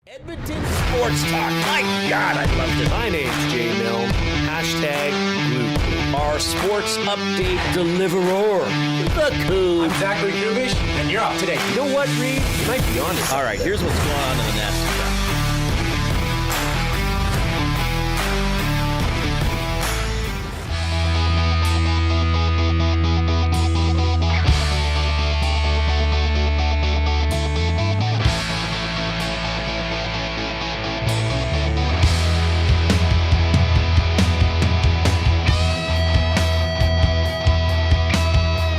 Edmonton Sports Talk. My God, I love this. My name's Jay Milne. #Blue. Our sports update deliverer. The Coon. I'm Zachary Kubish, and you're up today. You know what, Reid? You might be on this. All right, here's what's going on in the NASCAR.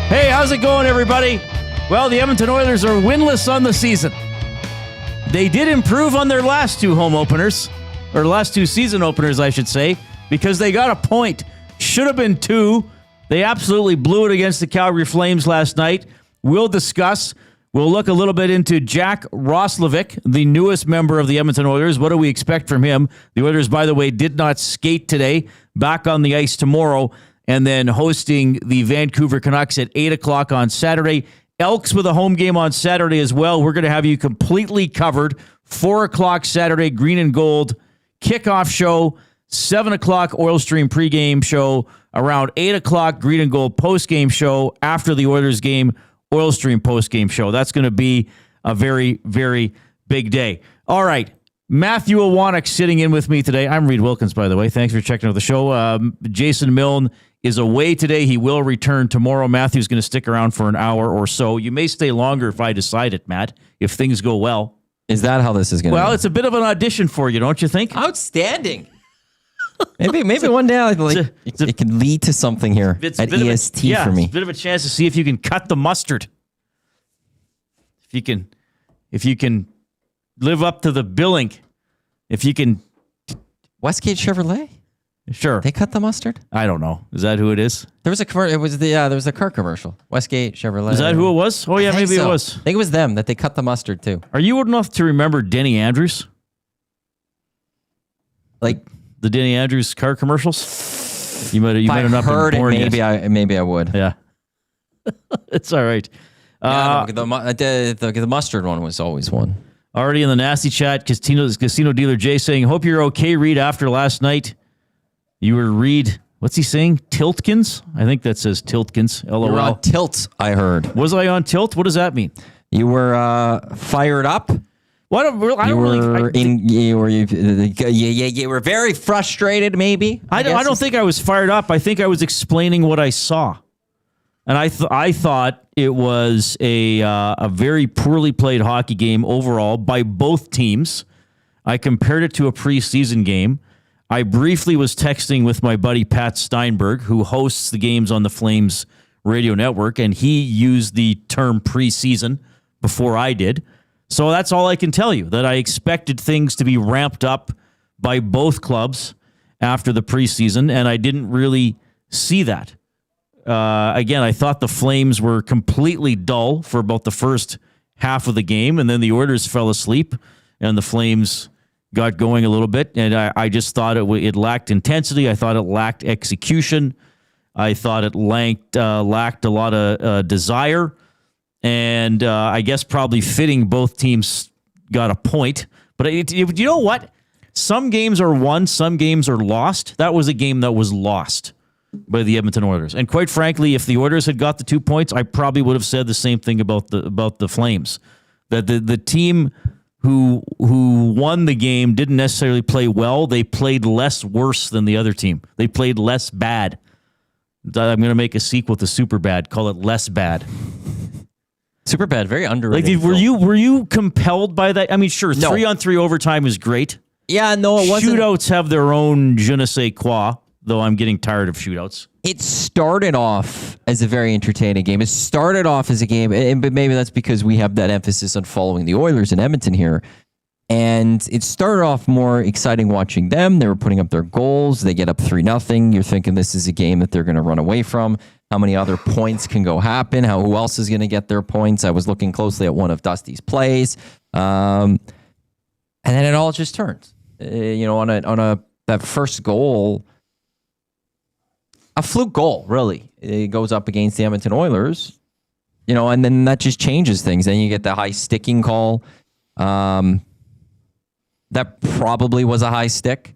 Hey, how's it going, everybody? Well, the Edmonton Oilers are winless on the season. They did improve on their last two home openers, or last two season openers, I should say, because they got a point. Should have been two. They absolutely blew it against the Calgary Flames last night. We'll discuss. We'll look a little bit into Jack Roslovic, the newest member of the Edmonton Oilers. What do we expect from him? The Oilers, by the way, did not skate today. Back on the ice tomorrow. And then hosting the Vancouver Canucks at 8 o'clock on Saturday. Elks with a home game on Saturday as well. We're going to have you completely covered. 4 o'clock Saturday, green and gold kickoff show. 7 o'clock Oil Stream pregame show. Around 8 o'clock, green and gold postgame show. After the Oilers game, Oil Stream postgame show. That's going to be a very, very big day. All right. Matthew Iwanyk sitting in with me today. I'm Reid Wilkins, by the way. Thanks for checking out the show. Jason Milne is away today. He will return tomorrow. Matthew's going to stick around for an hour or so. You may stay longer if I decide it, Matt, if things go well. Is that how this is going to Well, be? it's a bit of an audition for you, don't you think? Outstanding. maybe one day it could lead to something here at EST for me. It's a bit of a chance to see if you can cut the mustard. If you can live up to the billing. If you can. Westgate Chevrolet? Sure. They cut the mustard? I don't know. Is that who it is? There was there was a car commercial. Westgate Chevrolet. Is that who it was? Oh yeah, maybe so. it was. I think it was them that they cut the mustard too. Are you old enough to remember Denny Andrews? Like the Denny Andrews car commercials? You might have not heard been born it. yet. Maybe I would. Yeah. It's all right. The mustard one was always one. Already in the nasty chat, Casino Dealer Jay saying, hope you're okay, Reid, after last night. You were Reid, what's he saying? Tiltkins? I think that says Tiltkins. LOL. You were on tilt, I heard. Was I on tilt? What does that mean? You were fired up. You were very frustrated, maybe. I don't think I was fired up. I think I was explaining what I saw. And I thought it was a very poorly played hockey game overall by both teams. I compared it to a preseason game. I briefly was texting with my buddy Pat Steinberg, who hosts the games on the Flames radio network, and he used the term preseason before I did. So that's all I can tell you, that I expected things to be ramped up by both clubs after the preseason, and I didn't really see that. Again, I thought the Flames were completely dull for about the first half of the game, and then the Oilers fell asleep, and the Flames got going a little bit, and I just thought it lacked intensity. I thought it lacked execution. I thought it lacked a lot of desire, and I guess probably fitting both teams got a point. But you know what? Some games are won, some games are lost. That was a game that was lost by the Edmonton Oilers. And quite frankly, if the Oilers had got the 2 points, I probably would have said the same thing about the Flames. That the team who won the game didn't necessarily play well. They played less worse than the other team. They played less bad. I'm going to make a sequel to Superbad. Call it Less Bad. Superbad, very underrated. Were you compelled by that? I mean, sure, No. 3-on-3 overtime is great. Yeah, no, it wasn't. Shootouts have their own je ne sais quoi, though I'm getting tired of shootouts. It started off as a very entertaining game. It started off as a game, but maybe that's because we have that emphasis on following the Oilers in Edmonton here. And it started off more exciting watching them. They were putting up their goals. They get up 3-0. You're thinking this is a game that they're going to run away from. How many other points can go happen? Who else is going to get their points? I was looking closely at one of Dusty's plays. And then it all just turned. On that first goal, a fluke goal, really. It goes up against the Edmonton Oilers, and then that just changes things. Then you get the high sticking call. that probably was a high stick.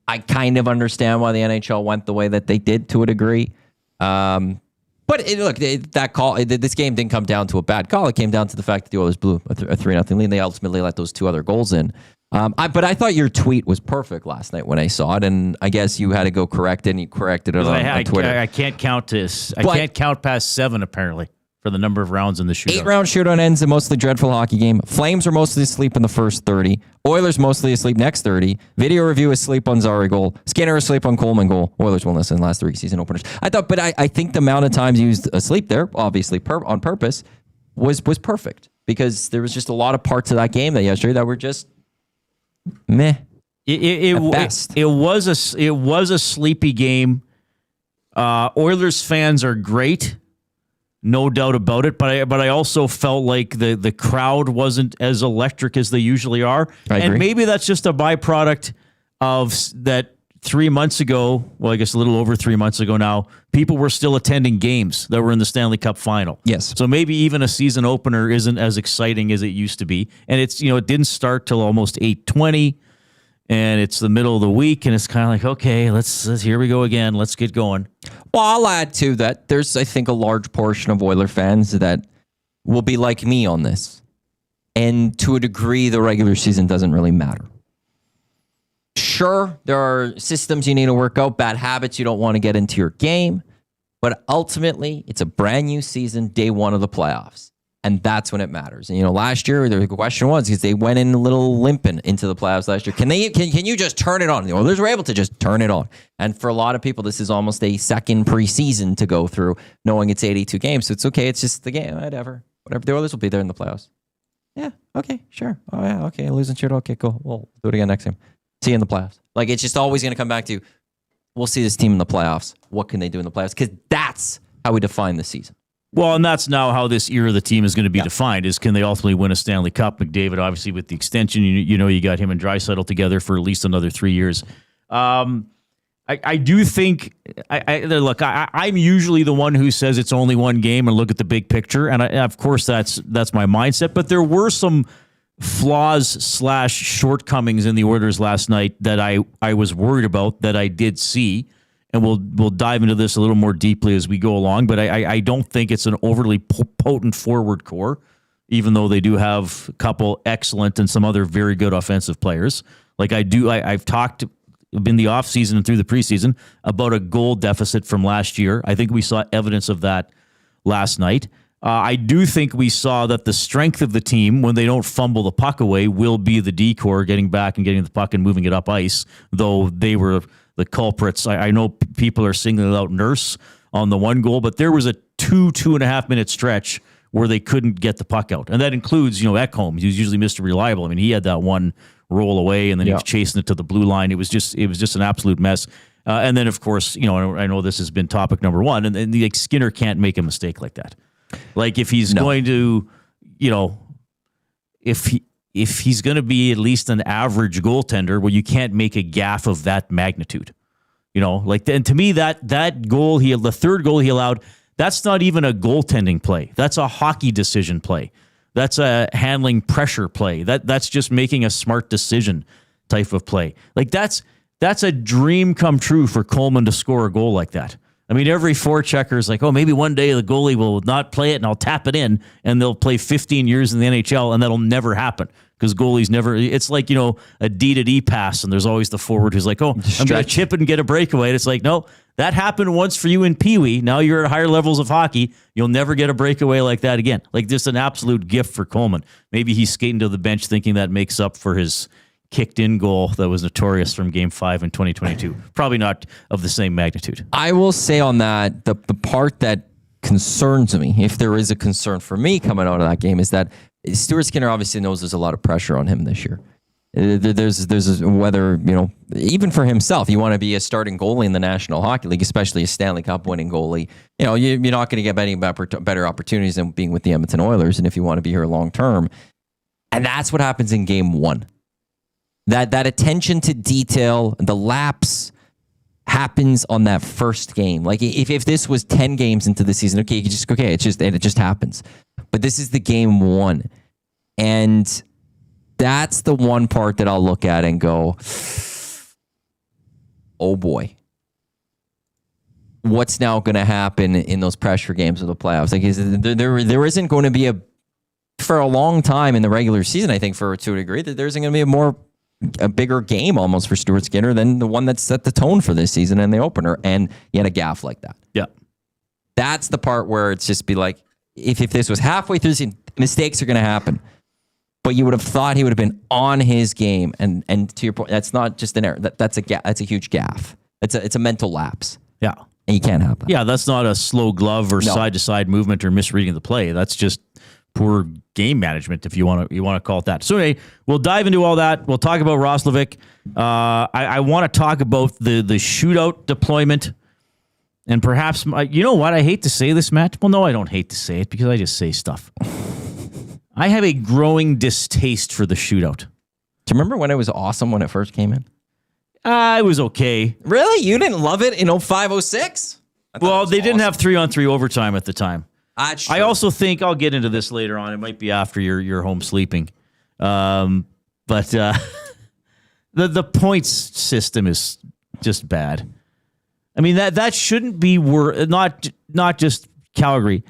I kind of understand why the NHL went the way that they did to a degree. But this game didn't come down to a bad call. It came down to the fact that the Oilers blew a 3-0 lead. And they ultimately let those 2 other goals in. But I thought your tweet was perfect last night when I saw it, and I guess you had to go correct it, and you corrected it on Twitter. I can't count this. I can't count past 7, apparently, for the number of rounds in the shootout. 8-round shootout ends a mostly dreadful hockey game. Flames are mostly asleep in the first 30. Oilers mostly asleep next 30. Video review is asleep on Zari goal. Skinner asleep on Coleman goal. Oilers won this in the last 3 season openers. I think the amount of times used asleep there, obviously on purpose, was perfect, because there was just a lot of parts of that game yesterday that were just meh. It was a sleepy game. Oilers fans are great, no doubt about it. But I also felt like the crowd wasn't as electric as they usually are, and maybe that's just a byproduct of that. 3 months ago, well, I guess a little over 3 months ago now, people were still attending games that were in the Stanley Cup final. Yes. So maybe even a season opener isn't as exciting as it used to be. And it's, it didn't start till almost 8:20, and it's the middle of the week, and it's kind of like, okay, let's here we go again. Let's get going. Well, I'll add to that. There's, I think, a large portion of Oiler fans that will be like me on this. And to a degree, the regular season doesn't really matter. Sure, there are systems you need to work out, bad habits you don't want to get into your game, but ultimately, it's a brand new season, day 1 of the playoffs, and that's when it matters. And last year the question was, because they went in a little limping into the playoffs last year, can you just turn it on? The Oilers were able to just turn it on, and for a lot of people, this is almost a second preseason to go through, knowing it's 82 games, so it's okay. It's just the game, whatever. The Oilers will be there in the playoffs. Yeah, okay, sure. Oh yeah, okay, losing shit. Okay, cool. We'll do it again next game. See you in the playoffs. Like, it's just always going to come back to, we'll see this team in the playoffs. What can they do in the playoffs? Because that's how we define the season. Well, and that's now how this era of the team is going to be defined, is can they ultimately win a Stanley Cup? McDavid, obviously, with the extension, you got him and Draisaitl together for at least another 3 years. I do think, look, I'm usually the one who says it's only one game and look at the big picture. And of course, that's my mindset. But there were some flaws/shortcomings in the Oilers last night that I was worried about, that I did see, and we'll dive into this a little more deeply as we go along. But I don't think it's an overly potent forward core, even though they do have a couple excellent and some other very good offensive players. Like I've talked in the offseason and through the preseason about a goal deficit from last year. I think we saw evidence of that last night. I do think we saw that the strength of the team, when they don't fumble the puck away, will be the D-core getting back and getting the puck and moving it up ice, though they were the culprits. I know people are singling out Nurse on the one goal, but there was a 2.5 minute stretch where they couldn't get the puck out. And that includes, Ekholm, who's usually Mr. Reliable. I mean, he had that one roll away, and then he was chasing it to the blue line. It was just an absolute mess. And then, of course, I know this has been topic number one, and Skinner can't make a mistake like that. Like, if he's going to, if he's going to be at least an average goaltender, well, you can't make a gaffe of that magnitude. And to me, that goal, the third goal he allowed, that's not even a goaltending play. That's a hockey decision play. That's a handling pressure play. That's just making a smart decision type of play. Like, that's a dream come true for Coleman to score a goal like that. I mean, every forechecker is like, oh, maybe one day the goalie will not play it and I'll tap it in, and they'll play 15 years in the NHL, and that'll never happen because goalies never. It's like, a D-to-D pass, and there's always the forward who's like, oh, I'm going to chip it and get a breakaway. And it's like, no, that happened once for you in Pee Wee. Now you're at higher levels of hockey. You'll never get a breakaway like that again. Like, just an absolute gift for Coleman. Maybe he's skating to the bench thinking that makes up for his kicked-in goal that was notorious from Game 5 in 2022. Probably not of the same magnitude. I will say on that, the part that concerns me, if there is a concern for me coming out of that game, is that Stuart Skinner obviously knows there's a lot of pressure on him this year. There's whether, even for himself, you want to be a starting goalie in the National Hockey League, especially a Stanley Cup winning goalie. You're not going to get any better opportunities than being with the Edmonton Oilers, and if you want to be here long term. And that's what happens in Game 1. That attention to detail, the lapse happens on that first game. Like, if this was 10 games into the season, it just happens. But this is the Game 1. And That's the one part that I'll look at and go, oh boy. What's now going to happen in those pressure games of the playoffs? Like, there isn't going to be for a long time in the regular season, I think, to a degree, that there isn't going to be a bigger game almost for Stuart Skinner than the one that set the tone for this season in the opener. And he had a gaffe like that. Yeah. That's the part where it's just be like, if this was halfway through the season, mistakes are going to happen. But you would have thought he would have been on his game. And to your point, that's not just an error. That's a huge gaffe. It's a mental lapse. Yeah. And you can't have that. Yeah, that's not a slow glove or side-to-side movement or misreading the play. That's just poor game management, if you want to call it that. So anyway, we'll dive into all that. We'll talk about Roslovic. I want to talk about the shootout deployment. And perhaps, you know what? I hate to say this, Matt. Well, no, I don't hate to say it because I just say stuff. I have a growing distaste for the shootout. Do you remember when it was awesome when it first came in? It was okay. Really? You didn't love it in 05, 06? Well, they didn't have 3-on-3 overtime at the time. I also think, I'll get into this later on. It might be after you're home sleeping. But the points system is just bad. I mean, that shouldn't be worth, not just Calgary.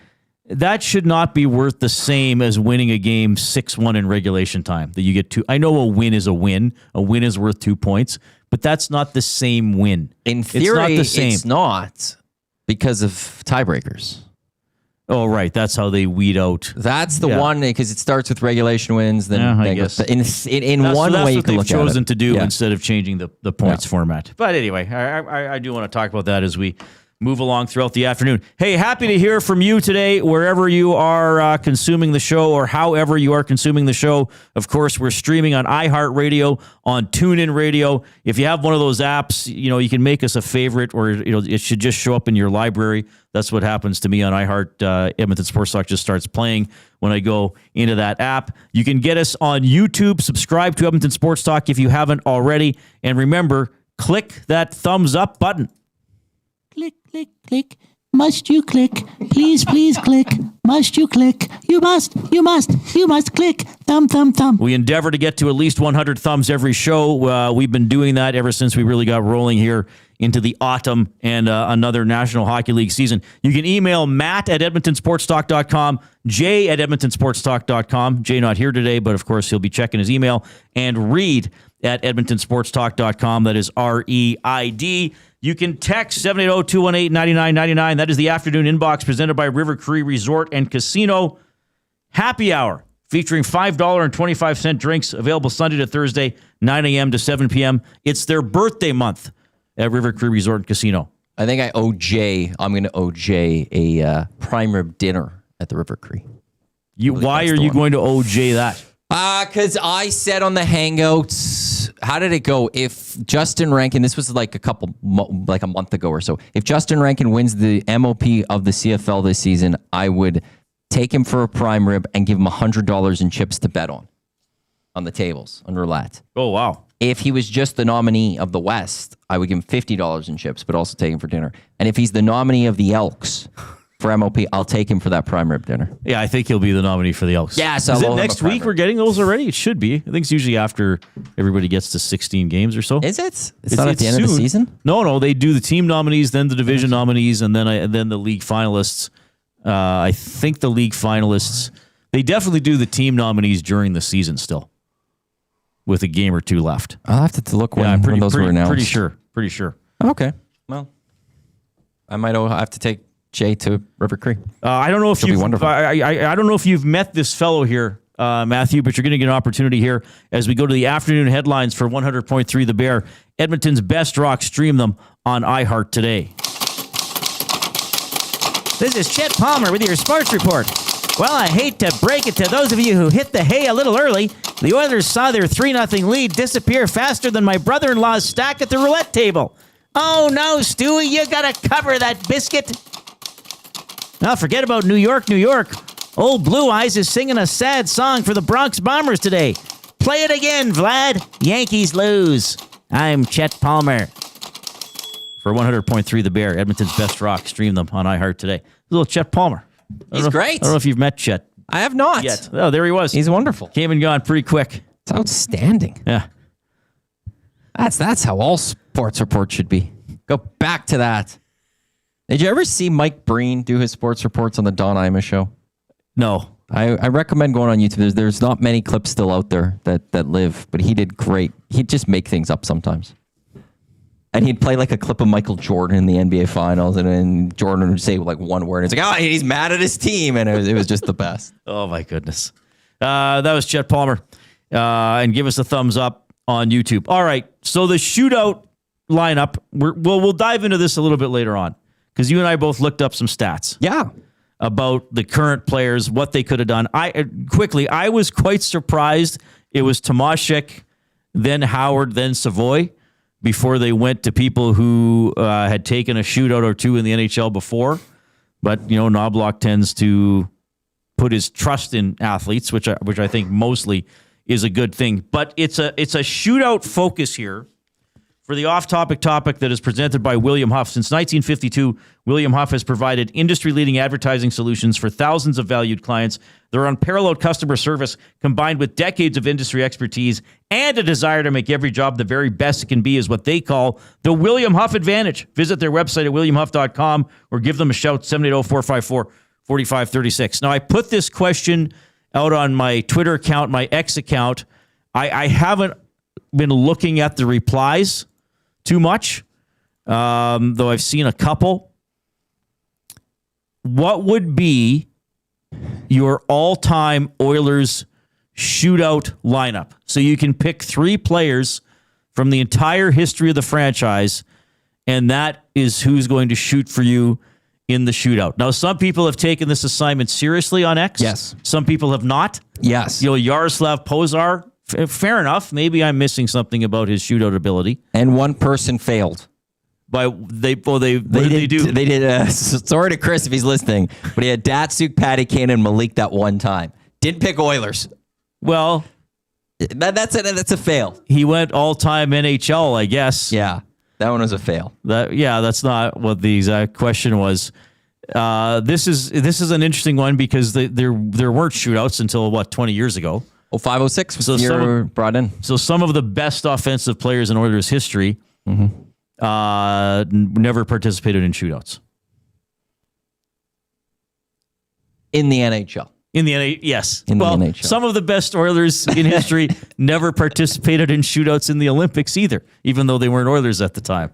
That should not be worth the same as winning a game 6-1 in regulation time. That you get two. I know a win is a win. A win is worth 2 points, but that's not the same win. In theory, it's not because of tiebreakers. Oh, right. That's how they weed out. That's the one, because it starts with regulation wins. Then I guess. In one way, you can look at it. That's what they've chosen to do instead of changing the points format. But anyway, I do want to talk about that as we move along throughout the afternoon. Hey, happy to hear from you today, wherever you are consuming the show or however you are consuming the show. Of course, we're streaming on iHeartRadio, on TuneIn Radio. If you have one of those apps, you can make us a favorite, or it should just show up in your library. That's what happens to me on iHeart. Edmonton Sports Talk just starts playing when I go into that app. You can get us on YouTube. Subscribe to Edmonton Sports Talk if you haven't already. And remember, click that thumbs up button. Click, click, click. Must you click? Please, please click. Must you click? You must click. Thumb, thumb, thumb. We endeavor to get to at least 100 thumbs every show. We've been doing that ever since we really got rolling here into the autumn and another National Hockey League season. You can email Matt at edmontonsportstalk.com, Jay at edmontonsportstalk.com. Jay not here today, but of course he'll be checking his email. And Reid at edmontonsportstalk.com. That is REID. You can text 780-218-9999. That is the afternoon inbox presented by River Cree Resort and Casino. Happy Hour featuring $5.25 drinks available Sunday to Thursday, 9 a.m. to 7 p.m. It's their birthday month at River Cree Resort and Casino. I think I'm going to owe Jay a prime rib dinner at the River Cree. Why are you going to owe Jay that? Because I said on the Hangouts, how did it go? If Justin Rankin, this was like a month ago or so, if Justin Rankin wins the MOP of the CFL this season, I would take him for a prime rib and give him $100 in chips to bet on the tables, on roulette. Oh, wow. If he was just the nominee of the West, I would give him $50 in chips, but also take him for dinner. And if he's the nominee of the Elks for MOP, I'll take him for that prime rib dinner. Yeah, I think he'll be the nominee for the Elks. Yeah, so is it next week we're getting those already? It should be. I think it's usually after everybody gets to 16 games or so. Is it? It's not at the end of the season? No. They do the team nominees, then the division nominees, and then the league finalists. I think the league finalists, they definitely do the team nominees during the season still, with a game or two left. I'll have to look when those were announced. Pretty sure. Okay. Well, I might have to take Jay to River Cree. I don't know if I don't know if you've met this fellow here, Matthew, but you're going to get an opportunity here as we go to the afternoon headlines for 100.3 The Bear. Edmonton's best rock. Stream them on iHeart today. This is Chet Palmer with your sports report. Well, I hate to break it to those of you who hit the hay a little early. The Oilers saw their 3-0 lead disappear faster than my brother-in-law's stack at the roulette table. Oh no, Stewie, you gotta cover that biscuit. Now forget about New York, New York. Old Blue Eyes is singing a sad song for the Bronx Bombers today. Play it again, Vlad. Yankees lose. I'm Chet Palmer. For 100.3 The Bear, Edmonton's best rock. Stream them on iHeart today. Little Chet Palmer. He's great. I don't know if you've met Chet I have not yet. Oh, there he was. He's wonderful. Came and gone pretty quick. It's outstanding. Yeah. That's how all sports reports should be. Go back to that. Did you ever see Mike Breen do his sports reports on the Don Imus show? No. I recommend going on YouTube. There's not many clips still out there that live, but he did great. He'd just make things up sometimes. And he'd play like a clip of Michael Jordan in the NBA Finals, and then Jordan would say like one word. And it's like, oh, he's mad at his team, and it was just the best. Oh, my goodness. That was Chet Palmer. And give us a thumbs up on YouTube. All right, so the shootout lineup, we'll dive into this a little bit later on, because you and I both looked up some stats. Yeah. About the current players, what they could have done. I was quite surprised it was Tomasek, then Howard, then Savoy, before they went to people who had taken a shootout or two in the NHL before. But, Knobloch tends to put his trust in athletes, which I think mostly is a good thing. But it's a shootout focus here for the off-topic topic that is presented by William Huff. Since 1952, William Huff has provided industry-leading advertising solutions for thousands of valued clients. Their unparalleled customer service, combined with decades of industry expertise and a desire to make every job the very best it can be, is what they call the William Huff Advantage. Visit their website at williamhuff.com or give them a shout, 780-454-4536. Now, I put this question out on my Twitter account, my X account. I haven't been looking at the replies too much, though I've seen a couple. What would be your all-time Oilers shootout lineup? So you can pick 3 players from the entire history of the franchise, and that is who's going to shoot for you in the shootout. Now, some people have taken this assignment seriously on X. Yes. Some people have not. Yes. Yaroslav Pozar, fair enough. Maybe I'm missing something about his shootout ability. And one person failed. What did they do? They did. Sorry to Chris if he's listening, but he had Datsuk, Patty Kane, and Malik that one time. Didn't pick Oilers. Well, that's a fail. he went all-time NHL, I guess. Yeah, that one was a fail. That's not what the exact question was. This is an interesting one because there weren't shootouts until 20 years ago. 0506 was the year brought in. So some of the best offensive players in Oilers history never participated in shootouts. In the NHL. Yes. In the NHL. Some of the best Oilers in history never participated in shootouts in the Olympics either, even though they weren't Oilers at the time.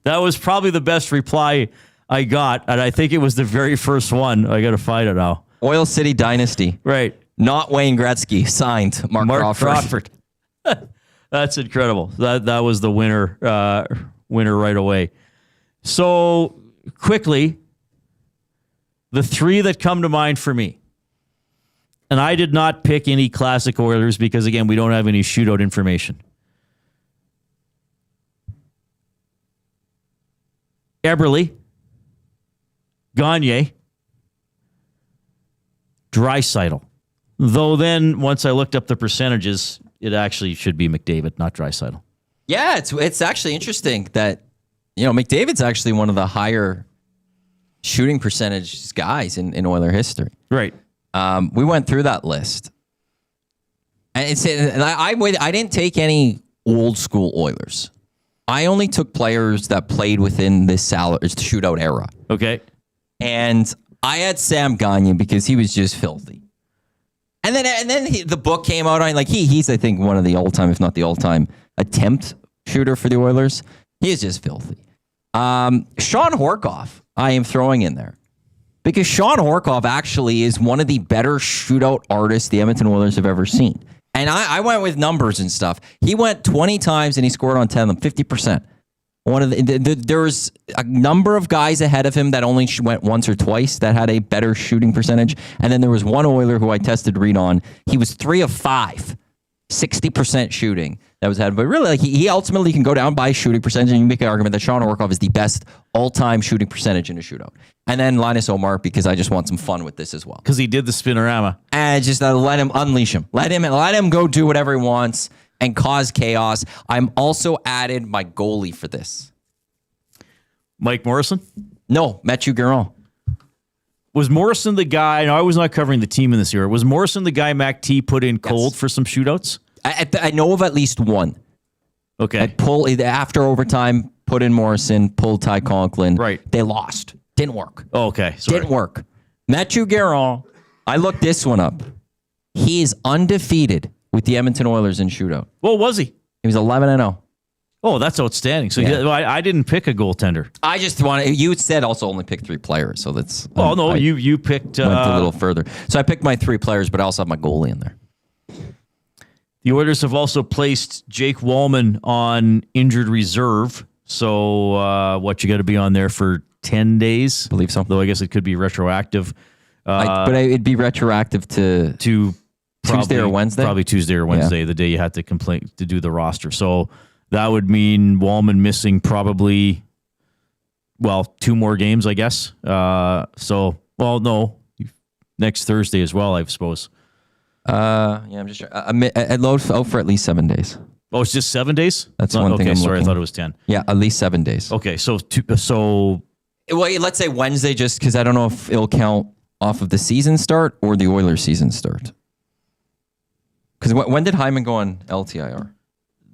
That was probably the best reply I got, and I think it was the very first one. I got to find it now. Oil City Dynasty. Right. Not Wayne Gretzky. Signed Mark Crawford. That's incredible. That was the winner right away. So quickly, the 3 that come to mind for me, and I did not pick any classic Oilers because, again, we don't have any shootout information. Eberle, Gagne, Draisaitl. Though then, once I looked up the percentages, it actually should be McDavid, not Draisaitl. Yeah, it's actually interesting that McDavid's actually one of the higher shooting percentage guys in Oiler history. Right. We went through that list, and I didn't take any old school Oilers. I only took players that played within this shootout era. Okay. And I had Sam Gagner because he was just filthy. And then the book came out on he's I think one of the all-time, if not the all-time, attempt shooter for the Oilers. He is just filthy. Sean Horkoff, I am throwing in there because Sean Horkoff actually is one of the better shootout artists the Edmonton Oilers have ever seen. And I went with numbers and stuff. He went 20 times and he scored on 10 of them, 50%. There was a number of guys ahead of him that only went once or twice that had a better shooting percentage. And then there was one Oiler who I tested Reid on. He was 3 of 5, 60% shooting that was ahead. But really, he ultimately can go down by shooting percentage, and you make an argument that Sean Horkoff is the best all-time shooting percentage in a shootout. And then Linus Omar, because I just want some fun with this as well. Because he did the spinorama. And just let him unleash him. Let him go do whatever he wants and cause chaos. I'm also added my goalie for this. Mike Morrison? No, Mathieu Guerin. Was Morrison the guy? No, I was not covering the team in this era. Was Morrison the guy Mac T put in cold for some shootouts? I know of at least one. Okay. After overtime, put in Morrison, pulled Ty Conklin. Right. They lost. Didn't work. Oh, okay. Sorry. Didn't work. Mathieu Guérin, I looked this one up. He is undefeated with the Edmonton Oilers in shootout. Well, was he? He was 11-0. Oh, that's outstanding. So I didn't pick a goaltender. I just wanted. You said also only pick 3 players, so that's. Oh no, you picked. Went a little further. So I picked my 3 players, but I also have my goalie in there. The Oilers have also placed Jake Wallman on injured reserve. So what, you got to be on there for 10 days? I believe so. Though I guess it could be retroactive. But it'd be retroactive to Tuesday or Wednesday? Probably Tuesday or Wednesday, the day you had to do the roster. So that would mean Wallman missing probably, 2 more games, I guess. No, next Thursday as well, I suppose. I'm just trying. I'd load out for at least 7 days. Oh, it's just 7 days? That's one thing I'm sorry, looking. I thought it was 10. Yeah, at least 7 days. Okay, so Well, let's say Wednesday, just because I don't know if it'll count off of the season start or the Oilers season start. Because when did Hyman go on LTIR?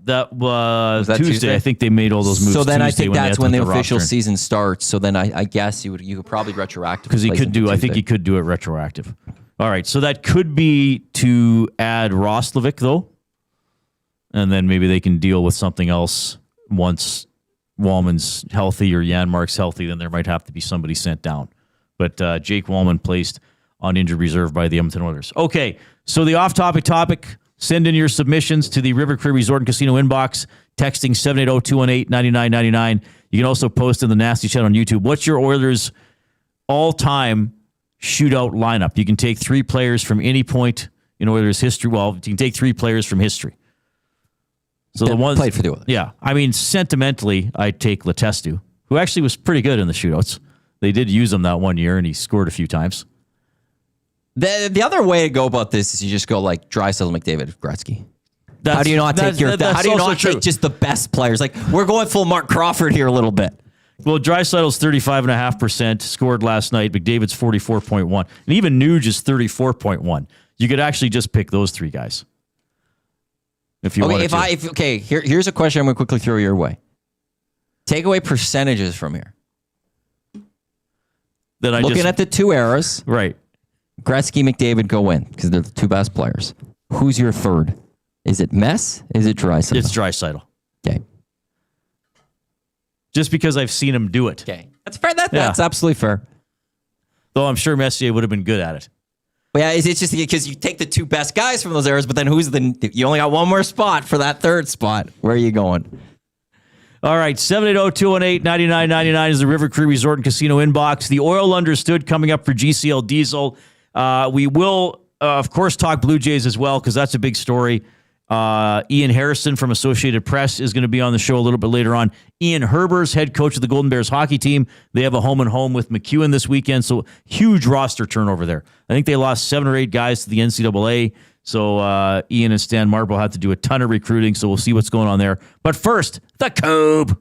that was that Tuesday. I think they made all those moves. So then Tuesday I think that's when the official roster. season starts. So then I guess you could probably retroactive because he could do. I think he could do it retroactive. All right, so that could be to add Roslovic though, and then maybe they can deal with something else once Wallman's healthy or Janmark's healthy. Then there might have to be somebody sent down. But Jake Wallman placed on injured reserve by the Edmonton Oilers. Okay, so the off-topic topic. Send in your submissions to the River Cree Resort and Casino inbox, texting 780-218-9999. You can also post in the Nasty Chat on YouTube. What's your Oilers' all-time shootout lineup? You can take 3 players from any point in Oilers history. Well, you can take 3 players from history. So the ones played for the Oilers. Yeah, I mean, sentimentally, I'd take Letestu, who actually was pretty good in the shootouts. They did use him that one year, and he scored a few times. The other way to go about this is you just go like Draisaitl, McDavid, Gretzky. How do you not take take just the best players? Like, we're going full Mark Crawford here a little bit. Well, Draisaitl's 35.5%, scored last night. McDavid's 44.1%. And even Nuge is 34.1%. You could actually just pick those 3 guys. If you wanted to. Here's a question I'm going to quickly throw your way. Take away percentages from here. Looking at the 2 eras. Right. Gretzky, McDavid go in because they're the 2 best players. Who's your third? Is it Mess? Is it Draisaitl? It's Draisaitl. Okay. Just because I've seen him do it. Okay. That's fair. That's absolutely fair. Though I'm sure Messier would have been good at it. But yeah, it's just because you take the 2 best guys from those eras, but then you only got one more spot for that third spot. Where are you going? All right, 780-218-9999 is the River Cree Resort and Casino inbox. The Oil Understood coming up for GCL Diesel. We will, of course, talk Blue Jays as well because that's a big story. Ian Harrison from Associated Press is going to be on the show a little bit later on. Ian Herbers, head coach of the Golden Bears hockey team. They have a home-and-home with McEwen this weekend, so huge roster turnover there. I think they lost 7 or 8 guys to the NCAA, so Ian and Stan Marble had to do a ton of recruiting, so we'll see what's going on there. But first, the Cube.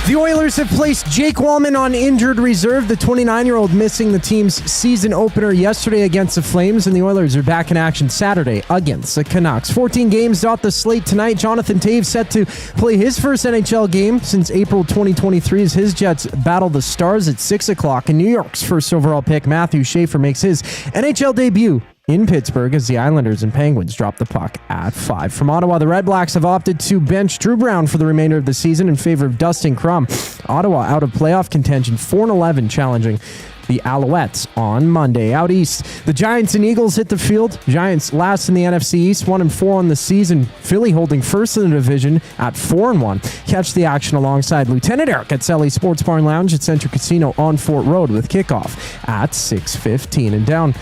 The Oilers have placed Jake Wallman on injured reserve, the 29-year-old missing the team's season opener yesterday against the Flames, and the Oilers are back in action Saturday against the Canucks. 14 games off the slate tonight. Jonathan Toews set to play his first NHL game since April 2023 as his Jets battle the Stars at 6 o'clock. And New York's first overall pick, Matthew Schaefer, makes his NHL debut in Pittsburgh as the Islanders and Penguins drop the puck at 5. From Ottawa, the Red Blacks have opted to bench Drew Brown for the remainder of the season in favor of Dustin Crum. Ottawa out of playoff contention, 4-11, challenging the Alouettes on Monday. Out east, the Giants and Eagles hit the field. Giants last in the NFC East, 1-4 on the season. Philly holding first in the division at 4-1. Catch the action alongside Lieutenant Eric at Sally's Sports Barn Lounge at Central Casino on Fort Road with kickoff at 6:15. And down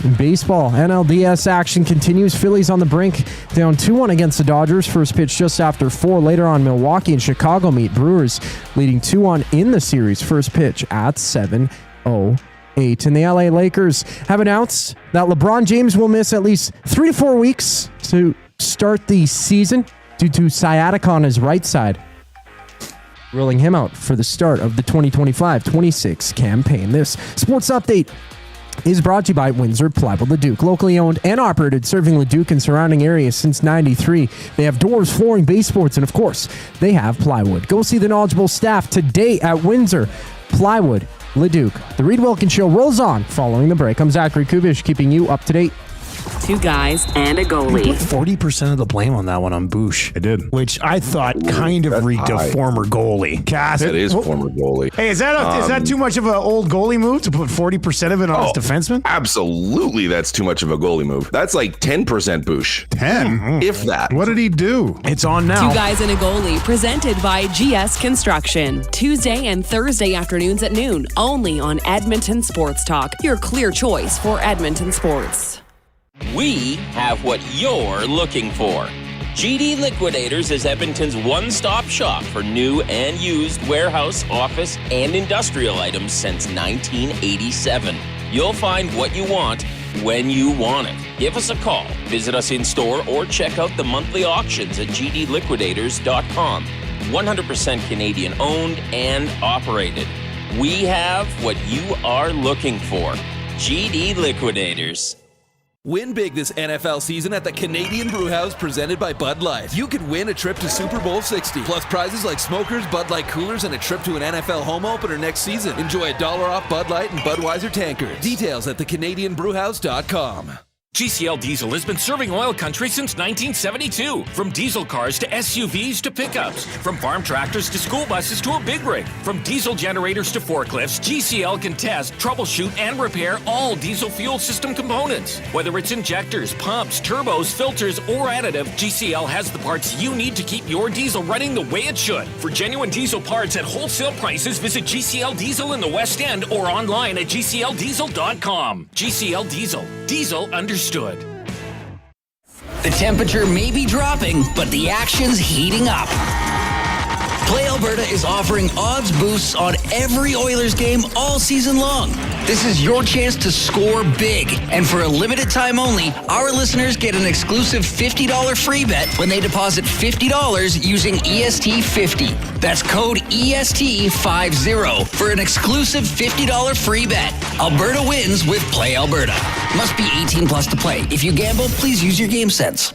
In baseball, NLDS action continues. Phillies on the brink, down 2-1 against the Dodgers. First pitch just after 4. Later on, Milwaukee and Chicago meet. Brewers leading 2-1 in the series. First pitch at 7:08. And the LA Lakers have announced that LeBron James will miss at least 3 to 4 weeks to start the season due to sciatica on his right side, ruling him out for the start of the 2025-26 campaign. This sports update is brought to you by Windsor Plywood Leduc, locally owned and operated, serving Leduc and surrounding areas since '93. They have doors, flooring, baseboards, and of course, they have plywood. Go see the knowledgeable staff today at Windsor Plywood Leduc. The Reid Wilkins Show rolls on following the break. I'm Zachary Kubish, keeping you up to date. 2 guys and a goalie. 40% of the blame on that one on Bush. I did. Which I thought kind of reeked of former goalie. Cass. That is former goalie. Hey, is that too much of an old goalie move to put 40% of it on his defenseman? Absolutely, that's too much of a goalie move. That's like 10% Bush. 10? If that. What did he do? It's on now. 2 guys and a goalie, presented by GS Construction. Tuesday and Thursday afternoons at noon, only on Edmonton Sports Talk, your clear choice for Edmonton sports. We have what you're looking for. GD Liquidators is Edmonton's one-stop shop for new and used warehouse, office, and industrial items since 1987. You'll find what you want when you want it. Give us a call, visit us in-store, or check out the monthly auctions at gdliquidators.com. 100% Canadian-owned and operated. We have what you are looking for. GD Liquidators. Win big this NFL season at the Canadian Brewhouse presented by Bud Light. You could win a trip to Super Bowl 60, plus prizes like smokers, Bud Light coolers, and a trip to an NFL home opener next season. Enjoy $1 off Bud Light and Budweiser tankers. Details at thecanadianbrewhouse.com. GCL Diesel has been serving oil country since 1972. From diesel cars to SUVs to pickups. From farm tractors to school buses to a big rig. From diesel generators to forklifts, GCL can test, troubleshoot, and repair all diesel fuel system components. Whether it's injectors, pumps, turbos, filters, or additive, GCL has the parts you need to keep your diesel running the way it should. For genuine diesel parts at wholesale prices, visit GCL Diesel in the West End or online at gcldiesel.com. GCL Diesel. Diesel understood. The temperature may be dropping, but the action's heating up. Play Alberta is offering odds boosts on every Oilers game all season long. This is your chance to score big. And for a limited time only, our listeners get an exclusive $50 free bet when they deposit $50 using EST50. That's code EST50 for an exclusive $50 free bet. Alberta wins with Play Alberta. Must be 18 plus to play. If you gamble, please use your game sense.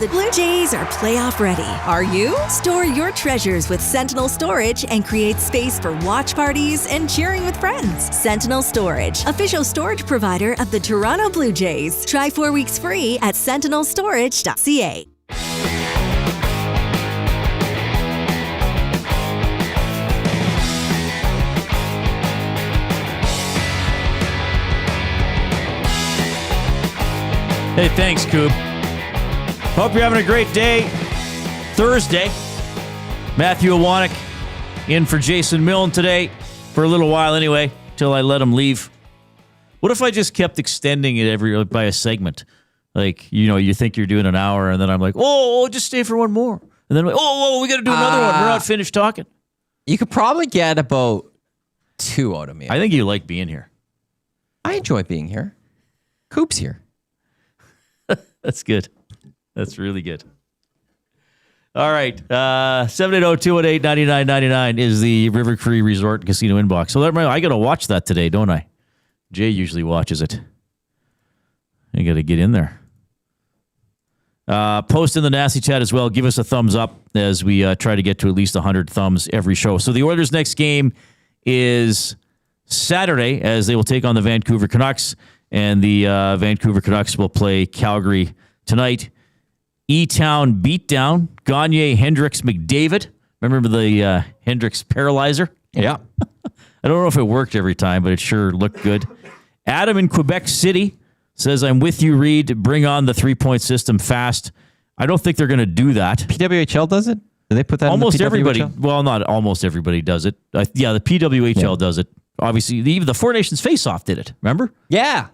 The Blue Jays are playoff ready. Are you? Store your treasures with Sentinel Storage and create space for watch parties and cheering with friends. Sentinel Storage, official storage provider of the Toronto Blue Jays. Try 4 weeks free at sentinelstorage.ca. Hey, thanks, Coop. Hope you're having a great day. Thursday, Matthew Iwanyk in for Jason Milne today for a little while anyway, till I let him leave. What if I just kept extending it by a segment? Like, you think you're doing an hour, and then I'm like, just stay for one more. And then, we got to do another one. We're not finished talking. You could probably get about 2 out of me. I think you like being here. I enjoy being here. Coop's here. That's good. That's really good. All right. 780-218-9999 is the River Cree Resort and Casino inbox. So I got to watch that today, don't I? Jay usually watches it. I got to get in there. Post in the Nasty Chat as well. Give us a thumbs up as we try to get to at least 100 thumbs every show. So the Oilers' next game is Saturday, as they will take on the Vancouver Canucks. And the Vancouver Canucks will play Calgary tonight. E-Town beatdown. Gagne, Hendricks, McDavid. Remember the Hendricks paralyzer? Yeah. I don't know if it worked every time, but it sure looked good. Adam in Quebec City says, I'm with you, Reid. Bring on the 3-point system fast. I don't think they're going to do that. PWHL does it? Do they put that almost in the PWHL? Everybody. Well, not almost everybody does it. The PWHL does it. Obviously, even the Four Nations Face-Off did it. Remember? Yeah.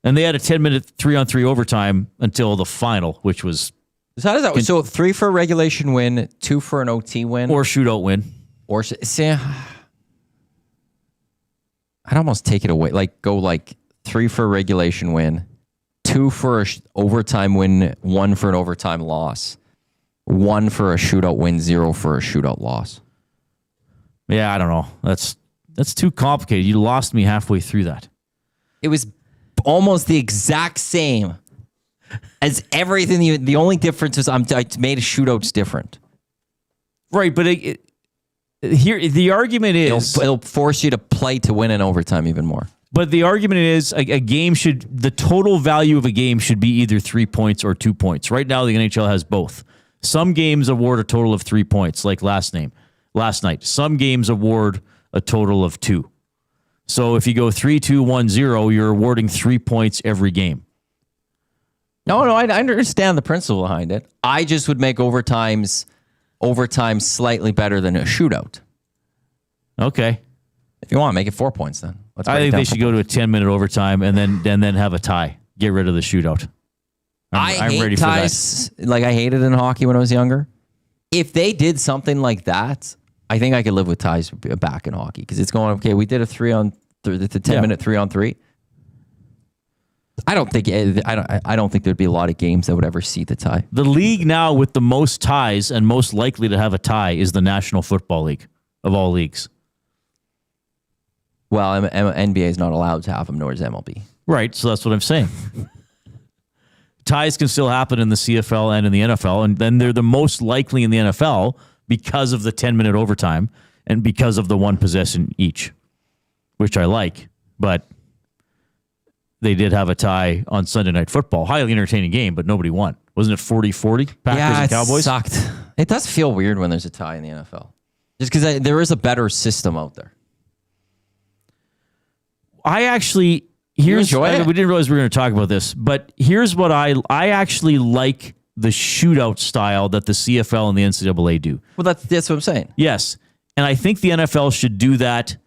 And they had a 10-minute 3-on-3 overtime until the final, which was... So how does that... So 3 for a regulation win, 2 for an OT win? Or shootout win. Or... See, I'd almost take it away. Like, go like 3 for a regulation win, 2 for an overtime win, 1 for an overtime loss, 1 for a shootout win, 0 for a shootout loss. Yeah, I don't know. That's too complicated. You lost me halfway through that. It was almost the exact same as everything. The only difference is I made shootouts different. Right, but here the argument is it'll force you to play to win in overtime even more. But the argument is a game the total value of a game should be either 3 points or 2 points. Right now, the NHL has both. Some games award a total of 3 points, like last night. Some games award a total of 2. So if you go 3-2-1-0, you're awarding 3 points every game. No, I understand the principle behind it. I just would make overtime slightly better than a shootout. Okay. If you want, make it 4 points then. I think they should go to a 10-minute overtime and then have a tie. Get rid of the shootout. I'm hate ready ties. For that. Like I hated in hockey when I was younger. If they did something like that, I think I could live with ties back in hockey because it's going, okay, we did a 10-minute 3-on-3. I don't think there'd be a lot of games that would ever see the tie. The league now with the most ties and most likely to have a tie is the National Football League of all leagues. Well, NBA is not allowed to have them, nor is MLB. Right, so that's what I'm saying. Ties can still happen in the CFL and in the NFL, and then they're the most likely in the NFL because of the 10-minute overtime and because of the one possession each, which I like. But they did have a tie on Sunday Night Football. Highly entertaining game, but nobody won. Wasn't it 40-40? Packers and Cowboys? Sucked. It does feel weird when there's a tie in the NFL. Just because there is a better system out there. I actually... we didn't realize we were going to talk about this, but here's what I actually like the shootout style that the CFL and the NCAA do. Well, that's what I'm saying. Yes. And I think the NFL should do that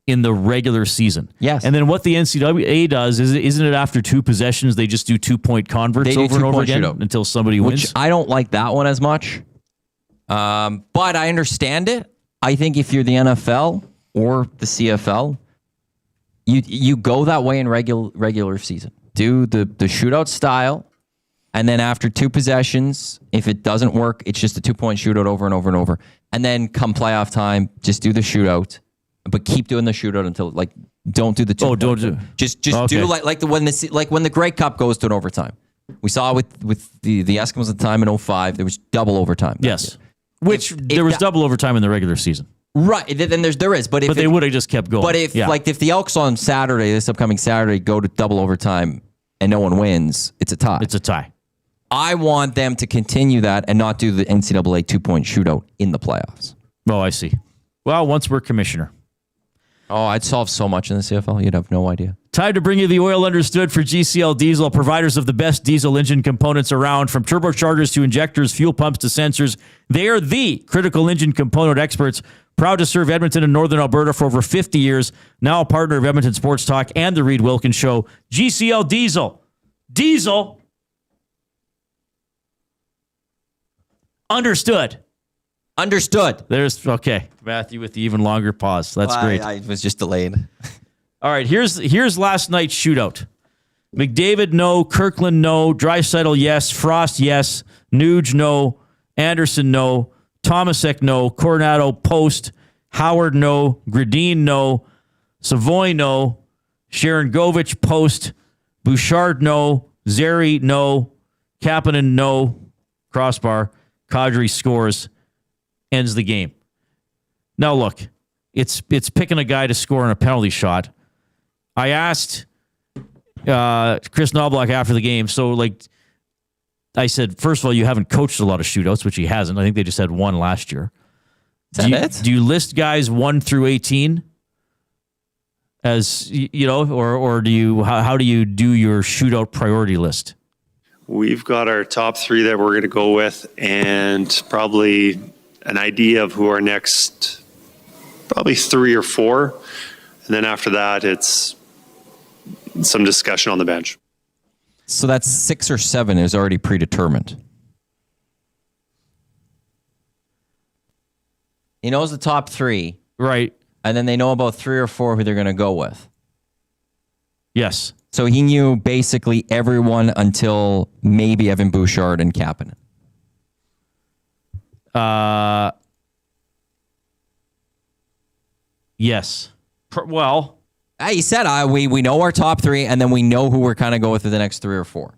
in the regular season. Yes. And then what the NCAA does is, isn't it after 2 possessions, they just do 2-point converts over and over again until somebody wins? Which I don't like that one as much. But I understand it. I think if you're the NFL or the CFL, you go that way in regular season. Do the shootout style, and then after 2 possessions, if it doesn't work, it's just a 2-point shootout over and over and over. And then come playoff time, just do the shootout, but keep doing the shootout until don't do the 2. Oh, don't do. Just do when the Grey Cup goes to an overtime. We saw with the Eskimos at the time in 2005, there was double overtime. Yes, there was double overtime in the regular season. Right, then there is, but they would have just kept going. But if the Elks on Saturday, this upcoming Saturday, go to double overtime and no one wins, it's a tie. It's a tie. I want them to continue that and not do the NCAA 2-point shootout in the playoffs. Oh, I see. Well, once we're commissioner. Oh, I'd solve so much in the CFL. You'd have no idea. Time to bring you the Oil Understood for GCL Diesel, providers of the best diesel engine components around, from turbochargers to injectors, fuel pumps to sensors. They are the critical engine component experts. Proud to serve Edmonton and Northern Alberta for over 50 years. Now a partner of Edmonton Sports Talk and the Reid Wilkins Show. GCL Diesel. Diesel. Understood. There's okay. Matthew with the even longer pause. That's great. I was just delayed. All right, here's last night's shootout. McDavid, no. Kirkland, no. Draisaitl, yes. Frost, yes. Nuge, no. Anderson, no. Tomasek, no. Coronado, post. Howard, no. Gradine, no. Savoy, no. Sharangovich, post. Bouchard, no. Zeri, no. Kapanen, no. Crossbar. Kadri scores. Ends the game. Now look, it's picking a guy to score on a penalty shot. I asked Chris Knobloch after the game, so I said, first of all, you haven't coached a lot of shootouts, which he hasn't. I think they just had one last year. Do you list guys 1 through 18 as, or do you, how do you do your shootout priority list? We've got our top 3 that we're going to go with, and probably an idea of who our next, probably 3 or 4. And then after that, it's some discussion on the bench. So that's 6 or 7 is already predetermined. He knows the top 3. Right. And then they know about 3 or 4 who they're going to go with. Yes. So he knew basically everyone until maybe Evan Bouchard and Kapanen. Yes. Well, he said we know our top 3, and then we know who we're kind of go with for the next 3 or 4. Is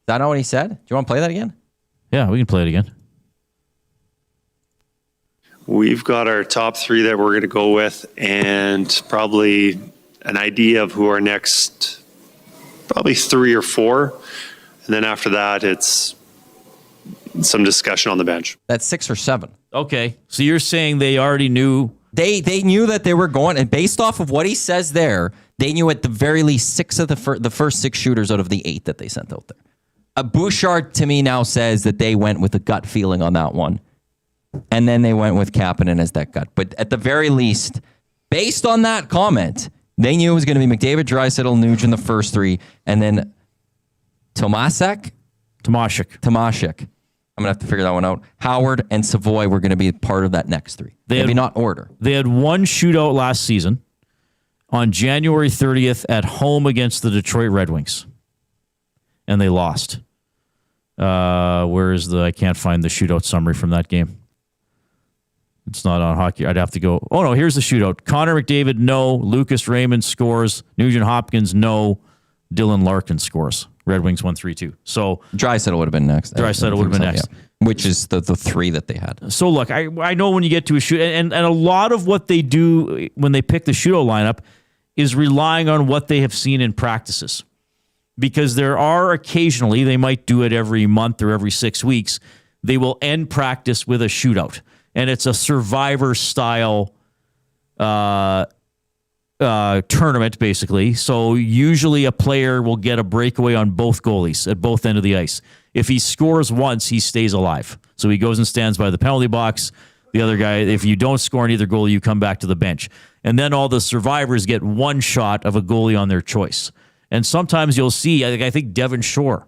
that not what he said? Do you want to play that again? Yeah, we can play it again. We've got our top 3 that we're going to go with, and probably an idea of who our next, probably 3 or 4. And then after that, it's some discussion on the bench. That's 6 or 7. Okay. So you're saying they already knew. They knew that they were going, and based off of what he says there, they knew at the very least 6 of the first 6 shooters out of the 8 that they sent out there. Bouchard, to me, now says that they went with a gut feeling on that one. And then they went with Kapanen as that gut. But at the very least, based on that comment, they knew it was going to be McDavid, Draisaitl, Nugent, the first 3, and then Tomasek. I'm going to have to figure that one out. Howard and Savoy were going to be part of that next 3. Maybe not order. They had one shootout last season on January 30th at home against the Detroit Red Wings. And they lost. I can't find the shootout summary from that game. It's not on hockey. I'd have to go. Oh, no, here's the shootout. Connor McDavid, no. Lucas Raymond scores. Nugent Hopkins, no. Dylan Larkin scores. Red Wings 1-3-2. So Draisaitl would have been next. Draisaitl would have been next. Yeah. Which is the 3 that they had. So look, I know when you get to a shoot, and a lot of what they do when they pick the shootout lineup is relying on what they have seen in practices. Because there are occasionally, they might do it every month or every 6 weeks, they will end practice with a shootout. And it's a survivor style tournament, basically. So usually a player will get a breakaway on both goalies at both ends of the ice. If he scores once, he stays alive. So he goes and stands by the penalty box. The other guy, if you don't score on either goalie, you come back to the bench. And then all the survivors get one shot of a goalie on their choice. And sometimes you'll see, I think Devon Shore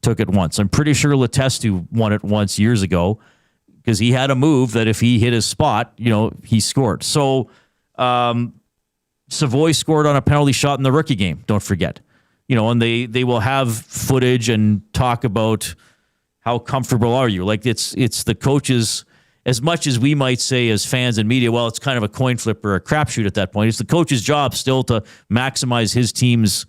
took it once. I'm pretty sure Letestu won it once years ago because he had a move that if he hit his spot, he scored. So Savoy scored on a penalty shot in the rookie game, don't forget. And they will have footage and talk about how comfortable are you. Like it's the coaches, as much as we might say as fans and media, well, it's kind of a coin flip or a crapshoot at that point. It's the coach's job still to maximize his team's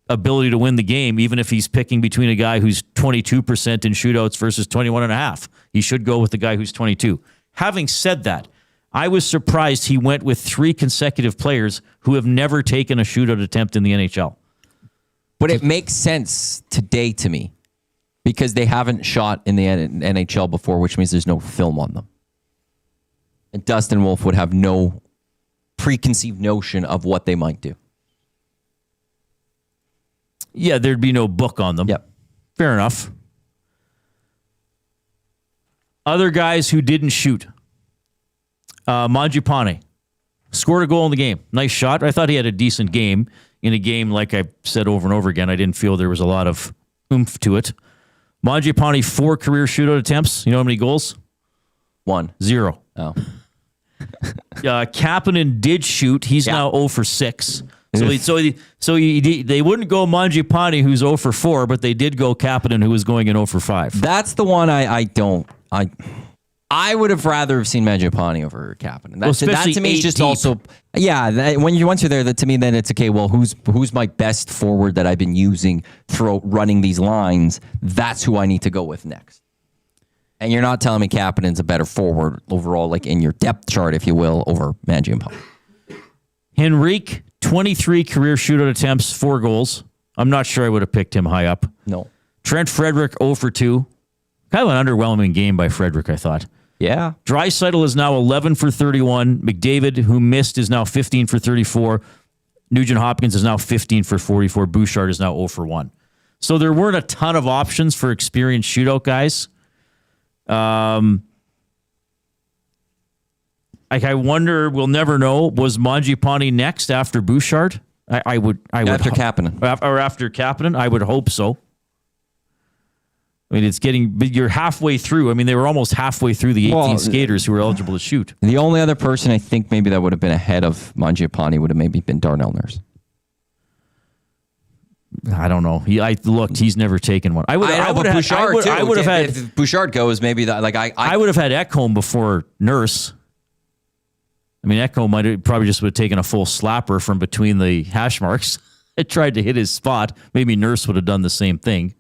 ability to win the game, even if he's picking between a guy who's 22% in shootouts versus 21.5. He should go with the guy who's 22. Having said that, I was surprised he went with 3 consecutive players who have never taken a shootout attempt in the NHL. But it makes sense today to me because they haven't shot in the NHL before, which means there's no film on them. And Dustin Wolf would have no preconceived notion of what they might do. Yeah, there'd be no book on them. Yep. Fair enough. Other guys who didn't shoot. Mangiapane scored a goal in the game. Nice shot. I thought he had a decent game. In a game, like I've said over and over again, I didn't feel there was a lot of oomph to it. Mangiapane, 4 career shootout attempts. You know how many goals? 1. 0. Oh. Kapanen did shoot. He's now 0 for 6. They wouldn't go Mangiapane, who's 0 for 4, but they did go Kapanen, who was going in 0 for 5. That's the one I would have rather have seen Mangiapane over Kapanen. That to me is just deep. Also, once you're there, that to me then it's okay. Well, who's my best forward that I've been using throughout running these lines? That's who I need to go with next. And you're not telling me Kapanen's a better forward overall, like in your depth chart, if you will, over Mangiapane. Henrique, 23 career shootout attempts, 4 goals. I'm not sure I would have picked him high up. No. Trent Frederick, 0 for 2. Kind of an underwhelming game by Frederick, I thought. Yeah. Draisaitl is now 11 for 31. McDavid, who missed, is now 15 for 34. Nugent Hopkins is now 15 for 44. Bouchard is now 0 for 1. So there weren't a ton of options for experienced shootout guys. I wonder, we'll never know, was Mangiapane next after Bouchard? I would after Kapanen. Or after Kapanen, I would hope so. I mean, you're halfway through. I mean, they were almost halfway through the 18 skaters who were eligible to shoot. The only other person I think maybe that would have been ahead of Mangiapane would have maybe been Darnell Nurse. I don't know. I looked. He's never taken one. I would have had. If Bouchard goes, maybe that. Like I would have had Ekholm before Nurse. I mean, Ekholm would have taken a full slapper from between the hash marks. It tried to hit his spot. Maybe Nurse would have done the same thing.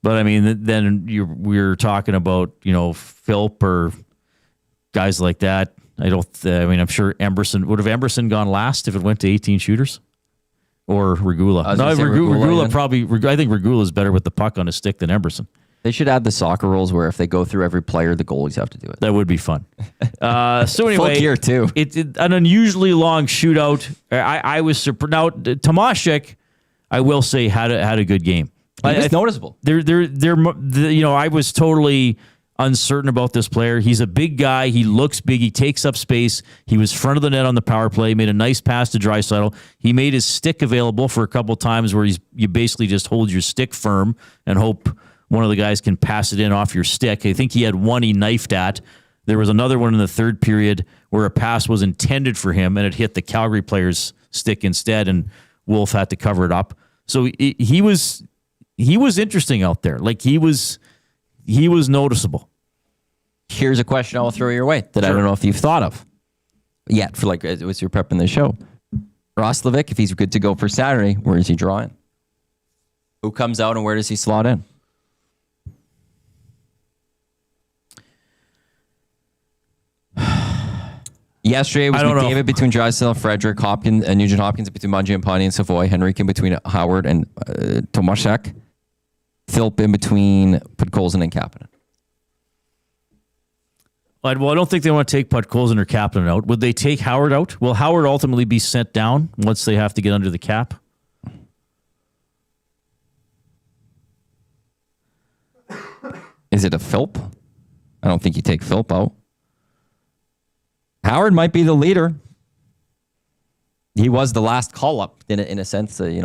But I mean, then we're talking about Philp or guys like that. I'm sure Emberson gone last if it went to 18 shooters, or Regula. No, Regula probably. I think Regula is better with the puck on his stick than Emberson. They should add the soccer rules where if they go through every player, the goalies have to do it. That would be fun. So anyway, full gear too. It's an unusually long shootout. I was surprised. Now Tomasek, I will say, had a good game. It's noticeable. I was totally uncertain about this player. He's a big guy. He looks big. He takes up space. He was front of the net on the power play. Made a nice pass to Draisaitl. He made his stick available for a couple times where you basically just hold your stick firm and hope one of the guys can pass it in off your stick. I think he had one he knifed at. There was another one in the third period where a pass was intended for him and it hit the Calgary player's stick instead, and Wolf had to cover it up. So he was interesting out there. Like he was noticeable. Here's a question I'll throw your way that I don't know if you've thought of yet for as you're prepping the show. Roslovic, if he's good to go for Saturday, where is he drawing? Who comes out and where does he slot in? Yesterday it was McDavid between Draisaitl, Frederick, Hopkins, and Nugent Hopkins between Mangiapane and Savoy, Henrique in between Howard and Tomasek, Philp in between Podkolzin and Kapanen. Well, I don't think they want to take Podkolzin or Kapanen out. Would they take Howard out? Will Howard ultimately be sent down once they have to get under the cap? Is it a Philp? I don't think you take Philp out. Howard might be the leader. He was the last call-up in a sense. They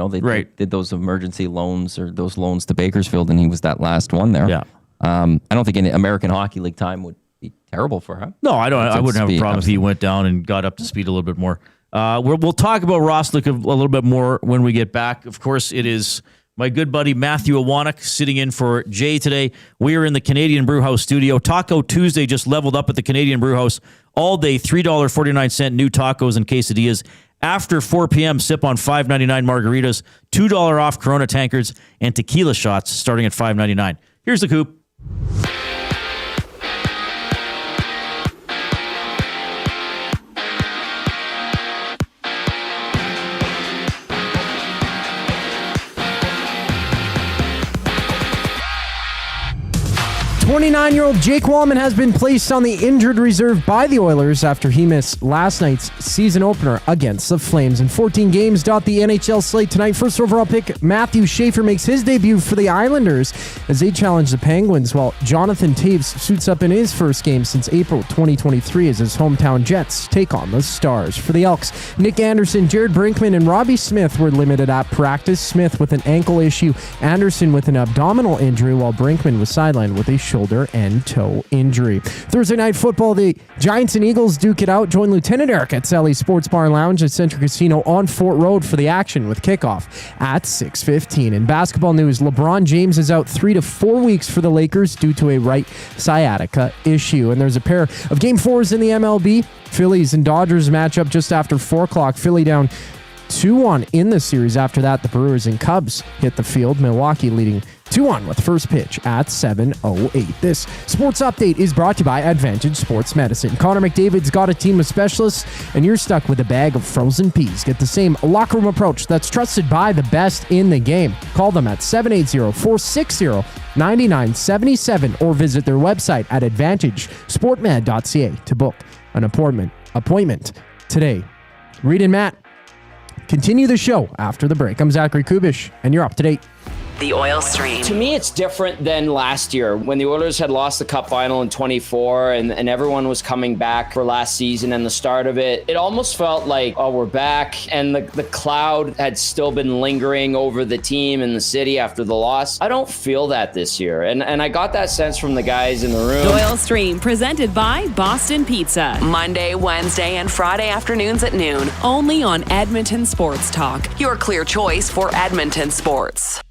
did those emergency loans or those loans to Bakersfield, and he was that last one there. Yeah. I don't think any American Hockey League time would be terrible for him. No, I don't. I wouldn't have a problem if he went down and got up to speed a little bit more. We'll talk about Roslovic a little bit more when we get back. Of course, it is my good buddy Matthew Iwanyk sitting in for Jay today. We are in the Canadian Brewhouse studio. Taco Tuesday just leveled up at the Canadian Brewhouse all day. $3.49 new tacos and quesadillas. After 4 p.m., sip on $5.99 margaritas, $2 off Corona tankards, and tequila shots starting at $5.99. Here's the Coop. $29-year-old Jake Walman has been placed on the injured reserve by the Oilers after he missed last night's season opener against the Flames. In 14 games, the NHL slate tonight. First overall pick, Matthew Schaefer makes his debut for the Islanders as they challenge the Penguins, while Jonathan Toews suits up in his first game since April 2023 as his hometown Jets take on the Stars. For the Elks, Nick Anderson, Jared Brinkman, and Robbie Smith were limited at practice. Smith with an ankle issue, Anderson with an abdominal injury, while Brinkman was sidelined with a shoulder and toe injury. Thursday night football, the Giants and Eagles duke it out. Join Lieutenant Eric at Sally's Sports Bar and Lounge at Central Casino on Fort Road for the action with kickoff at 6:15. In basketball news, LeBron James is out 3 to 4 weeks for the Lakers due to a right sciatica issue. And there's a pair of Game 4s in the MLB. Phillies and Dodgers match up just after 4 o'clock. Philly down 2-1 in the series. After that, the Brewers and Cubs hit the field. Milwaukee leading 2-1 with first pitch at 7:08. This sports update is brought to you by Advantage Sports Medicine. Connor McDavid's got a team of specialists, and you're stuck with a bag of frozen peas. Get the same locker room approach that's trusted by the best in the game. Call them at 780-460-9977 or visit their website at advantagesportmed.ca to book an appointment today. Reid and Matt continue the show after the break. I'm Zachary Kubish, and you're up to date. the Oil Stream. To me, it's different than last year when the Oilers had lost the Cup final in 24 and everyone was coming back for last season and the start of it. It almost felt like, oh, we're back. And the cloud had still been lingering over the team and the city after the loss. I don't feel that this year. And I got that sense from the guys in the room. Oil Stream presented by Boston Pizza. Monday, Wednesday, and Friday afternoons at noon. Only on Edmonton Sports Talk. Your clear choice for Edmonton sports.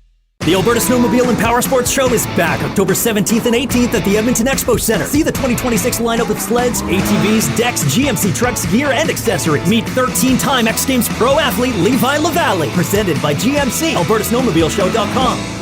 The Alberta Snowmobile and Power Sports Show is back October 17th and 18th at the Edmonton Expo Center. See the 2026 lineup of sleds, ATVs, decks, GMC trucks, gear, and accessories. Meet 13-time X Games pro athlete Levi Lavallee. Presented by GMC. AlbertaSnowmobileShow.com.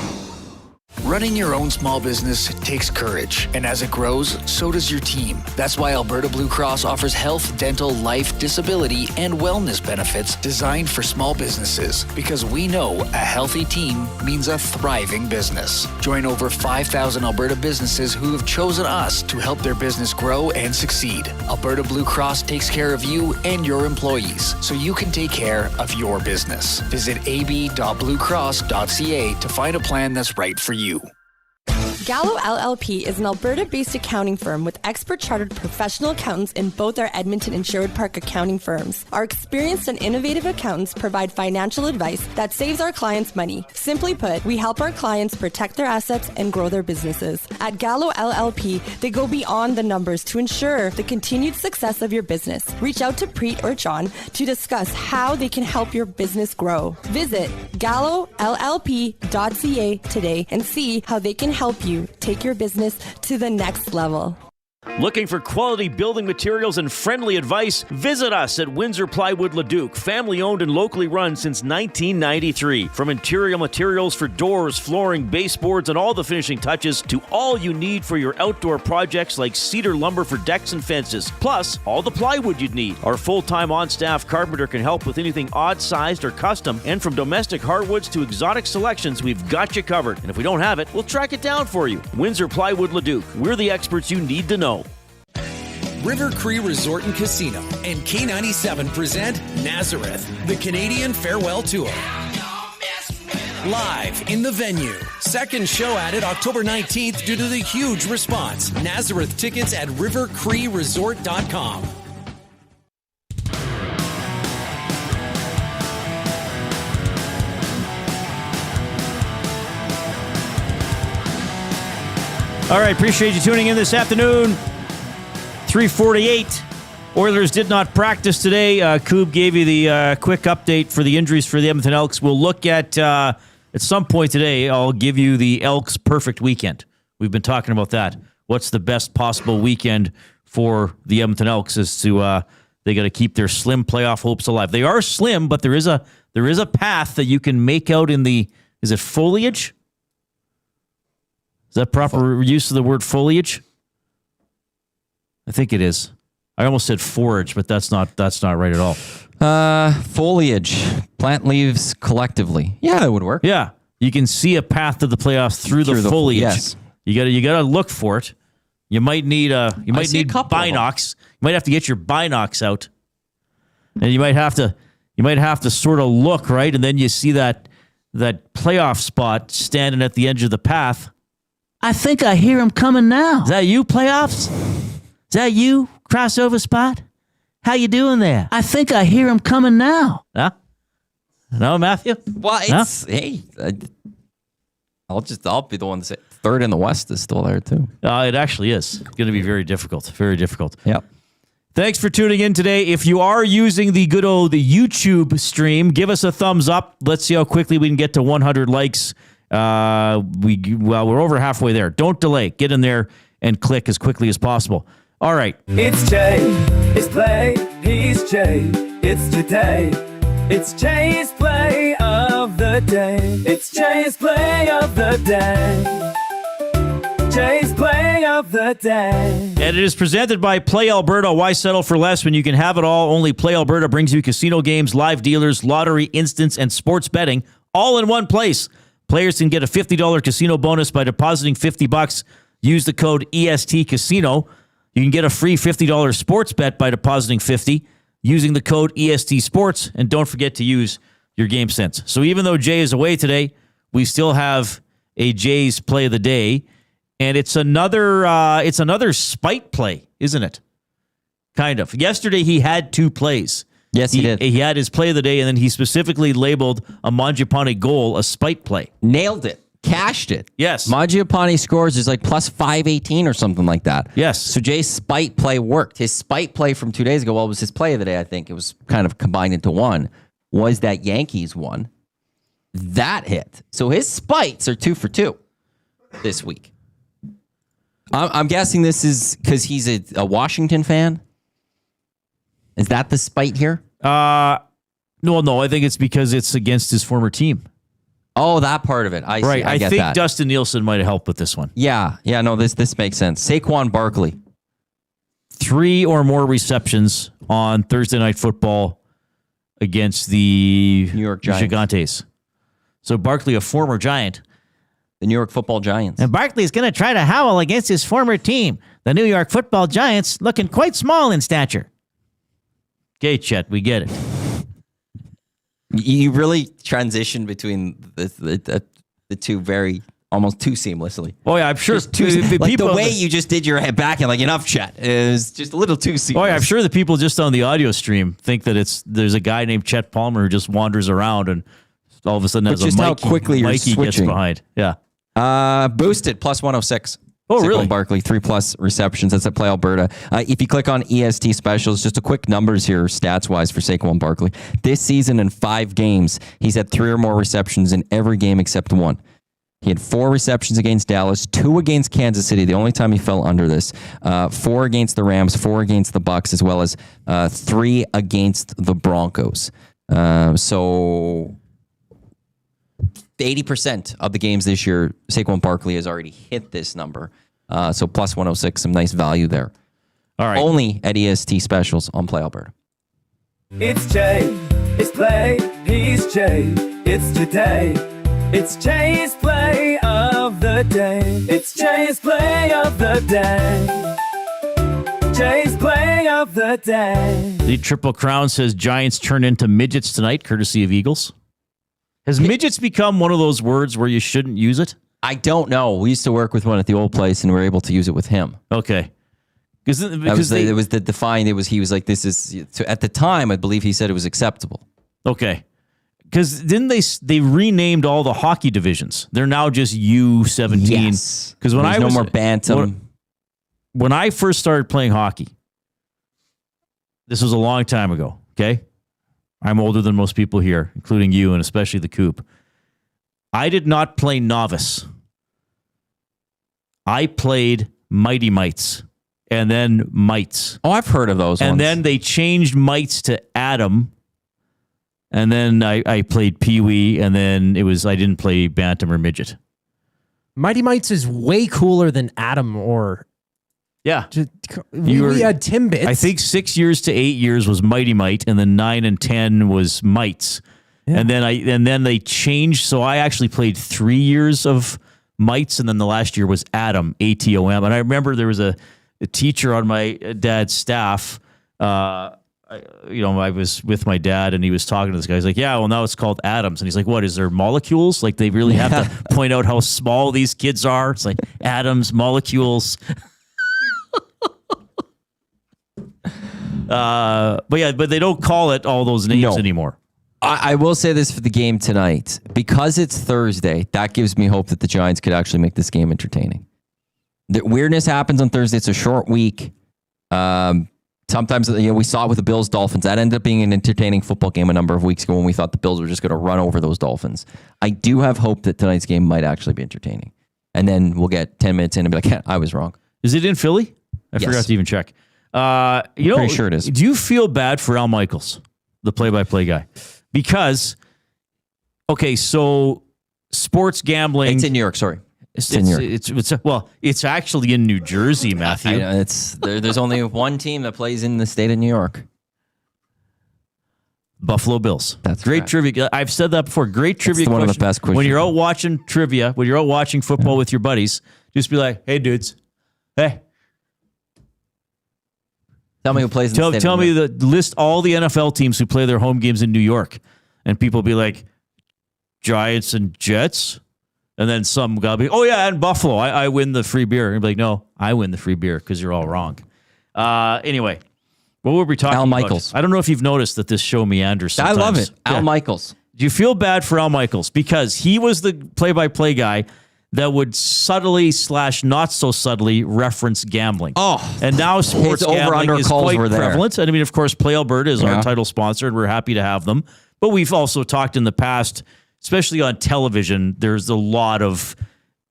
Running your own small business takes courage, and as it grows, so does your team. That's why Alberta Blue Cross offers health, dental, life, disability, and wellness benefits designed for small businesses, because we know a healthy team means a thriving business. Join over 5,000 Alberta businesses who have chosen us to help their business grow and succeed. Alberta Blue Cross takes care of you and your employees, so you can take care of your business. Visit ab.bluecross.ca to find a plan that's right for you. Gallo LLP is an Alberta-based accounting firm with expert chartered professional accountants in both our Edmonton and Sherwood Park accounting firms. Our experienced and innovative accountants provide financial advice that saves our clients money. Simply put, we help our clients protect their assets and grow their businesses. At Gallo LLP, they go beyond the numbers to ensure the continued success of your business. Reach out to Preet or John to discuss how they can help your business grow. Visit gallollp.ca today and see how they can help you take your business to the next level. Looking for quality building materials and friendly advice? Visit us at Windsor Plywood Leduc, family owned and locally run since 1993. From interior materials for doors, flooring, baseboards, and all the finishing touches to all you need for your outdoor projects like cedar lumber for decks and fences, plus all the plywood you'd need. Our full-time on-staff carpenter can help with anything odd-sized or custom, and from domestic hardwoods to exotic selections, we've got you covered. And if we don't have it, we'll track it down for you. Windsor Plywood Leduc. We're the experts you need to know. River Cree Resort and Casino and K97 present Nazareth, the Canadian Farewell Tour. Live in the venue. Second show at it October 19th due to the huge response. Nazareth tickets at rivercreeresort.com. All right, appreciate you tuning in this afternoon. 3:48. Oilers did not practice today. Coob gave you the quick update for the injuries for the Edmonton Elks. We'll look at some point today, I'll give you the Elks' perfect weekend. We've been talking about that. What's the best possible weekend for the Edmonton Elks is to they got to keep their slim playoff hopes alive. They are slim, but there is a path that you can make out in the, is it foliage? Is that proper use of the word foliage? I think it is. I almost said forage, but that's not right at all. Foliage, plant leaves collectively. Yeah, that would work. Yeah, you can see a path to the playoffs through the foliage. Yes. You got to look for it. You might need binocs. You might have to get your binocs out, and you might have to sort of look right, and then you see that playoff spot standing at the edge of the path. I think I hear him coming now. Is that you, playoffs? Is that you, crossover spot? How you doing there? I think I hear him coming now. Huh? No, Matthew? Well, it's, hey, I'll be the one to say third in the West is still there too. It actually is. It's going to be very difficult. Very difficult. Yep. Thanks for tuning in today. If you are using the good old YouTube stream, give us a thumbs up. Let's see how quickly we can get to 100 likes. We're over halfway there. Don't delay. Get in there and click as quickly as possible. All right. It's Jay. It's play. He's Jay. It's today. It's Jay's play of the day. It's Jay's play of the day. Jay's play of the day. And it is presented by Play Alberta. Why settle for less when you can have it all? Only Play Alberta brings you casino games, live dealers, lottery, instants, and sports betting all in one place. Players can get a $50 casino bonus by depositing $50. Use the code EST Casino. You can get a free $50 sports bet by depositing $50 using the code EST Sports. And don't forget to use your game sense. So even though Jay is away today, we still have a Jays play of the day, and it's another spite play, isn't it? Kind of. Yesterday he had 2 plays. Yes, he did. He had his play of the day, and then he specifically labeled a Mangiapane goal a spite play. Nailed it. Cashed it. Yes. Mangiapane scores is like plus 518 or something like that. Yes. So Jay's spite play worked. His spite play from 2 days ago, well, it was his play of the day, I think. It was kind of combined into one. Was that Yankees one. That hit. So his spites are 2 for 2 this week. I'm guessing this is because he's a Washington fan. Is that the spite here? No. I think it's because it's against his former team. Oh, that part of it. I see. Right. I get think that. Dustin Nielsen might have helped with this one. Yeah. No, this makes sense. Saquon Barkley. 3 or more receptions on Thursday Night Football against the New York Giants. Gigantes. So Barkley, a former Giant. The New York Football Giants. And Barkley's going to try to howl against his former team, the New York Football Giants, looking quite small in stature. Okay, Chet, we get it. You really transitioned between the two very almost too seamlessly. Oh yeah, I'm sure. The way you just did your head back and like enough, Chet, is just a little too seamless. Oh yeah, I'm sure the people just on the audio stream think that there's a guy named Chet Palmer who just wanders around and all of a sudden has just a how Mikey, quickly you're Mikey gets switching. behind. Yeah. Boosted plus 106. Oh, Saquon really? Barkley, 3+ receptions. That's at Play Alberta. If you click on EST specials, just a quick numbers here, stats-wise for Saquon Barkley. This season in 5 games, he's had 3 or more receptions in every game except 1. He had 4 receptions against Dallas, 2 against Kansas City, the only time he fell under this, 4 against the Rams, 4 against the Bucks, as well as 3 against the Broncos. So 80% of the games this year, Saquon Barkley has already hit this number. So plus 106, some nice value there. All right. Only at EST specials on Play Alberta. It's Jay, it's Play, he's Jay, it's today. It's Jay's Play of the Day. It's Jay's Play of the Day. Jay's Play of the Day. The Triple Crown says Giants turn into midgets tonight, courtesy of Eagles. Has midgets become one of those words where you shouldn't use it? I don't know. We used to work with one at the old place, and we were able to use it with him. Okay. He was like, this is, at the time, I believe he said it was acceptable. Okay. Because didn't they renamed all the hockey divisions? They're now just U17. Yes. Because when There's no more bantam. When I first started playing hockey, this was a long time ago, okay? I'm older than most people here, including you and especially the Coop. I did not play novice. I played Mighty Mites and then Mites. Oh, I've heard of those and ones. then they changed Mites to Atom. And then I played Pee Wee, and then I didn't play Bantam or Midget. Mighty Mites is way cooler than Atom or... Yeah. We had Timbits. I think 6 years to 8 years was Mighty Mite, and then 9 and 10 was Mites. Yeah. And then they changed, so I actually played 3 years of Mites, and then the last year was Atom, ATOM. And I remember there was a teacher on my dad's staff. I was with my dad, and he was talking to this guy. He's like, "Yeah, well, now it's called atoms." And he's like, "What, is there molecules? Like they really have to point out how small these kids are?" It's like atoms, molecules. But they don't call it all those names anymore. I will say this for the game tonight. Because it's Thursday, that gives me hope that the Giants could actually make this game entertaining. The weirdness happens on Thursday. It's a short week. Sometimes we saw it with the Bills-Dolphins. That ended up being an entertaining football game a number of weeks ago when we thought the Bills were just going to run over those Dolphins. I do have hope that tonight's game might actually be entertaining. And then we'll get 10 minutes in and be like, I was wrong. Is it in Philly? I forgot to even check. Pretty sure it is. Do you feel bad for Al Michaels, the play-by-play guy? Because, okay, so sports gambling... It's in New York, sorry. It's in New York. It's actually in New Jersey, Matthew. I know, there's only one team that plays in the state of New York. Buffalo Bills. That's great correct. trivia. I've said that before. Great trivia question. One of the best questions. When you're out watching trivia, when you're out watching football with your buddies, just be like, "Hey, dudes, hey." Tell me who plays in the state Tell of me New York. list all the NFL teams who play their home games in New York, and people be like, Giants and Jets. And then some guy be, oh, yeah, and Buffalo. I win the free beer. And you'd be like, no, I win the free beer because you're all wrong. Anyway, what were we talking about? Al Michaels. I don't know if you've noticed that this show meanders sometimes. I love it. Al Michaels. Do you feel bad for Al Michaels? Because he was the play-by-play guy that would subtly / not so subtly reference gambling. Oh. And now sports gambling is quite prevalent. And I mean, of course, Play Alberta is our title sponsor, and we're happy to have them. But we've also talked in the past, especially on television, there's a lot of...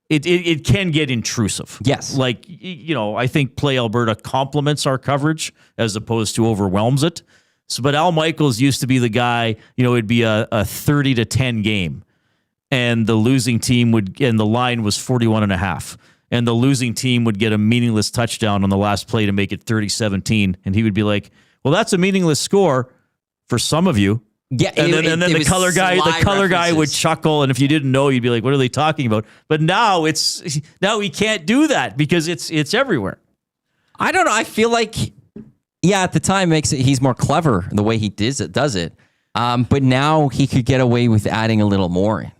It can get intrusive. Yes. Like, I think Play Alberta complements our coverage as opposed to overwhelms it. So, but Al Michaels used to be the guy, it'd be a 30-10 game. And the losing team and the line was 41.5. And the losing team would get a meaningless touchdown on the last play to make it 30-17. And he would be like, well, that's a meaningless score for some of you. Yeah, and then the color guy would chuckle, and if you didn't know, you'd be like, "What are they talking about?" But now he can't do that because it's everywhere. I don't know. I feel like, at the time he's more clever the way he does it. But now he could get away with adding a little more in.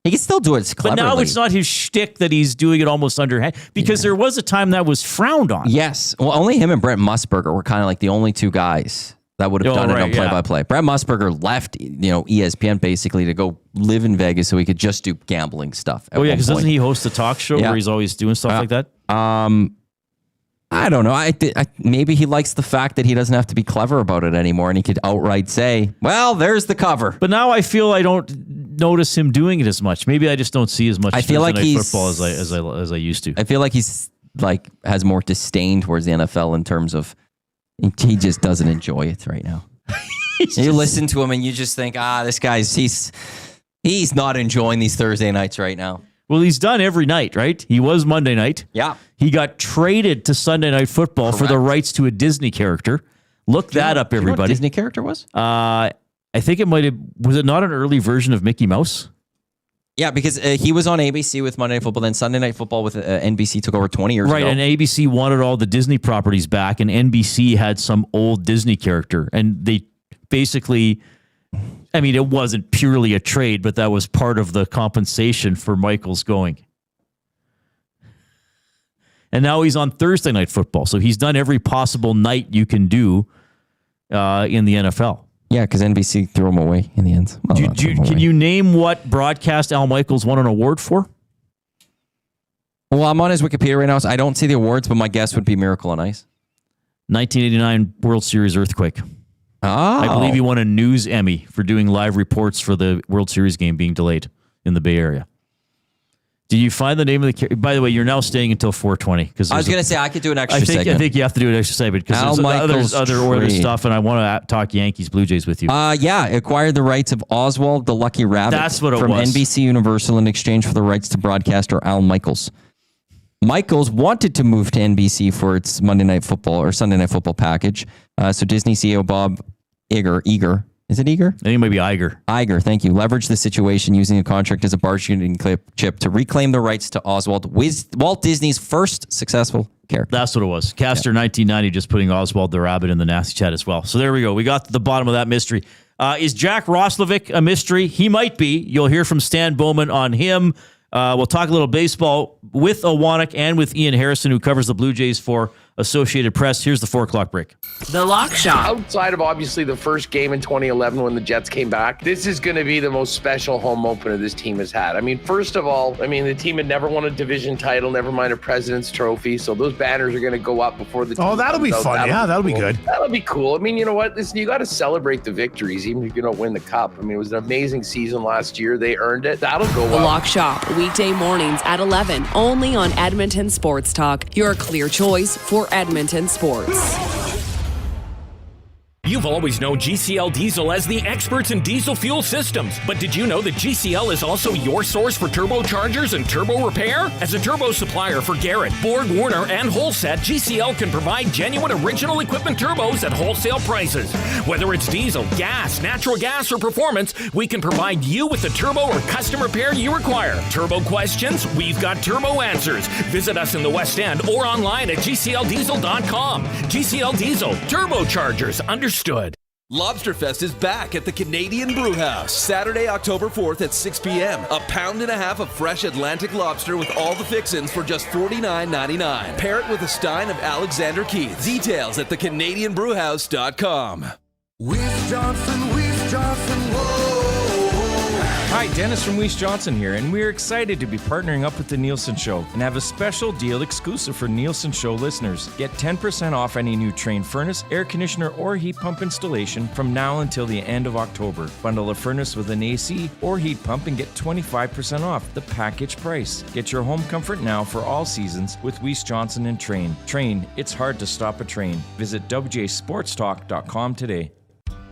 He can still do it cleverly. But now it's not his shtick that he's doing it almost underhand because there was a time that was frowned on. Yes, well, only him and Brent Musburger were kind of like the only two guys that would have done it on play-by-play. Brent Musburger left, ESPN basically to go live in Vegas so he could just do gambling stuff. Because doesn't he host a talk show where he's always doing stuff like that? I don't know. Maybe he likes the fact that he doesn't have to be clever about it anymore, and he could outright say, "Well, there's the cover." But now I feel I don't notice him doing it as much. Maybe I just don't see as much. I feel like football as I used to. I feel like he's has more disdain towards the NFL in terms of. He just doesn't enjoy it right now. You listen to him and you just think, this guy's he's not enjoying these Thursday nights right now. Well, he's done every night, right? He was Monday night. Yeah. He got traded to Sunday Night Football for the rights to a Disney character. Look that up, everybody. You know what Disney character was? I think was it not an early version of Mickey Mouse? Yeah, because he was on ABC with Monday Night Football, then Sunday Night Football with NBC took over 20 years ago. Right, and ABC wanted all the Disney properties back, and NBC had some old Disney character. And they basically, it wasn't purely a trade, but that was part of the compensation for Michaels going. And now he's on Thursday Night Football, so he's done every possible night you can do in the NFL. Yeah, because NBC threw him away in the end. Well, can you name what broadcast Al Michaels won an award for? Well, I'm on his Wikipedia right now, so I don't see the awards, but my guess would be Miracle on Ice. 1989 World Series Earthquake. Oh. I believe he won a News Emmy for doing live reports for the World Series game being delayed in the Bay Area. Did you find the name of the... By the way, you're now staying until 4:20. I was going to say, I could do an extra segment. I think you have to do an extra segment because there's other Oilers stuff, and I want to talk Yankees, Blue Jays with you. Acquired the rights of Oswald the Lucky Rabbit from NBC Universal in exchange for the rights to broadcaster Al Michaels. Michaels wanted to move to NBC for its Monday Night Football or Sunday Night Football package. So Disney CEO Bob Iger. Is it Iger? I think it might be Iger. Iger, thank you. Leveraged the situation using a contract as a bargaining chip to reclaim the rights to Oswald, Walt Disney's first successful character. That's what it was. Caster 1990 just putting Oswald the Rabbit in the nasty chat as well. So there we go. We got to the bottom of that mystery. Is Jack Roslovic a mystery? He might be. You'll hear from Stan Bowman on him. We'll talk a little baseball with Iwanyk and with Ian Harrison, who covers the Blue Jays for Associated Press. Here's the 4 o'clock break. The Lock Shop. Outside of obviously the first game in 2011 when the Jets came back, this is going to be the most special home opener this team has had. First of all, the team had never won a division title, never mind a President's Trophy, so those banners are going to go up before the team. Oh, that'll be fun. That'll be good. That'll be cool. You know what? Listen, you got to celebrate the victories, even if you don't win the cup. It was an amazing season last year. They earned it. That'll go The up. Lock Shop, weekday mornings at 11, only on Edmonton Sports Talk, your clear choice for Edmonton sports. You've always known GCL Diesel as the experts in diesel fuel systems. But did you know that GCL is also your source for turbochargers and turbo repair? As a turbo supplier for Garrett, Borg Warner, and Holset, GCL can provide genuine original equipment turbos at wholesale prices. Whether it's diesel, gas, natural gas, or performance, we can provide you with the turbo or custom repair you require. Turbo questions? We've got turbo answers. Visit us in the West End or online at GCLDiesel.com. GCL Diesel, turbochargers, understood. Lobsterfest is back at the Canadian Brewhouse. Saturday, October 4th at 6 p.m. A pound and a half of fresh Atlantic lobster with all the fixins for just $49.99. Pair it with a stein of Alexander Keith. Details at thecanadianbrewhouse.com. Weiss Johnson, whoa. Hi, Dennis from Weiss Johnson here, and we're excited to be partnering up with the Nielsen Show and have a special deal exclusive for Nielsen Show listeners. Get 10% off any new Trane furnace, air conditioner, or heat pump installation from now until the end of October. Bundle a furnace with an AC or heat pump and get 25% off the package price. Get your home comfort now for all seasons with Weiss Johnson and Trane. Trane, it's hard to stop a train. Visit wjsportstalk.com today.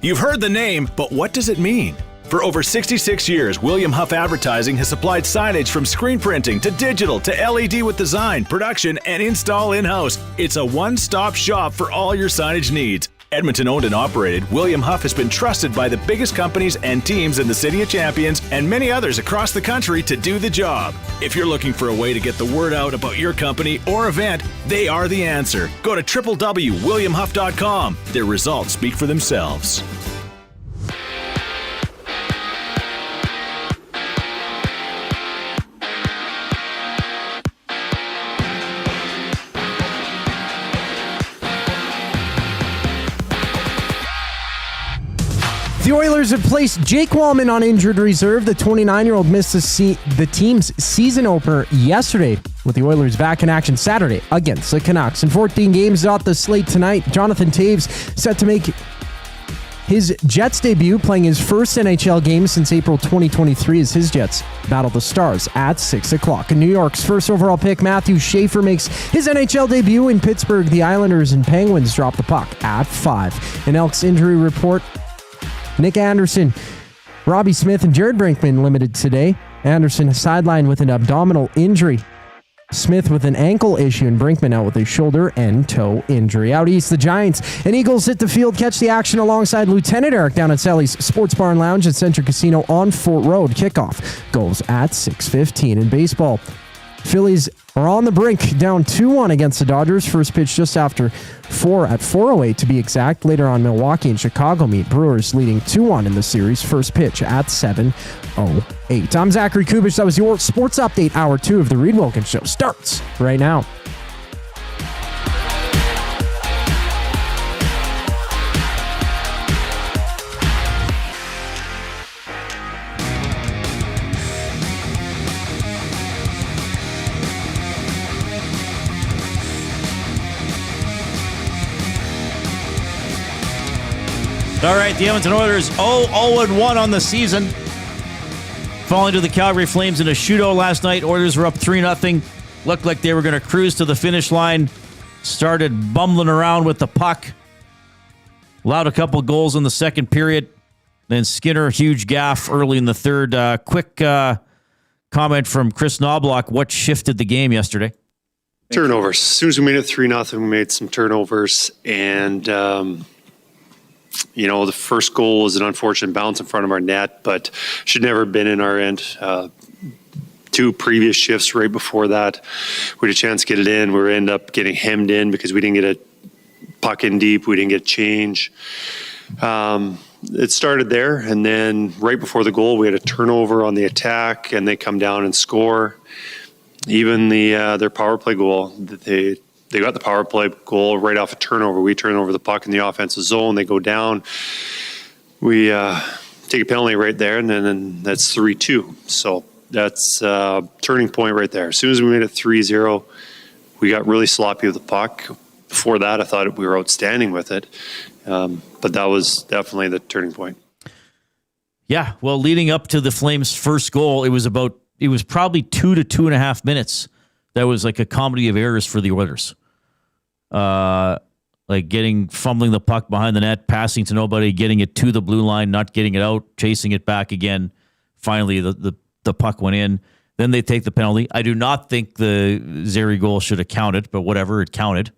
You've heard the name, but what does it mean? For over 66 years, William Huff Advertising has supplied signage from screen printing to digital to LED with design, production, and install in-house. It's a one-stop shop for all your signage needs. Edmonton owned and operated, William Huff has been trusted by the biggest companies and teams in the City of Champions and many others across the country to do the job. If you're looking for a way to get the word out about your company or event, they are the answer. Go to www.williamhuff.com. Their results speak for themselves. The Oilers have placed Jake Wallman on injured reserve. The 29-year-old missed the team's season opener yesterday, with the Oilers back in action Saturday against the Canucks. In 14 games off the slate tonight, Jonathan Toews set to make his Jets debut, playing his first NHL game since April 2023 as his Jets battle the Stars at 6 o'clock. In New York's first overall pick, Matthew Schaefer makes his NHL debut in Pittsburgh. The Islanders and Penguins drop the puck at 5. An Elks injury report: Nick Anderson, Robbie Smith, and Jared Brinkman limited today. Anderson sidelined with an abdominal injury. Smith with an ankle issue, and Brinkman out with a shoulder and toe injury. Out east, the Giants and Eagles hit the field, catch the action alongside Lieutenant Eric down at Sally's Sports Bar and Lounge at Century Casino on Fort Road. Kickoff goes at 6:15. In baseball, Phillies are on the brink, down 2-1 against the Dodgers. First pitch just after 4 at 4:08 to be exact. Later on, Milwaukee and Chicago meet. Brewers leading 2-1 in the series. First pitch at 7:08. I'm Zachary Kubich. That was your Sports Update. Hour 2 of the Reid Wilkins Show starts right now. All right, the Edmonton Oilers 0-1 on the season, falling to the Calgary Flames in a shootout last night. Oilers were up 3-0. Looked like they were going to cruise to the finish line. Started bumbling around with the puck. Allowed a couple goals in the second period. Then Skinner, huge gaff early in the third. Quick comment from Chris Knobloch. What shifted the game yesterday? Turnovers. As soon as we made it 3-0, we made some turnovers. And, the first goal was an unfortunate bounce in front of our net, but should never have been in our end. 2 previous shifts right before that, we had a chance to get it in. We ended up getting hemmed in because we didn't get a puck in deep. We didn't get change. It started there, and then right before the goal, we had a turnover on the attack, and they come down and score. Even their power play goal, they got the power play goal right off a turnover. We turn over the puck in the offensive zone. They go down. We take a penalty right there, and then that's 3-2. So that's a turning point right there. As soon as we made it 3-0, we got really sloppy with the puck. Before that, I thought we were outstanding with it. But that was definitely the turning point. Yeah, well, leading up to the Flames' first goal, it was probably 2 to 2.5 minutes. That was like a comedy of errors for the Oilers. Like fumbling the puck behind the net, passing to nobody, getting it to the blue line, not getting it out, chasing it back again. Finally, the puck went in. Then they take the penalty. I do not think the Zary goal should have counted, but whatever, it counted.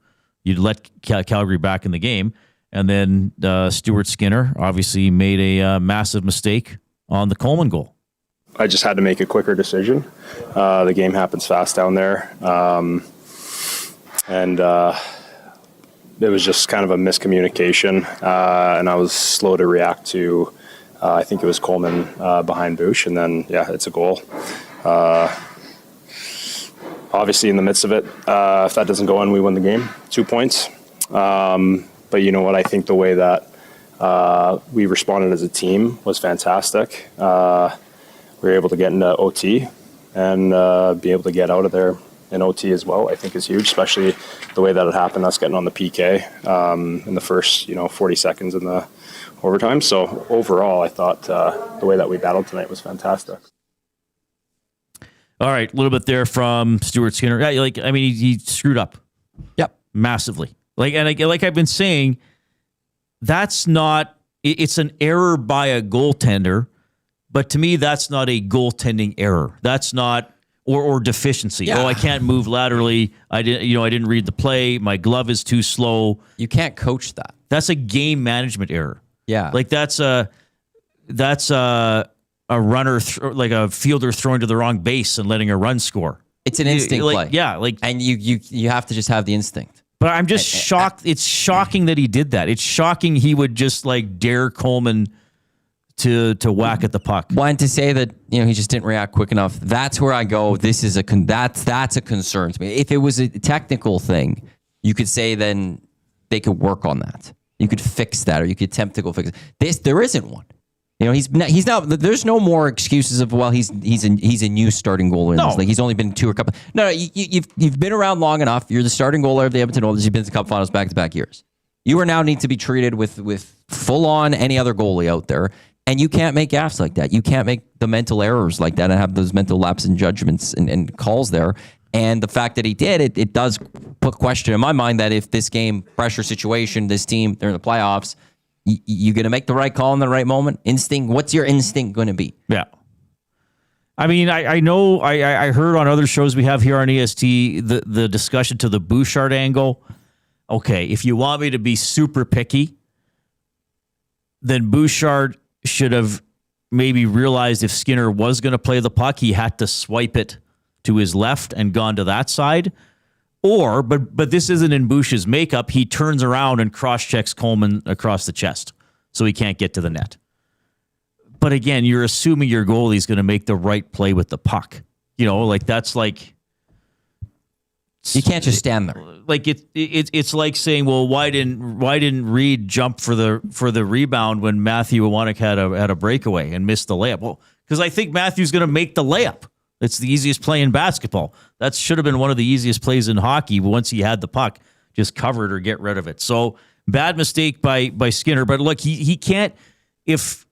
You'd let Calgary back in the game. And then Stuart Skinner obviously made a massive mistake on the Coleman goal. I just had to make a quicker decision. The game happens fast down there. it was just kind of a miscommunication, and I was slow to react to, I think it was Coleman behind Bush, and then, it's a goal. Obviously, in the midst of it, if that doesn't go in, we win the game, 2 points. But you know what? I think the way that we responded as a team was fantastic. We were able to get into OT and be able to get out of there in OT as well, I think is huge, especially the way that it happened, us getting on the PK in the first 40 seconds in the overtime. So overall, I thought the way that we battled tonight was fantastic. All right, a little bit there from Stuart Skinner. Yeah, he screwed up. Yep, massively. Like I've been saying, that's not. It's an error by a goaltender, but to me, that's not a goaltending error. That's not or deficiency. Yeah. Oh, I can't move laterally. I didn't read the play. My glove is too slow. You can't coach that. That's a game management error. Yeah, like that's a runner, like a fielder throwing to the wrong base and letting a run score. It's an instinct play. Yeah, and you have to just have the instinct. But I'm just shocked. It's shocking that he did that. It's shocking he would just dare Coleman to whack at the puck. Well, and to say that he just didn't react quick enough. That's where I go. This is that's a concern to me. If it was a technical thing, you could say then they could work on that. You could fix that, or you could attempt to go fix it. There isn't one. He's not. There's no more excuses of he's a new starting goalie in this league. He's only been to a couple. No, you've been around long enough. You're the starting goalie of the Edmonton Oilers. You've been to the Cup Finals back-to-back years. You are now need to be treated with full on any other goalie out there, and you can't make gaffes like that. You can't make the mental errors like that and have those mental lapses in judgments and calls there. And the fact that he did it does put question in my mind that if this game pressure situation, this team they're in the playoffs. You're going to make the right call in the right moment? Instinct? What's your instinct going to be? Yeah. I mean, I know I heard on other shows we have here on EST the discussion to the Bouchard angle. Okay, if you want me to be super picky, then Bouchard should have maybe realized if Skinner was going to play the puck, he had to swipe it to his left and gone to that side. Or, but this isn't in Bush's makeup. He turns around and cross-checks Coleman across the chest, so he can't get to the net. But again, you're assuming your goalie's going to make the right play with the puck. That's like you can't just stand there. Like it's like saying, well, why didn't Reid jump for the rebound when Matthew Iwanyk had a breakaway and missed the layup? Well, because I think Matthew's going to make the layup. It's the easiest play in basketball. That should have been one of the easiest plays in hockey. Once he had the puck, just cover it or get rid of it. So bad mistake by Skinner. But look, he can't if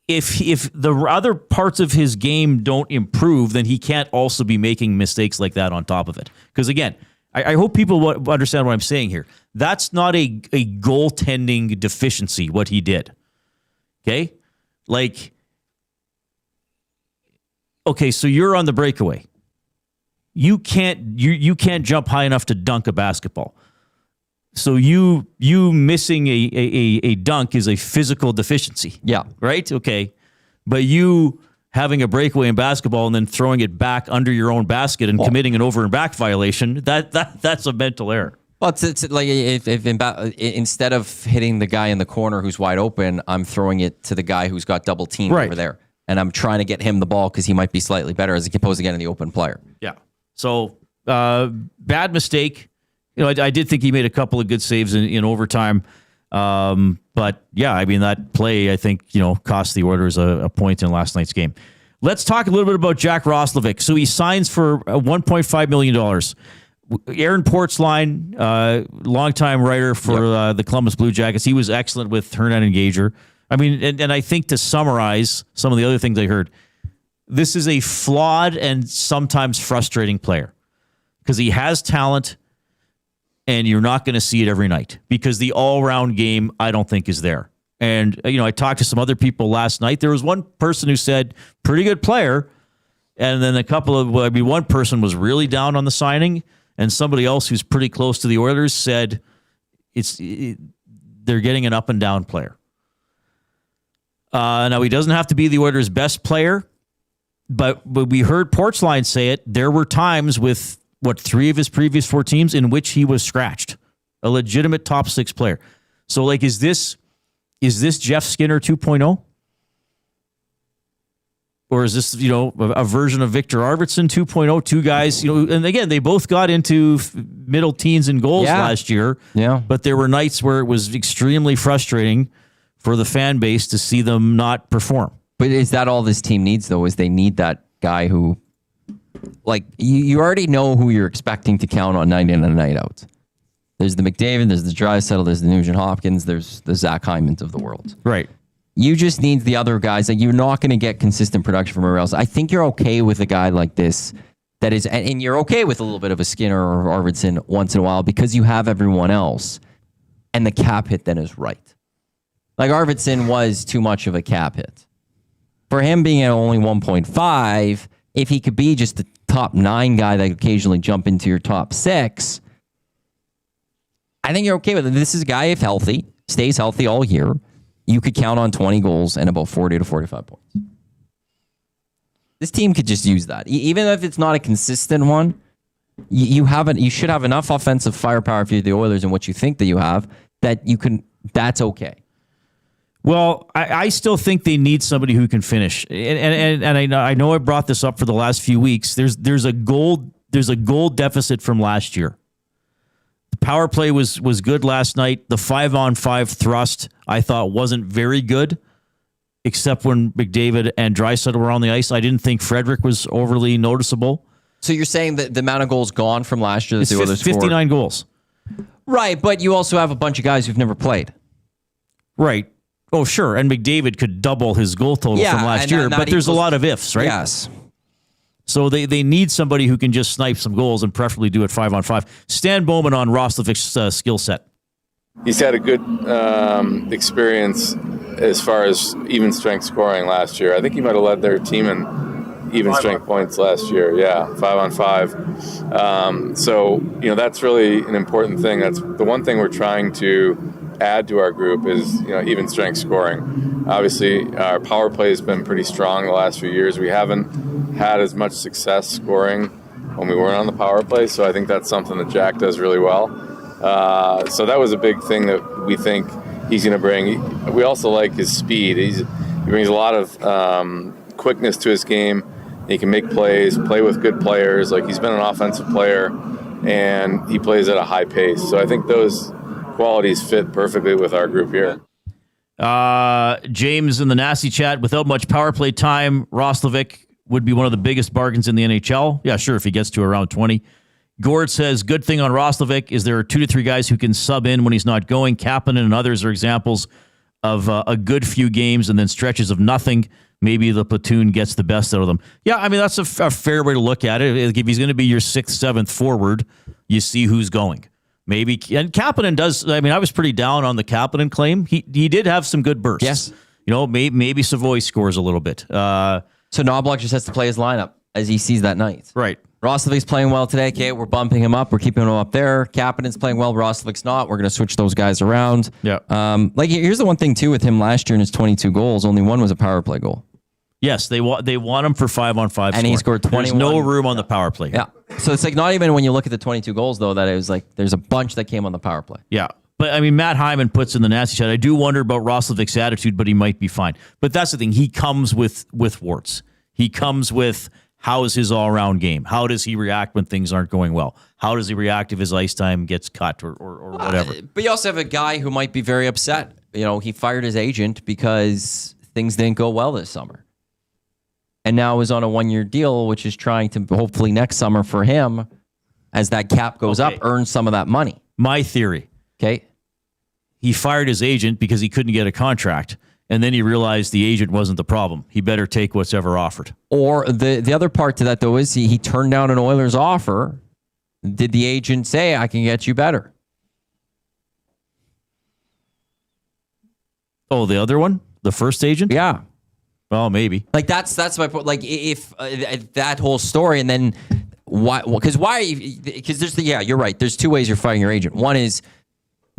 the other parts of his game don't improve, then he can't also be making mistakes like that on top of it. Because again, I hope people understand what I'm saying here. That's not a goaltending deficiency, what he did. Okay? Okay, so you're on the breakaway. You can't jump high enough to dunk a basketball. So you missing a dunk is a physical deficiency. Yeah. Right? Okay. But you having a breakaway in basketball and then throwing it back under your own basket and committing an over and back violation, that's a mental error. Well, it's like if instead of hitting the guy in the corner who's wide open, I'm throwing it to the guy who's got double teamed over there. And I'm trying to get him the ball because he might be slightly better as opposed to getting the open player. Yeah. So bad mistake. I did think he made a couple of good saves in overtime. But yeah, I mean, that play, I think, cost the Oilers a point in last night's game. Let's talk a little bit about Jack Roslovic. So he signs for $1.5 million. Aaron Portzline, longtime writer for the Columbus Blue Jackets. He was excellent with Hernan and Gager. I mean, and I think to summarize some of the other things I heard, this is a flawed and sometimes frustrating player because he has talent and you're not going to see it every night because the all-round game, I don't think, is there. And, I talked to some other people last night. There was one person who said, pretty good player. And then one person was really down on the signing. And somebody else who's pretty close to the Oilers said they're getting an up-and-down player. Now, he doesn't have to be the Oilers' best player, but we heard Portzline say it. There were times with, 3 of his previous 4 teams in which he was scratched. a legitimate top 6 player. So, like, is this Jeff Skinner 2.0? Or is this, a version of Victor Arvidsson 2.0? Two guys, and again, they both got into middle teens in goals last year. Yeah. But there were nights where it was extremely frustrating for the fan base to see them not perform. But is that all this team needs, though, is they need that guy who, like, you already know who you're expecting to count on night in and night out. There's the McDavid, there's the Draisaitl, there's the Nugent Hopkins, there's the Zach Hymans of the world. Right. You just need the other guys. Like, you're not going to get consistent production from everywhere else. I think you're okay with a guy like this that is, and you're okay with a little bit of a Skinner or Arvidsson once in a while because you have everyone else, and the cap hit then is right. Like, Arvidsson was too much of a cap hit. For him being at only 1.5, if he could be just the top 9 guy that occasionally jump into your top 6, I think you're okay with it. This is a guy, if healthy, stays healthy all year, you could count on 20 goals and about 40 to 45 points. This team could just use that. Even if it's not a consistent one, you should have enough offensive firepower for the Oilers and what you think that you have that you can. That's okay. Well, I still think they need somebody who can finish, and I know I brought this up for the last few weeks. There's a goal deficit from last year. The power play was good last night. The 5-on-5 thrust I thought wasn't very good, except when McDavid and Draisaitl were on the ice. I didn't think Frederick was overly noticeable. So you're saying that the amount of goals gone from last year that the Oilers scored? 59 goals. Right, but you also have a bunch of guys who've never played. Right. Oh, sure. And McDavid could double his goal total from last year, but there's a lot of ifs, right? Yes. So they need somebody who can just snipe some goals and preferably do it 5-on-5. Stan Bowman on Roslovic's skill set. He's had a good experience as far as even strength scoring last year. I think he might have led their team in even strength points last year. Yeah, 5-on-5. So, that's really an important thing. That's the one thing we're trying to add to our group is, even strength scoring. Obviously, our power play has been pretty strong the last few years. We haven't had as much success scoring when we weren't on the power play, so I think that's something that Jack does really well. So that was a big thing that we think he's going to bring. We also like his speed. He brings a lot of quickness to his game. He can make plays, play with good players. Like, he's been an offensive player, and he plays at a high pace. So I think those qualities fit perfectly with our group here. James in the nasty chat, without much power play time, Roslovic would be one of the biggest bargains in the NHL. Yeah, sure, if he gets to around 20. Gord says, good thing on Roslovic is there are 2 to 3 guys who can sub in when he's not going. Kapanen and others are examples of a good few games and then stretches of nothing. Maybe the platoon gets the best out of them. Yeah, I mean, that's a fair way to look at it. If he's going to be your 6th, 7th forward, you see who's going. Maybe, and Kapanen does. I mean, I was pretty down on the Kapanen claim. He did have some good bursts. Yes. Maybe Savoy scores a little bit. So Knobloch just has to play his lineup as he sees that night. Right. Roslovic's playing well today. Okay, we're bumping him up. We're keeping him up there. Kapanen's playing well. Roslovic's not. We're going to switch those guys around. Yeah. Here's the one thing, too, with him last year in his 22 goals, only one was a power play goal. Yes, they want him for 5-on-5 and he scored 21. There's no room on the power play. Yeah. So it's like not even when you look at the 22 goals, though, that it was like there's a bunch that came on the power play. Yeah. But, I mean, Matt Hyman puts in the nasty chat, I do wonder about Roslovic's attitude, but he might be fine. But that's the thing. He comes with warts. He comes with how is his all-around game? How does he react when things aren't going well? How does he react if his ice time gets cut or whatever? But you also have a guy who might be very upset. He fired his agent because things didn't go well this summer. And now is on a 1-year deal, which is trying to hopefully next summer for him, as that cap goes up, earn some of that money. My theory. Okay. He fired his agent because he couldn't get a contract. And then he realized the agent wasn't the problem. He better take what's ever offered. Or the other part to that, though, is he turned down an Oilers offer. Did the agent say, I can get you better? Oh, the other one? The first agent? Yeah. Well, maybe. Like, that's my point. Like, if that whole story, and then why? Because there's you're right. There's 2 ways you're firing your agent. One is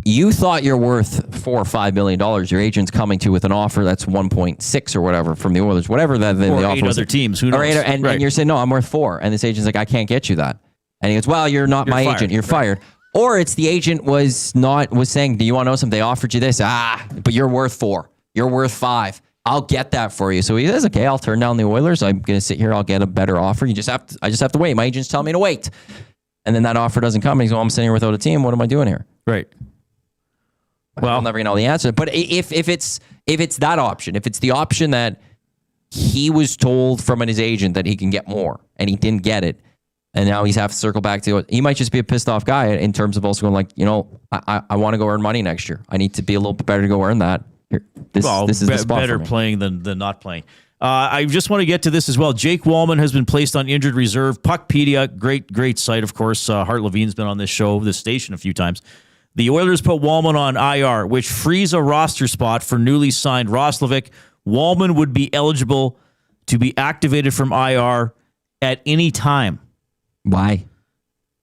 you thought you're worth $4 or $5 million. Your agent's coming to you with an offer that's 1.6 or whatever from the Oilers, whatever that the offer 8 was. Other teams. Who knows? And you're saying, no, I'm worth 4. And this agent's like, I can't get you that. And he goes, well, you're not my agent. You're fired. Or it's the agent was saying, do you want to know something? They offered you this. But you're worth 4. You're worth 5. I'll get that for you. So he says, okay, I'll turn down the Oilers. I'm going to sit here. I'll get a better offer. I just have to wait. My agent's telling me to wait. And then that offer doesn't come. And he's I'm sitting here without a team. What am I doing here? Right. Well, I'll never know the answer. But if it's that option, if it's the option that he was told from his agent that he can get more and he didn't get it, and now he's have to circle back to it, he might just be a pissed off guy in terms of also going I want to go earn money next year. I need to be a little bit better to go earn that. This is the spot better for me. playing than not playing. I just want to get to this as well. Jake Wallman has been placed on injured reserve. Puckpedia, great site, of course. Hart Levine's been on this station a few times. The Oilers put Wallman on IR, which frees a roster spot for newly signed Roslovic. Wallman would be eligible to be activated from IR at any time. Why?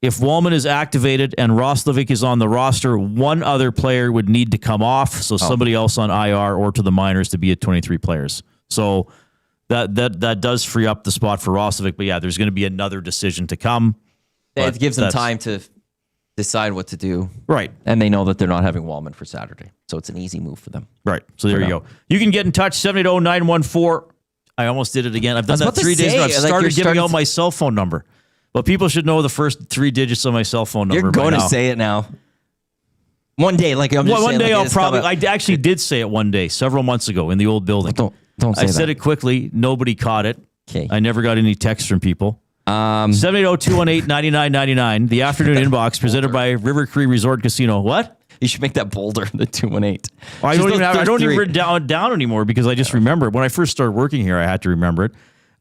If Wallman is activated and Roslovic is on the roster, one other player would need to come off, so somebody else on IR or to the minors to be at 23 players. So that does free up the spot for Roslovic. But yeah, there's going to be another decision to come. It gives them time to decide what to do. Right. And they know that they're not having Wallman for Saturday. So it's an easy move for them. Right. So there you go. You can get in touch, 780-914. I almost did it again. I've done that 3 days ago. I've started giving out my cell phone number. But people should know the first 3 digits of my cell phone number. You're going to say it now. One day, one day I'll probably. I actually did say it one day, several months ago in the old building. Don't say that. I said it quickly. Nobody caught it. Okay. I never got any texts from people. 780-218-9999. The afternoon inbox presented by River Cree Resort Casino. What? You should make that bolder, the 218. I don't even write down anymore because I just remember it. When I first started working here, I had to remember it.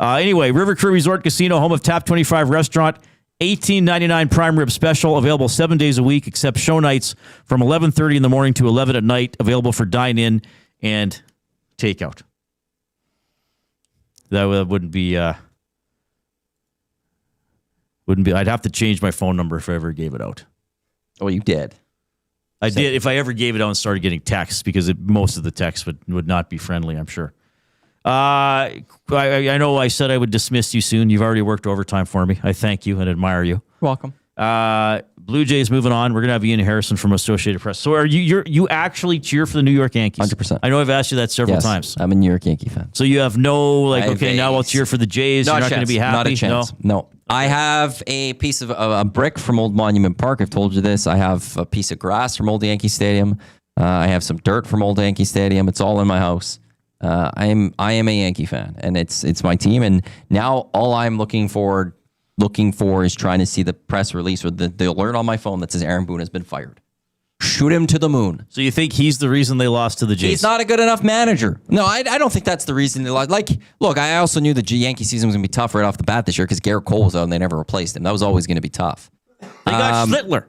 Anyway, River Cree Resort Casino, home of Tap 25 Restaurant, $18.99 prime rib special, available 7 days a week, except show nights from 11:30 in the morning to 11 at night, available for dine-in and takeout. That wouldn't be. I'd have to change my phone number if I ever gave it out. Oh, you did. I did. If I ever gave it out and started getting texts, because most of the texts would not be friendly, I'm sure. I know I said I would dismiss you soon. You've already worked overtime for me. I thank you and admire you. You're welcome. Blue Jays moving on. We're gonna have Ian Harrison from Associated Press. So you actually cheer for the New York Yankees? 100%. I know I've asked you that several times. I'm a New York Yankee fan. So you have now I'll cheer for the Jays. You're not going to be happy. Not a chance. No. I have a piece of a brick from Old Monument Park. I've told you this. I have a piece of grass from Old Yankee Stadium. I have some dirt from Old Yankee Stadium. It's all in my house. I am a Yankee fan, and it's my team. And now all I'm looking for is trying to see the press release or the alert on my phone that says Aaron Boone has been fired. Shoot him to the moon. So you think he's the reason they lost to the Jays? He's not a good enough manager. No, I don't think that's the reason they lost. Look, I also knew the Yankee season was going to be tough right off the bat this year because Garrett Cole was out and they never replaced him. That was always going to be tough. They got Schlittler.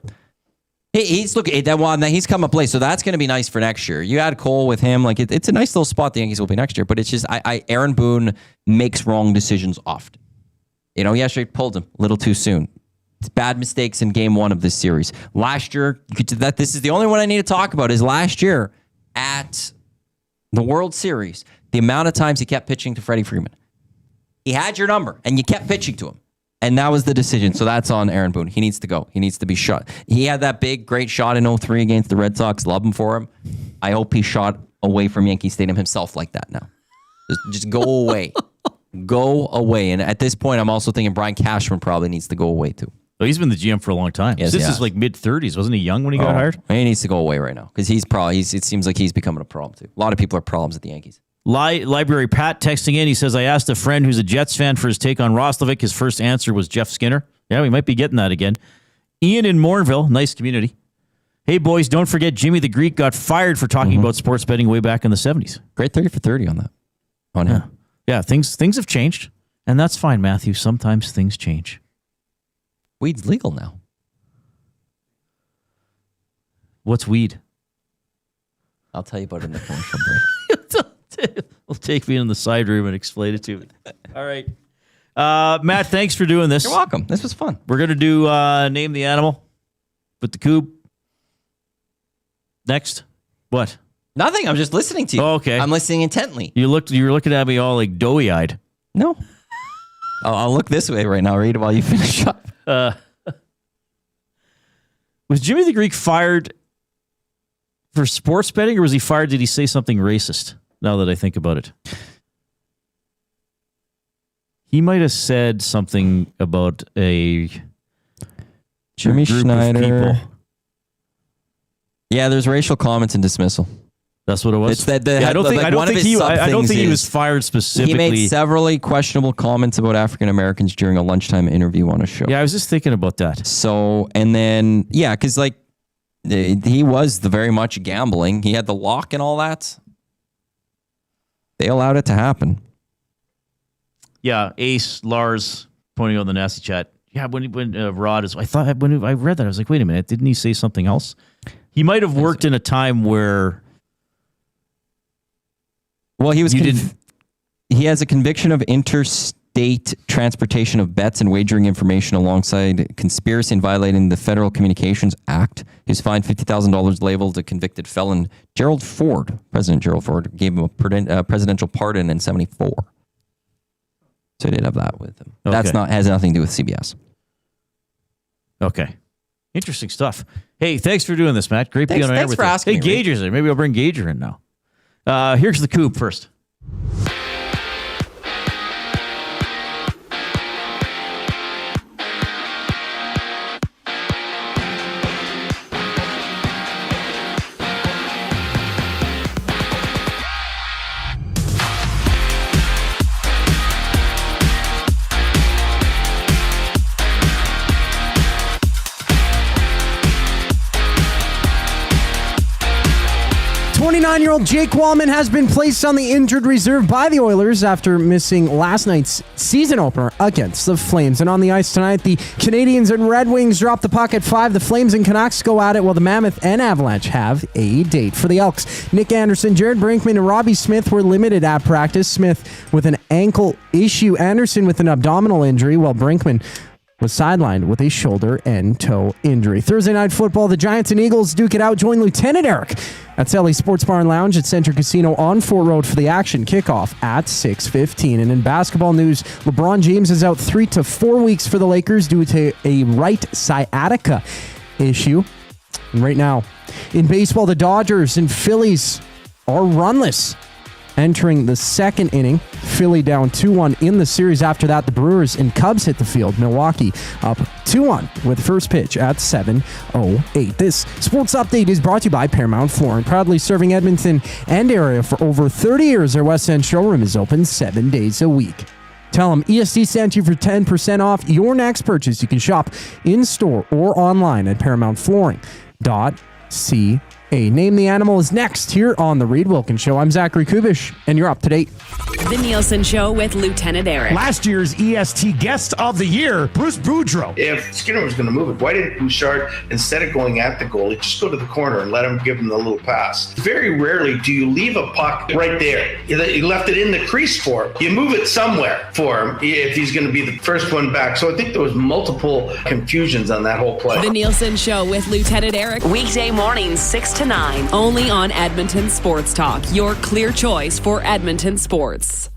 He's come up late, so that's going to be nice for next year. You add Cole with him, it's a nice little spot the Yankees will be next year. But it's just Aaron Boone makes wrong decisions often. Yesterday pulled him a little too soon. It's bad mistakes in game 1 of this series. Last year, this is the only one I need to talk about, is last year at the World Series, the amount of times he kept pitching to Freddie Freeman. He had your number, and you kept pitching to him. And that was the decision. So that's on Aaron Boone. He needs to go. He needs to be shot. He had that great shot in 2003 against the Red Sox. Love him for him. I hope he shot away from Yankee Stadium himself like that now. Just go away. Go away. And at this point, I'm also thinking Brian Cashman probably needs to go away too. Well, he's been the GM for a long time. Yes, this is like mid-30s. Wasn't he young when he got hired? He needs to go away right now because it seems like he's becoming a problem too. A lot of people are problems at the Yankees. Library Pat texting in. He says, I asked a friend who's a Jets fan for his take on Roslovic. His first answer was Jeff Skinner. Yeah, we might be getting that again. Ian in Mourneville. Nice community. Hey, boys, don't forget Jimmy the Greek got fired for talking about sports betting way back in the 70s. Great 30 for 30 on that. On him. Yeah, things have changed. And that's fine, Matthew. Sometimes things change. Weed's legal now. What's weed? I'll tell you about it in the commercial break. We'll take me in the side room and explain it to me. All right. Matt, thanks for doing this. You're welcome. This was fun. We're going to do Name the Animal with the Coob. Next. What? Nothing. I'm just listening to you. Oh, okay. I'm listening intently. You were looking at me all like doughy-eyed. No. I'll look this way right now, Reid, while you finish up. Was Jimmy the Greek fired for sports betting, or was he fired? Did he say something racist? Now that I think about it, he might have said something about a Jimmy group Schneider. of people. Yeah, there's racial comments and dismissal. That's what it was. It's that I don't think he was fired specifically. He made several questionable comments about African Americans during a lunchtime interview on a show. Yeah, I was just thinking about that. So, and then, yeah, because like he was very much gambling. He had the lock and all that. They allowed it to happen. Yeah, Ace, Lars, pointing out the nasty chat. Yeah, when Rod is, I thought when I read that, I was like, wait a minute, didn't he say something else? He might have worked in a time where. Well, he was. He has a conviction of interstate transportation of bets and wagering information alongside conspiracy and violating the Federal Communications Act. He was fined $50,000, labeled a convicted felon. President Gerald Ford, gave him a presidential pardon in '74. So he did have that with him. Okay. Has nothing to do with CBS. Okay. Interesting stuff. Hey, thanks for doing this, Matt. Great being on air with you. Thanks for asking me. Hey, Gager's there. Maybe I'll bring Gager in now. Here's the Coop first. Year-old Jake Wallman has been placed on the injured reserve by the Oilers after missing last night's season opener against the Flames. And on the ice tonight, the Canadians and Red Wings drop the puck at 5. The Flames and Canucks go at it, while the Mammoth and Avalanche have a date. For the Elks, Nick Anderson, Jared Brinkman, and Robbie Smith were limited at practice. Smith with an ankle issue, Anderson with an abdominal injury, while Brinkman was sidelined with a shoulder and toe injury. Thursday night football, the Giants and Eagles duke it out. Join Lieutenant Eric at Selly Sports Bar and Lounge at Centre Casino on Fort Road for the action. Kickoff at 6:15. And in basketball news, LeBron James is out 3 to 4 weeks for the Lakers due to a right sciatica issue. And right now, in baseball, the Dodgers and Phillies are runless entering the second inning. Philly down 2-1 in the series. After that, the Brewers and Cubs hit the field. Milwaukee up 2-1 with first pitch at 7:08. This sports update is brought to you by Paramount Flooring, proudly serving Edmonton and area for over 30 years. Their West End showroom is open 7 days a week. Tell them ESD sent you for 10% off your next purchase. You can shop in-store or online at ParamountFlooring.ca. Name the Animal is next here on The Reid Wilkins Show. I'm Zachary Kubish, and you're up to date. The Nielsen Show with Lieutenant Eric. Last year's EST Guest of the Year, Bruce Boudreau. If Skinner was going to move it, why didn't Bouchard, instead of going at the goalie, just go to the corner and let him give him the little pass? Very rarely do you leave a puck right there. You left it in the crease for him. You move it somewhere for him if he's going to be the first one back. So I think there was multiple confusions on that whole play. The Nielsen Show with Lieutenant Eric. Weekday mornings 6 to 9. Only on Edmonton Sports Talk. Your clear choice for Edmonton sports.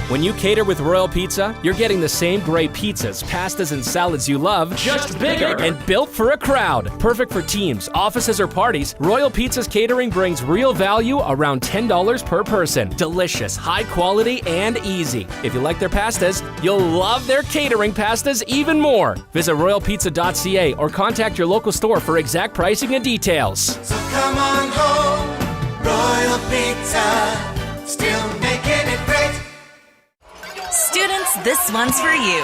When you cater with Royal Pizza, you're getting the same great pizzas, pastas, and salads you love, just bigger and built for a crowd. Perfect for teams, offices, or parties, Royal Pizza's catering brings real value around $10 per person. Delicious, high quality, and easy. If you like their pastas, you'll love their catering pastas even more. Visit royalpizza.ca or contact your local store for exact pricing and details. So come on home, Royal Pizza, still making it great. Students, this one's for you.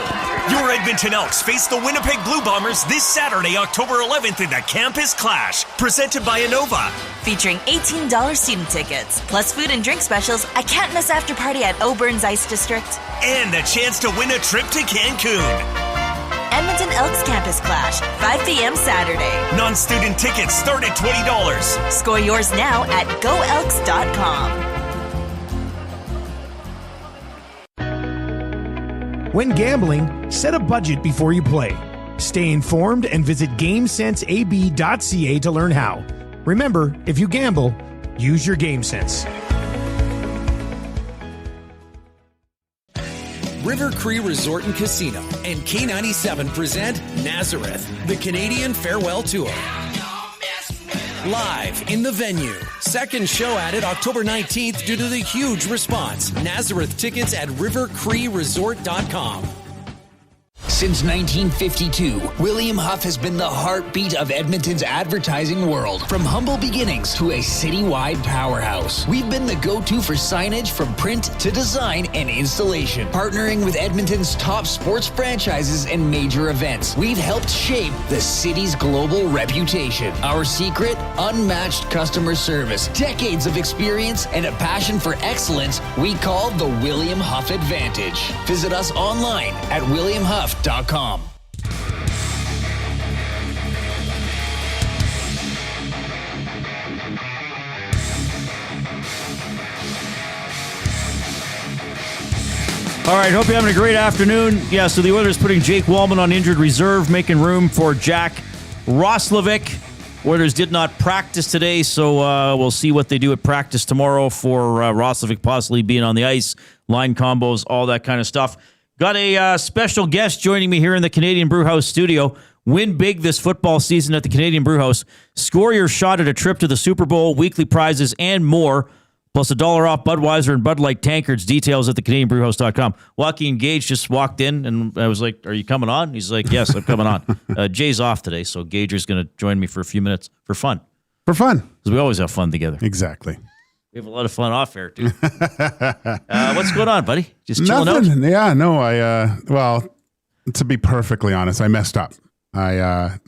Your Edmonton Elks face the Winnipeg Blue Bombers this Saturday, October 11th in the Campus Clash, presented by Innova. Featuring $18 student tickets, plus food and drink specials, a can't-miss after-party at Auburn's Ice District, and a chance to win a trip to Cancun. Edmonton Elks Campus Clash, 5 p.m. Saturday. Non-student tickets start at $20. Score yours now at goelks.com. When gambling, set a budget before you play. Stay informed and visit GameSenseAB.ca to learn how. Remember, if you gamble, use your game sense. River Cree Resort and Casino and K97 present Nazareth, the Canadian Farewell Tour. Live in the venue. Second show added October 19th due to the huge response. Nazareth tickets at rivercreeresort.com. Since 1952, William Huff has been the heartbeat of Edmonton's advertising world. From humble beginnings to a citywide powerhouse, we've been the go-to for signage from print to design and installation. Partnering with Edmonton's top sports franchises and major events, we've helped shape the city's global reputation. Our secret? Unmatched customer service, decades of experience, and a passion for excellence we call the William Huff Advantage. Visit us online at williamhuff.com. All right, hope you're having a great afternoon. Yeah, so the Oilers putting Jake Wallman on injured reserve, making room for Jack Roslovic. Oilers did not practice today, so we'll see what they do at practice tomorrow for Roslovic possibly being on the ice, line combos, all that kind of stuff. Got a special guest joining me here in the Canadian Brewhouse studio. Win big this football season at the Canadian Brewhouse. Score your shot at a trip to the Super Bowl, weekly prizes, and more. Plus $1 off Budweiser and Bud Light tankards. Details at thecanadianbrewhouse.com. Joaquin Gage just walked in, and I was like, are you coming on? He's like, yes, I'm coming on. Jay's off today, so Gager's going to join me for a few minutes for fun. For fun. Because we always have fun together. Exactly. We have a lot of fun off air, too. What's going on, buddy? Just chilling out? Yeah, no, well, to be perfectly honest, I messed up. My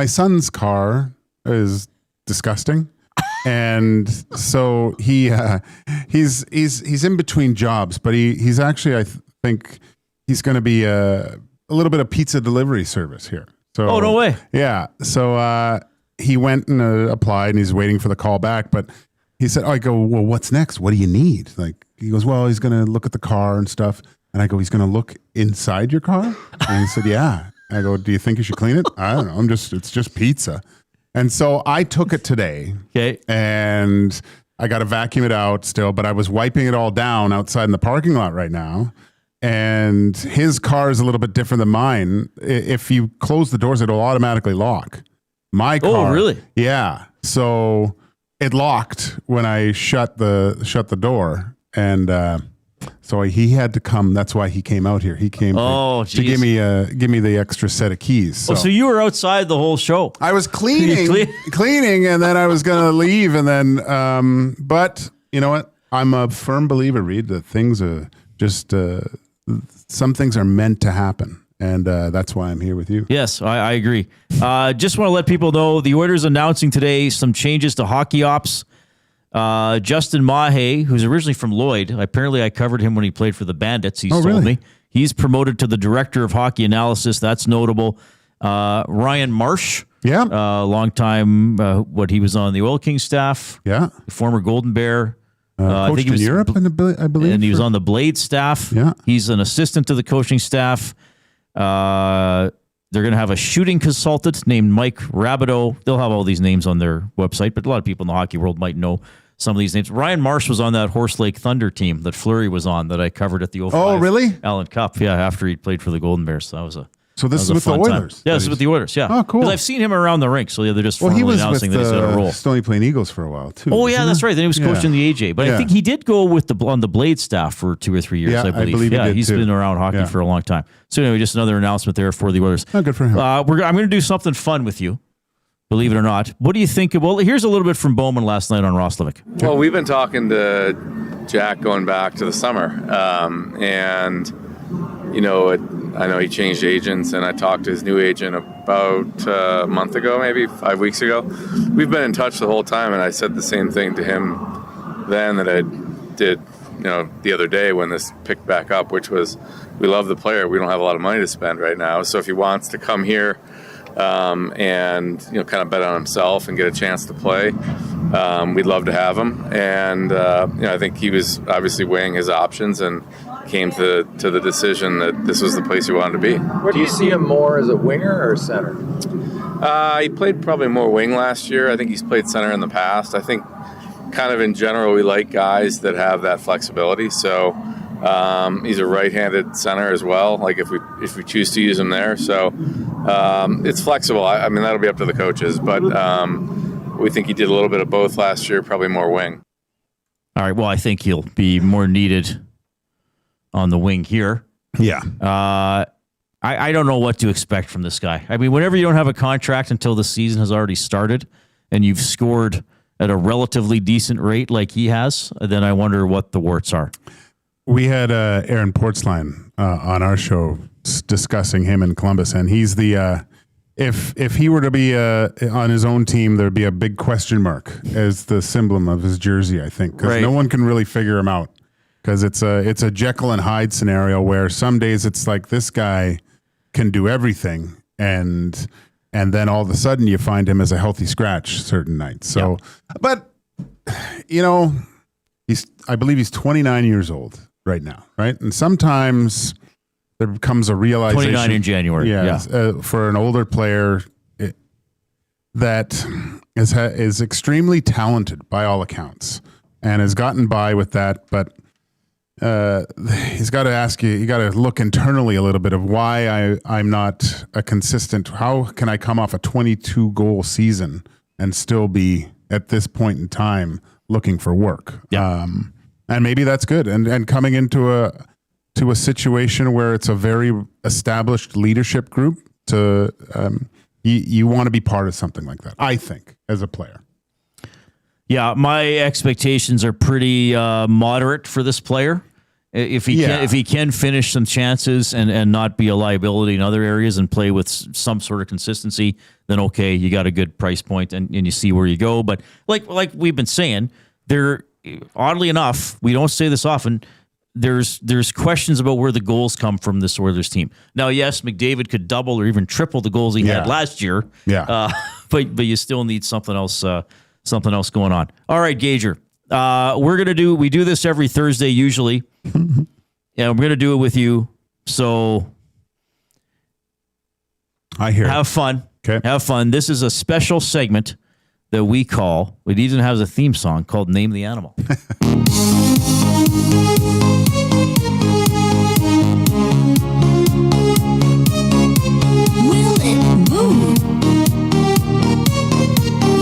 son's car is disgusting. And so he's in between jobs, but he's actually, I think he's going to be a little bit of pizza delivery service here. So, oh, no way. Yeah. So he went and applied, and he's waiting for the call back. But he said, I go, well, what's next? What do you need? Like, he goes, well, he's going to look at the car and stuff. And I go, he's going to look inside your car? And he said, yeah. I go, do you think you should clean it? I don't know. It's just pizza. And so I took it today. Okay. And I got to vacuum it out still, but I was wiping it all down outside in the parking lot right now. And his car is a little bit different than mine. If you close the doors, it'll automatically lock. My car. Oh, really? Yeah. So it locked when I shut the door. And so he had to come. That's why he came out here. He came to give me the extra set of keys. So you were outside the whole show. I was cleaning, and then I was going to leave, and then. But you know what? I'm a firm believer, Reid, that things are just some things are meant to happen, and that's why I'm here with you. Yes, I agree. Just want to let people know the Oilers announcing today some changes to hockey ops. Justin Mahe, who's originally from Lloyd, apparently I covered him when he played for the Bandits. He's told me he's promoted to the director of hockey analysis. That's notable. Ryan Marsh, long time. What he was on the Oil Kings staff, former Golden Bear. Coached I think he was in Europe, I believe, and he was on the Blade staff. Yeah, he's an assistant to the coaching staff. They're going to have a shooting consultant named Mike Rabideau. They'll have all these names on their website, but a lot of people in the hockey world might know some of these names. Ryan Marsh was on that Horse Lake Thunder team that Fleury was on that I covered at the 05 Oh, really? Allen Cup. Yeah, after he'd played for the Golden Bears. So that was a So this is with the Oilers? Yeah, this is with the Oilers, yeah. Oh, cool. Because I've seen him around the rink, so they're just formally he was announcing with that he's got a role. Stony Plain Eagles for a while, too. Oh, yeah, that's right. Then he was coaching the AJ. But I Yeah. think he did go with on the Blade staff for 2 or 3 years, Yeah, I believe. I believe he did, he's too. been around hockey for a long time. So anyway, just another announcement there for the Oilers. Oh, good for him. I'm going to do something fun with you, believe it or not. What do you think? Well, here's a little bit from Bowman last night on Roslovic. Well, we've been talking to Jack going back to the summer. And, you know, I know he changed agents, and I talked to his new agent about a month ago, maybe 5 weeks ago. We've been in touch the whole time, and I said the same thing to him then that I did, you know, the other day when this picked back up, which was we love the player. We don't have a lot of money to spend right now. So if he wants to come here and, you know, kind of bet on himself and get a chance to play, we'd love to have him. And, you know, I think he was obviously weighing his options and came to the decision that this was the place he wanted to be. Where do you see him more, as a winger or center? He played probably more wing last year. I think he's played center in the past. I think kind of in general we like guys that have that flexibility. So He's a right-handed center as well, like if we choose to use him there. So it's flexible. I mean, that'll be up to the coaches, but we think he did a little bit of both last year, probably more wing. All right, well, I think he'll be more needed on the wing here. Yeah. I don't know what to expect from this guy. I mean, whenever you don't have a contract until the season has already started and you've scored at a relatively decent rate like he has, then I wonder what the warts are. We had Aaron Portsline on our show discussing him in Columbus, and he's the if he were to be on his own team, there'd be a big question mark as the symbol of his jersey, I think, because no one can really figure him out. Because it's a Jekyll and Hyde scenario where some days it's like this guy can do everything, and then all of a sudden you find him as a healthy scratch certain nights. So, but you know, I believe he's 29 years old right now, right? And sometimes there becomes a realization. 29 in January, for an older player that is extremely talented by all accounts and has gotten by with that, but he's got to ask you got to look internally a little bit of why I'm not a consistent. How can I come off a 22 goal season and still be at this point in time looking for work? And maybe that's good. And coming into a situation where it's a very established leadership group, you want to be part of something like that, I think, as a player. Yeah, my expectations are pretty moderate for this player. If he can finish some chances and not be a liability in other areas and play with some sort of consistency, then okay, you got a good price point and you see where you go. But like we've been saying, there, oddly enough, we don't say this often, there's questions about where the goals come from this Oilers team. Now, yes, McDavid could double or even triple the goals he had last year. Yeah. But you still need something else going on. All right, Gager. We do this every Thursday usually. And we're going to do it with you. So I hear have fun. Okay. Have fun. This is a special segment that we call, it even has a theme song called Name the Animal. Will it move?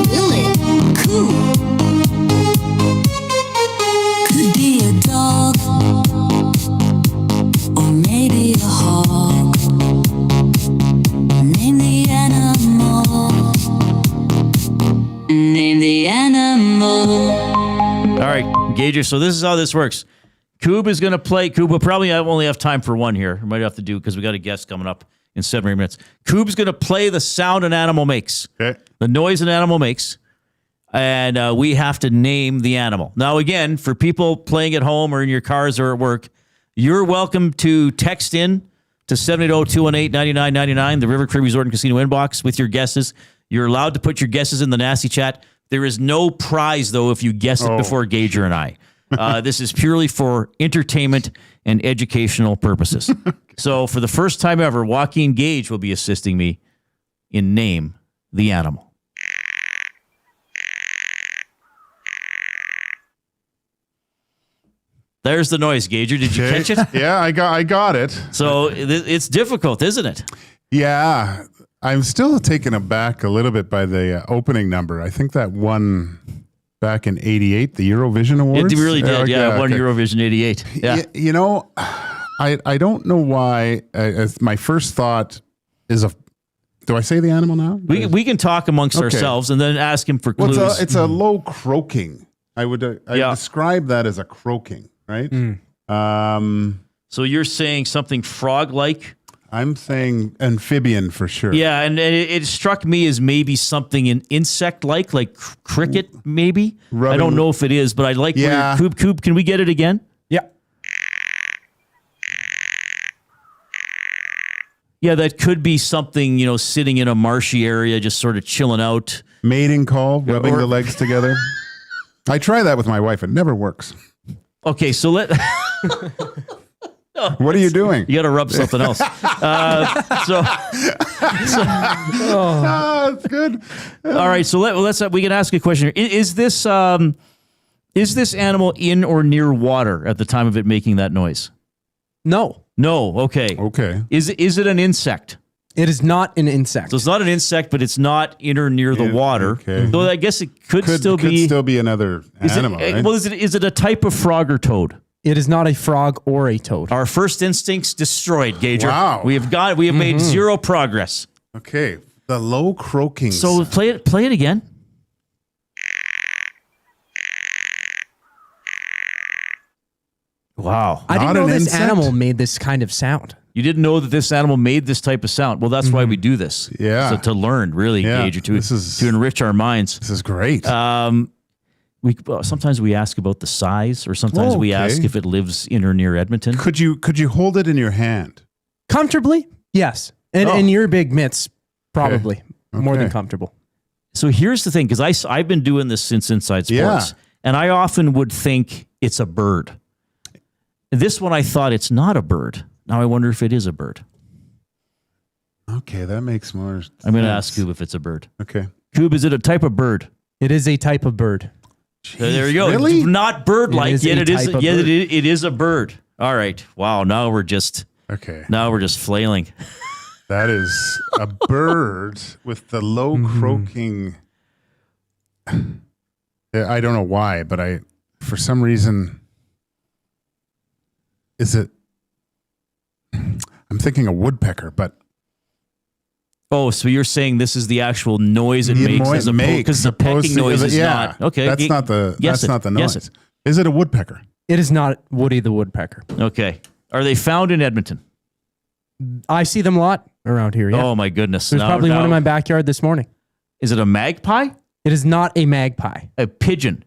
Will it coo? Could be a dog, or maybe a hawk. Name the animal. Name the animal. All right, Gager. So this is how this works. Coob is going to play. Coob will probably only have time for one here. We might have to do because we got a guest coming up in 7 or 8 minutes. Coob's going to play the sound an animal makes, the noise an animal makes, and we have to name the animal. Now, again, for people playing at home or in your cars or at work, you're welcome to text in to 780-218-9999, the River Cree Resort and Casino inbox with your guesses. You're allowed to put your guesses in the nasty chat. There is no prize, though, if you guess it before Gager and I. This is purely for entertainment and educational purposes. So for the first time ever, Joaquin Gage will be assisting me in Name the Animal. There's the noise, Gager. Did you catch it? Yeah, I got it. So it's difficult, isn't it? Yeah. I'm still taken aback a little bit by the opening number. I think that won back in '88, the Eurovision Awards. It really did. Won Eurovision '88. Yeah. You know, I don't know why. As my first thought is do I say the animal now? We can talk amongst ourselves and then ask him for clues. Well, it's a low croaking. I would describe that as a croaking, right? So you're saying something frog-like? I'm saying amphibian for sure. Yeah, and it struck me as maybe something an insect-like, like cricket, maybe. I don't know if it is, but I like. Yeah. Coop, can we get it again? Yeah. Yeah, that could be something, sitting in a marshy area, just sort of chilling out. Mating call, rubbing the legs together. I try that with my wife. It never works. Okay, so what are you doing? You got to rub something else. That's good. All right, so we can ask a question. Is this Is this animal in or near water at the time of it making that noise? No. No. Okay. Okay. Is it an insect? It is not an insect. So it's not an insect, but it's not in or near the water. Okay. Though I guess it could still be another animal. Right? Well, is it a type of frog or toad? It is not a frog or a toad. Our first instincts destroyed, Gager. Wow. We have made zero progress. Okay. The low croaking. So play it again. Wow. I didn't know this animal made this kind of sound. You didn't know that this animal made this type of sound. Well, that's why we do this. Yeah. So to learn, really, Gager, to enrich our minds. This is great. Sometimes we ask about the size, or sometimes we ask if it lives in or near Edmonton. Could you hold it in your hand? Comfortably? Yes. And your big mitts, probably. Okay. More than comfortable. So here's the thing, because I've been doing this since Inside Sports, and I often would think it's a bird. This one I thought it's not a bird. Now I wonder if it is a bird. Okay, that makes more sense. I'm going to ask Coob if it's a bird. Okay. Coob, is it a type of bird? It is a type of bird. There you go. Really? Not bird-like, yet it is a bird. All right. Wow, now we're just flailing. That is a bird with the low croaking. I don't know why, but for some reason, is it? I'm thinking a woodpecker, but. Oh, so you're saying this is the actual noise it makes as opposed because the pecking noise is not. Okay. That's not the noise. It. Is it a woodpecker? It is not Woody the woodpecker. Okay. Are they found in Edmonton? I see them a lot around here. Yeah. Oh my goodness. There's probably one in my backyard this morning. Is it a magpie? It is not a magpie. A pigeon?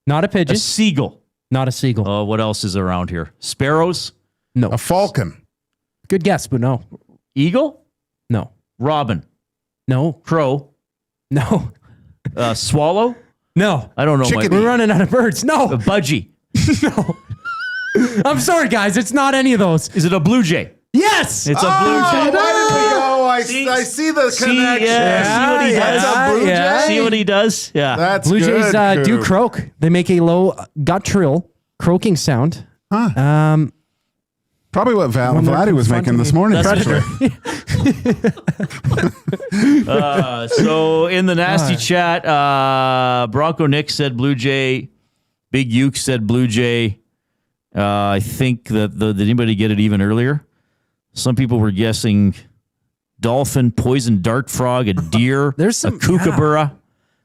Not a pigeon. A seagull? Not a seagull. Oh, what else is around here? Sparrows? No. A falcon? Good guess, but no. Eagle? No. Robin? No. Crow? No. Swallow? No. I don't know. We're running out of birds. No. A budgie? No. I'm sorry, guys. It's not any of those. Is it a blue jay? Yes. It's a blue jay. Why did we go? I see the connection. See what he does? See what he does? Yeah. That's Blue good, jays do Coop. croak. They make a low gut trill croaking sound. Huh. Probably what Vladdy was making this morning. Predator. So in the nasty chat, Bronco Nick said Blue Jay. Big Uke said Blue Jay. I think that did anybody get it even earlier? Some people were guessing dolphin, poison dart frog, a deer, a kookaburra.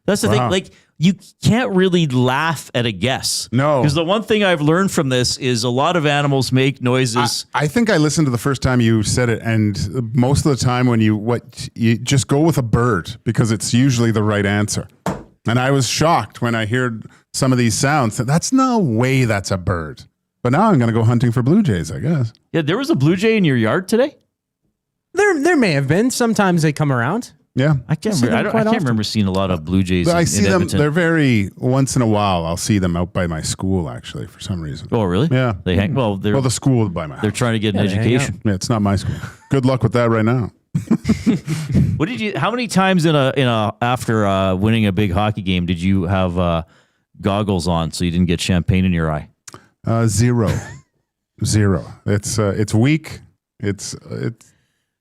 That's the thing. Like, you can't really laugh at a guess. No. Because the one thing I've learned from this is a lot of animals make noises. I think I listened to the first time you said it, and most of the time when you just go with a bird because it's usually the right answer. And I was shocked when I heard some of these sounds. That's no way that's a bird. But now I'm going to go hunting for blue jays, I guess. Yeah, there was a blue jay in your yard today? There may have been. Sometimes they come around. Yeah. I can't remember seeing a lot of blue jays But I see in them. Edmonton. They're very, once in a while, I'll see them out by my school, actually, for some reason. Oh, really? Yeah. They hang. Well, the school by my house. They're trying to get an education. Yeah, it's not my school. Good luck with that right now. What did you? How many times after winning a big hockey game did you have goggles on so you didn't get champagne in your eye? Zero. It's weak.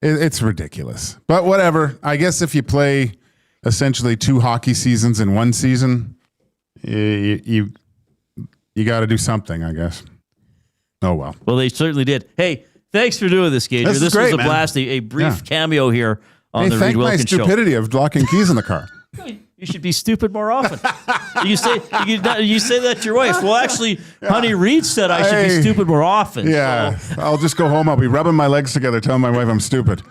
It's ridiculous. But whatever. I guess if you play essentially 2 hockey seasons in one season, you got to do something, I guess. Oh well. Well, they certainly did. Hey, thanks for doing this, Gager. This great, was a man. blast. A brief cameo here on the Reid Wilkins show. Thank my stupidity of locking keys in the car. You should be stupid more often. You say that to your wife. Well, actually, honey, Reid said I should be stupid more often. Yeah, so. I'll just go home. I'll be rubbing my legs together, telling my wife I'm stupid.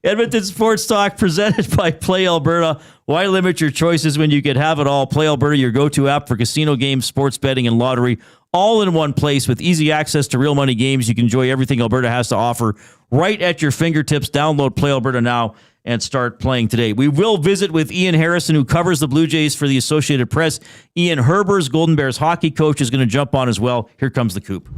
Edmonton Sports Talk presented by Play Alberta. Why limit your choices when you could have it all? Play Alberta, your go-to app for casino games, sports betting, and lottery, all in one place with easy access to real money games. You can enjoy everything Alberta has to offer right at your fingertips. Download Play Alberta now and start playing today. We will visit with Ian Harrison, who covers the Blue Jays for the Associated Press. Ian Herbers, Golden Bears hockey coach, is going to jump on as well. Here comes the Coop.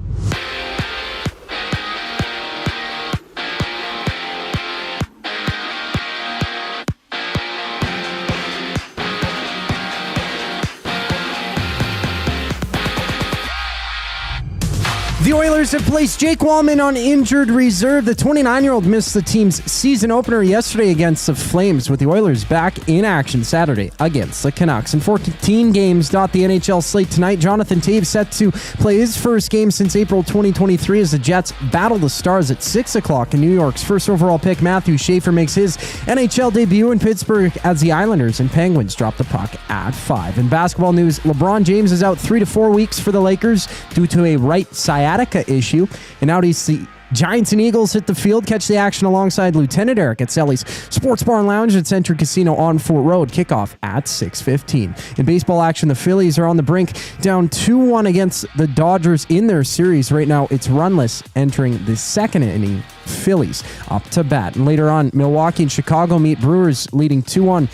The Oilers have placed Jake Wallman on injured reserve. The 29-year-old missed the team's season opener yesterday against the Flames, with the Oilers back in action Saturday against the Canucks. In 14 games dot the NHL slate tonight, Jonathan Toews set to play his first game since April 2023 as the Jets battle the Stars at 6 o'clock. And New York's first overall pick, Matthew Schaefer, makes his NHL debut in Pittsburgh as the Islanders and Penguins drop the puck at 5. In basketball news, LeBron James is out 3 to 4 weeks for the Lakers due to a right sciatica issue. And out east, the Giants and Eagles hit the field, catch the action alongside Lieutenant Eric at Selly's Sports Bar and Lounge at Century Casino on Fort Road. Kickoff at 6:15. In baseball action, the Phillies are on the brink, down 2-1 against the Dodgers in their series. Right now, it's runless entering the second inning. Phillies up to bat. And later on, Milwaukee and Chicago meet. Brewers leading 2-1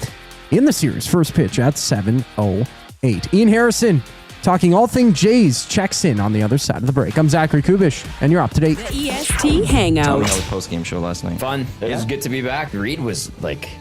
in the series. First pitch at 7:08. Ian Harrison, talking all things Jays, checks in on the other side of the break. I'm Zachary Kubish, and you're up to date. The EST Hangout. Tell me how the post-game show last night. Fun. It was good to be back. Reid was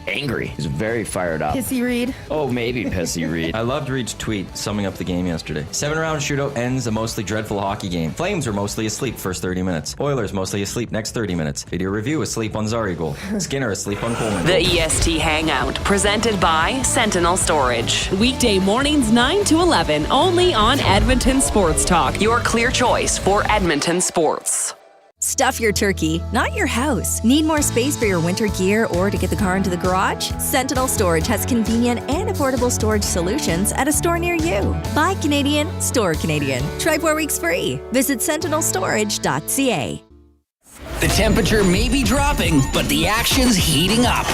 angry. He was very fired up. Pissy Reid. Oh, maybe pissy Reid. I loved Reid's tweet summing up the game yesterday. 7-round shootout ends a mostly dreadful hockey game. Flames were mostly asleep first 30 minutes. Oilers mostly asleep next 30 minutes. Video review asleep on Zari goal. Skinner asleep on Coleman. The EST Hangout, presented by Sentinel Storage. Weekday mornings 9 to 11, only on Edmonton Sports Talk, your clear choice for Edmonton sports. Stuff your turkey, not your house. Need more space for your winter gear or to get the car into the garage? Sentinel Storage has convenient and affordable storage solutions at a store near you. Buy Canadian, store Canadian. Try 4 weeks free. Visit sentinelstorage.ca. The temperature may be dropping, but the action's heating up.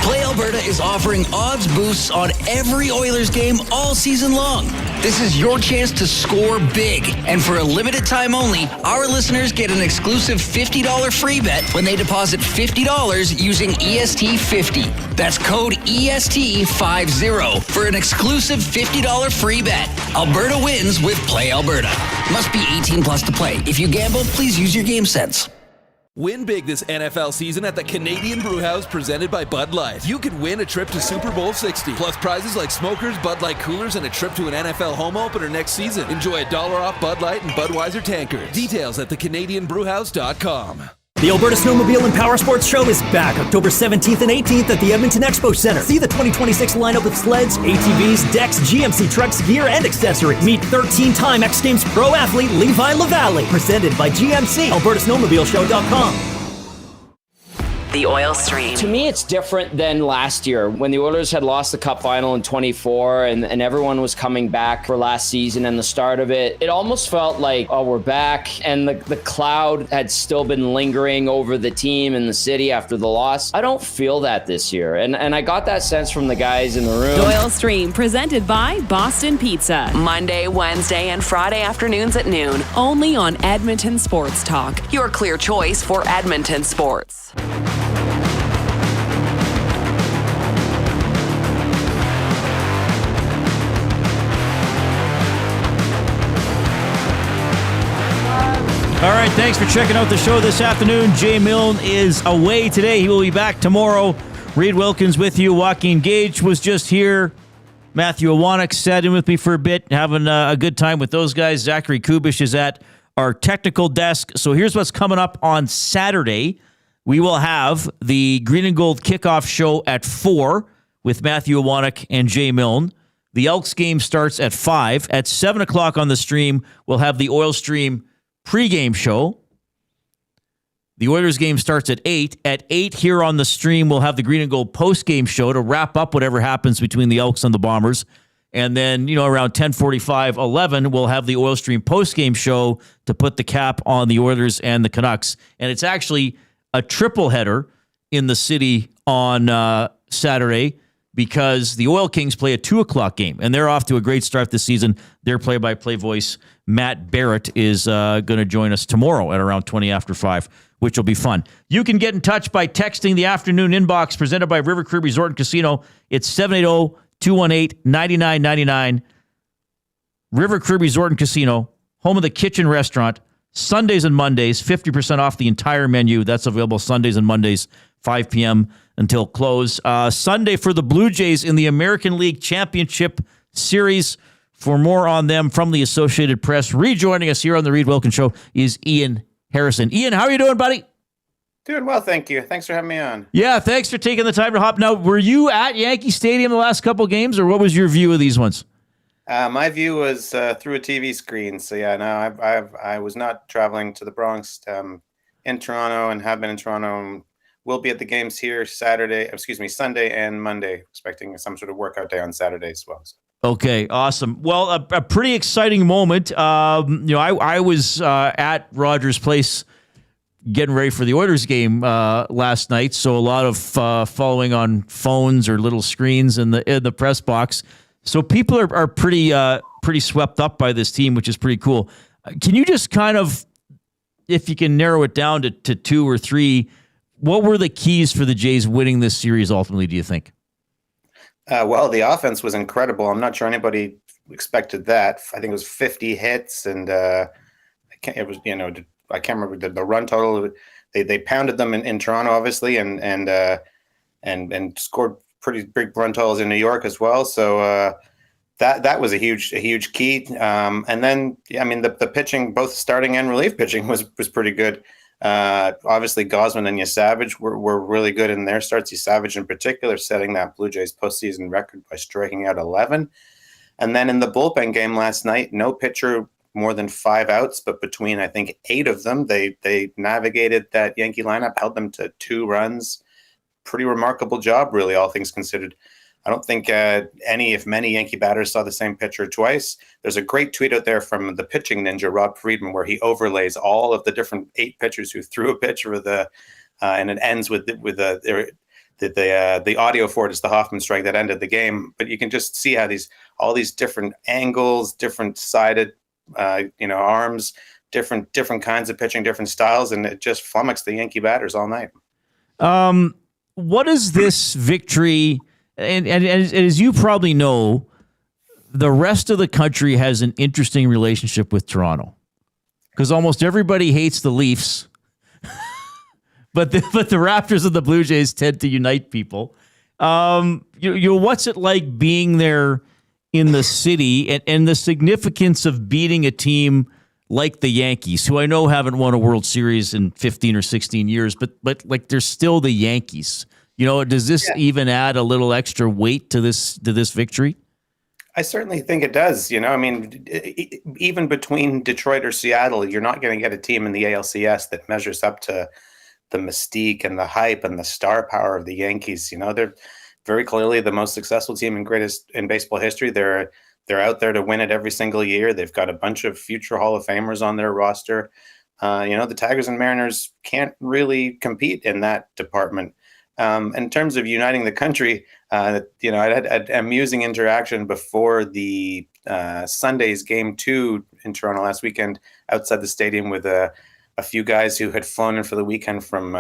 Play Alberta is offering odds boosts on every Oilers game all season long. This is your chance to score big. And for a limited time only, our listeners get an exclusive $50 free bet when they deposit $50 using EST50. That's code EST50 for an exclusive $50 free bet. Alberta wins with Play Alberta. Must be 18 plus to play. If you gamble, please use your game sense. Win big this NFL season at the Canadian Brewhouse presented by Bud Light. You could win a trip to Super Bowl 60, plus prizes like smokers, Bud Light coolers, and a trip to an NFL home opener next season. Enjoy $1 off Bud Light and Budweiser tankards. Details at thecanadianbrewhouse.com. The Alberta Snowmobile and Power Sports Show is back October 17th and 18th at the Edmonton Expo Center. See the 2026 lineup of sleds, ATVs, decks, GMC trucks, gear, and accessories. Meet 13-time X Games pro athlete Levi LaValle. Presented by GMC. AlbertaSnowmobileShow.com. The Oil Stream. To me, it's different than last year when the Oilers had lost the Cup final in 24 and everyone was coming back for last season and the start of it. It almost felt like, oh, we're back. And the cloud had still been lingering over the team and the city after the loss. I don't feel that this year. And I got that sense from the guys in the room. The Oil Stream, presented by Boston Pizza. Monday, Wednesday, and Friday afternoons at noon. Only on Edmonton Sports Talk, your clear choice for Edmonton sports. All right, thanks for checking out the show this afternoon. Jay Milne is away today. He will be back tomorrow. Reid Wilkins with you. Joaquin Gage was just here. Matthew Iwanyk sat in with me for a bit, having a good time with those guys. Zachary Kubish is at our technical desk. So here's what's coming up on Saturday. We will have the Green and Gold kickoff show at 4 with Matthew Iwanyk and Jay Milne. The Elks game starts at 5. At 7 o'clock on the stream, we'll have the Oil Stream pregame show. The Oilers game starts at 8. At 8 here on the stream, we'll have the Green and Gold postgame show to wrap up whatever happens between the Elks and the Bombers. And then, around 10:45, 11, we'll have the Oil Stream postgame show to put the cap on the Oilers and the Canucks. And it's actually a triple header in the city on Saturday because the Oil Kings play a 2 o'clock game, and they're off to a great start this season. Their play-by-play voice, Matt Barrett, is going to join us tomorrow at around 20 after 5, which will be fun. You can get in touch by texting the afternoon inbox presented by River Cree Resort and Casino. It's 780-218-9999. River Cree Resort and Casino, home of the Kitchen Restaurant. Sundays and Mondays, 50% off the entire menu. That's available Sundays and Mondays, 5 p.m. until close. Sunday for the Blue Jays in the American League Championship Series. For more on them from the Associated Press, rejoining us here on the Reid Wilkins Show is Ian Harrison. Ian, how are you doing, buddy? Doing well, thank you. Thanks for having me on. Yeah, thanks for taking the time to hop. Now, were you at Yankee Stadium the last couple games, or what was your view of these ones? My view was through a TV screen. So yeah, no, I was not traveling to the Bronx. In Toronto, and have been in Toronto. And will be at the games here Sunday and Monday, expecting some sort of workout day on Saturday as well. Okay, awesome. Well, a pretty exciting moment. I was at Rogers Place getting ready for the Oilers game last night, so a lot of following on phones or little screens in the press box. So people are pretty swept up by this team, which is pretty cool. Can you just kind of, if you can narrow it down to 2 or 3, what were the keys for the Jays winning this series ultimately, do you think? Well, the offense was incredible. I'm not sure anybody expected that. I think it was 50 hits, and I can't remember the run total. They pounded them in Toronto, obviously, and scored pretty big run totals in New York as well. So that was a huge key. And then, the pitching, both starting and relief pitching, was pretty good. Obviously, Gosman and Yasavage were really good in their starts. Yasavage in particular setting that Blue Jays postseason record by striking out 11. And then in the bullpen game last night, no pitcher more than 5 outs, but between, I think, 8 of them, they navigated that Yankee lineup, held them to 2 runs. Pretty remarkable job, really, all things considered. I don't think if many Yankee batters saw the same pitcher twice. There's a great tweet out there from the pitching ninja, Rob Friedman, where he overlays all of the different 8 pitchers who threw a pitch with and it ends with the audio for it is the Hoffman strike that ended the game. But you can just see how all these different angles, different sided, arms, different kinds of pitching, different styles, and it just flummoxed the Yankee batters all night. What is this victory? And as you probably know, the rest of the country has an interesting relationship with Toronto because almost everybody hates the Leafs, but the Raptors and the Blue Jays tend to unite people. What's it like being there in the city and the significance of beating a team like the Yankees, who I know haven't won a World Series in 15 or 16 years, but like they're still the Yankees. Does this even add a little extra weight to this victory? I certainly think it does. Even between Detroit or Seattle, you're not going to get a team in the ALCS that measures up to the mystique and the hype and the star power of the Yankees. They're very clearly the most successful team in baseball history. They're out there to win it every single year. They've got a bunch of future Hall of Famers on their roster. The Tigers and Mariners can't really compete in that department. In terms of uniting the country, I had an amusing interaction before the Sunday's Game 2 in Toronto last weekend outside the stadium with a few guys who had flown in for the weekend from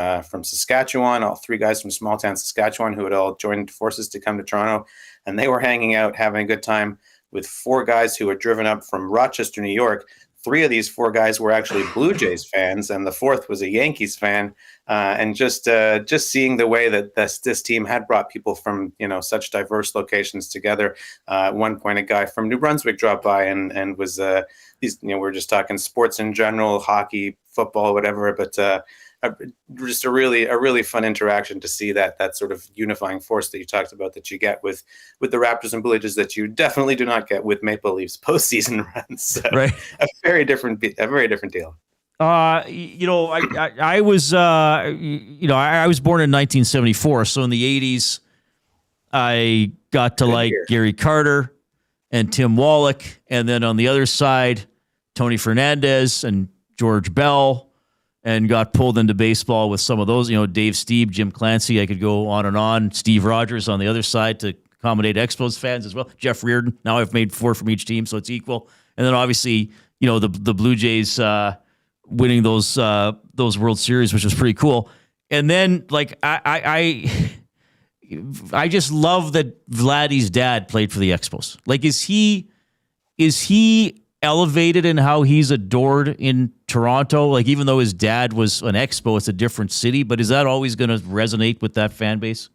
Saskatchewan, all 3 guys from small town Saskatchewan who had all joined forces to come to Toronto. And they were hanging out, having a good time with 4 guys who had driven up from Rochester, New York. 3 of these 4 guys were actually Blue Jays fans, and the 4th was a Yankees fan. And just seeing the way that this team had brought people from such diverse locations together. At one point, a guy from New Brunswick dropped by and was we're just talking sports in general, hockey, football, whatever. But just a really fun interaction to see that sort of unifying force that you talked about that you get with the Raptors and Blue Jays that you definitely do not get with Maple Leafs postseason runs. So right. A very different deal. I was born in 1974, so in the 80s, I got to like Gary Carter and Tim Wallach, and then on the other side, Tony Fernandez and George Bell, and got pulled into baseball with some of those, Dave Stieb, Jim Clancy. I could go on and on. Steve Rogers on the other side to accommodate Expos fans as well. Jeff Reardon. Now I've made 4 from each team, so it's equal. And then obviously, the Blue Jays winning those World Series, which was pretty cool. And then I just love that Vladdy's dad played for the Expos. Like, is he elevated in how he's adored in Toronto? Like, even though his dad was an Expo, it's a different city, but is that always going to resonate with that fan base?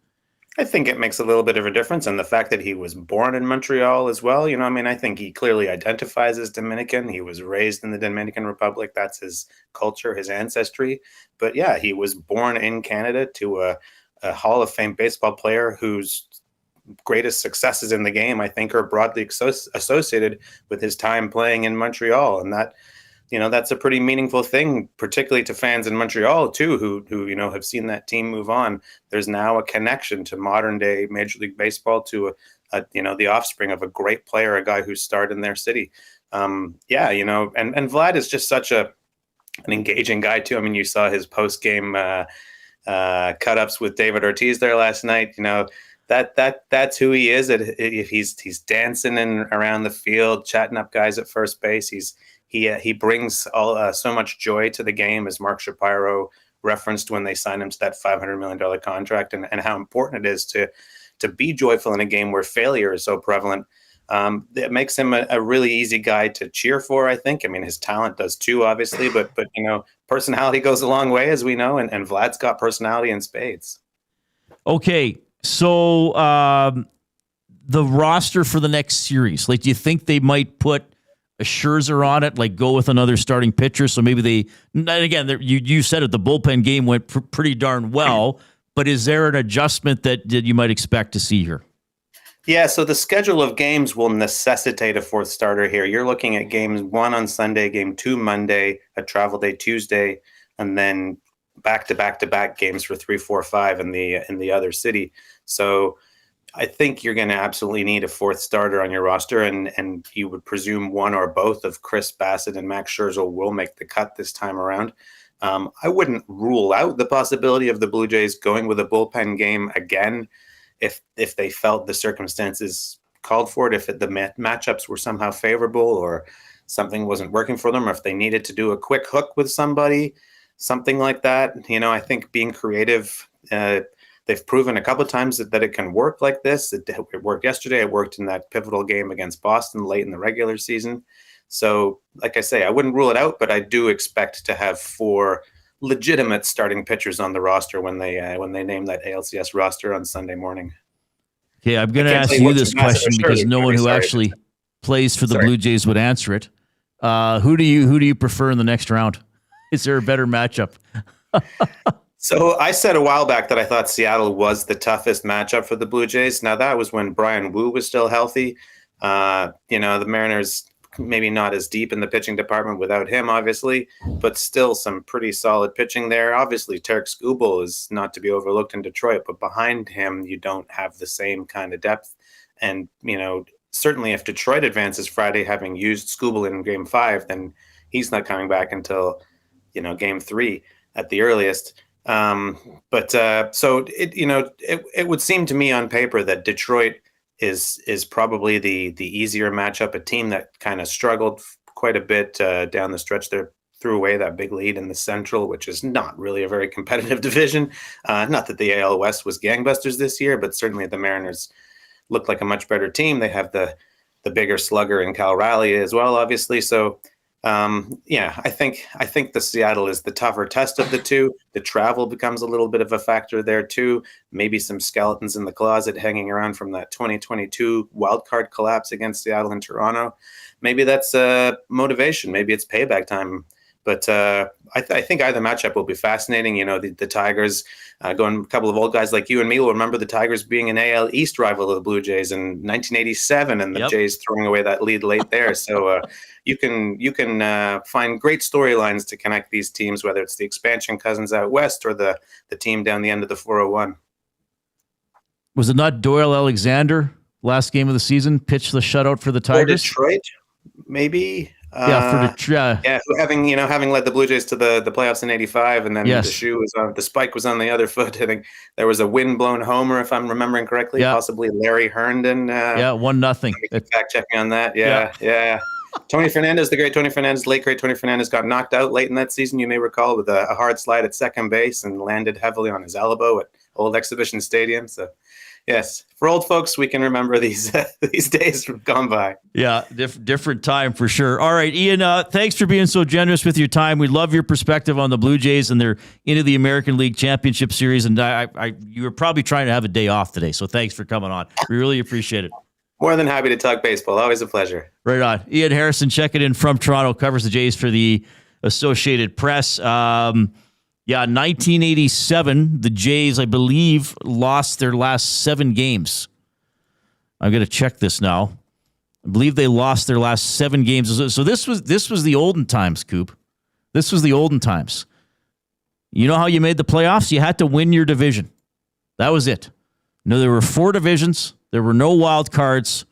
I think it makes a little bit of a difference, and the fact that he was born in Montreal as well. You know, I mean, I think he clearly identifies as Dominican. He was raised in the Dominican Republic. That's his culture, his ancestry. But yeah, he was born in Canada to a Hall of Fame baseball player whose greatest successes in the game, I think, are broadly associated with his time playing in Montreal. And that, you know, that's a pretty meaningful thing, particularly to fans in Montreal too, who you know, have seen that team move on. There's now a connection to modern day Major League Baseball, to you know, the offspring of a great player, a guy who starred in their city. Yeah, you know, and Vlad is just such an engaging guy too. I mean, you saw his post game cut-ups with David Ortiz there last night. You know, that's who he is. If he's dancing and around the field, chatting up guys at first base. He brings so much joy to the game, as Mark Shapiro referenced when they signed him to that $500 million contract, and how important it is to be joyful in a game where failure is so prevalent. It makes him a really easy guy to cheer for, I think. I mean, his talent does too, obviously, but you know, personality goes a long way, as we know, and Vlad's got personality in spades. Okay, so the roster for the next series, like, do you think they might put a Scherzer on it, like go with another starting pitcher? So maybe they, and again, you said it, the bullpen game went pretty darn well, but is there an adjustment that you might expect to see here? Yeah, so the schedule of games will necessitate a fourth starter here. You're looking at games 1 on Sunday, game 2 Monday, a travel day Tuesday, and then back-to-back games for 3, 4, 5 in the other city. So I think you're going to absolutely need a fourth starter on your roster, and you would presume one or both of Chris Bassett and Max Scherzer will make the cut this time around. I wouldn't rule out the possibility of the Blue Jays going with a bullpen game again if they felt the circumstances called for it, if the matchups were somehow favorable or something wasn't working for them, or if they needed to do a quick hook with somebody, something like that. You know, I think being creative, they've proven a couple of times that it can work like this. It worked yesterday. It worked in that pivotal game against Boston late in the regular season. So, like I say, I wouldn't rule it out, but I do expect to have 4 legitimate starting pitchers on the roster when they name that ALCS roster on Sunday morning. Okay, I'm going to ask you this question because no one who actually plays for the Blue Jays would answer it. Who do you prefer in the next round? Is there a better matchup? So I said a while back that I thought Seattle was the toughest matchup for the Blue Jays. Now, that was when Brian Wu was still healthy. You know, the Mariners maybe not as deep in the pitching department without him, obviously, but still some pretty solid pitching there. Obviously, Tarek Skubal is not to be overlooked in Detroit, but behind him, you don't have the same kind of depth. And, you know, certainly if Detroit advances Friday, having used Skubal in Game 5, then he's not coming back until, you know, Game 3 at the earliest. So it would seem to me on paper that Detroit is probably the easier matchup, a team that kind of struggled quite a bit down the stretch there, threw away that big lead in the Central, which is not really a very competitive division. Not that the AL West was gangbusters this year, but certainly the Mariners looked like a much better team. They have the bigger slugger in Cal Raleigh as well, obviously. So I think the Seattle is the tougher test of the two. The travel becomes a little bit of a factor there too. Maybe some skeletons in the closet hanging around from that 2022 wildcard collapse against Seattle and Toronto. Maybe that's motivation. Maybe it's payback time. But I think either matchup will be fascinating. You know, the Tigers, going a couple of old guys like you and me will remember the Tigers being an AL East rival of the Blue Jays in 1987, and the Jays throwing away that lead late there. So you can find great storylines to connect these teams, whether it's the expansion cousins out west or the team down the end of the 401. Was it not Doyle Alexander last game of the season pitched the shutout for the Tigers? Detroit, maybe. Having led the Blue Jays to the playoffs in '85, and then the spike was on the other foot. I think there was a wind-blown homer, if I'm remembering correctly, possibly Larry Herndon. 1-0. Fact checking on that. Yeah. Tony Fernandez, the great Tony Fernandez, late great Tony Fernandez, got knocked out late in that season, you may recall, with a hard slide at second base and landed heavily on his elbow at Old Exhibition Stadium. So, Yes. For old folks, we can remember these days gone by. Yeah, different time for sure. All right, Ian, thanks for being so generous with your time. We love your perspective on the Blue Jays and their into the American League Championship Series. And you were probably trying to have a day off today, so thanks for coming on. We really appreciate it. More than happy to talk baseball. Always a pleasure. Right on. Ian Harrison checking in from Toronto, covers the Jays for the Associated Press. 1987, the Jays, I believe, lost their last 7 games. I'm going to check this now. I believe they lost their last 7 games. So this was the olden times, Coop. This was the olden times. You know how you made the playoffs? You had to win your division. That was it. No, there were 4 divisions. There were no wild cards.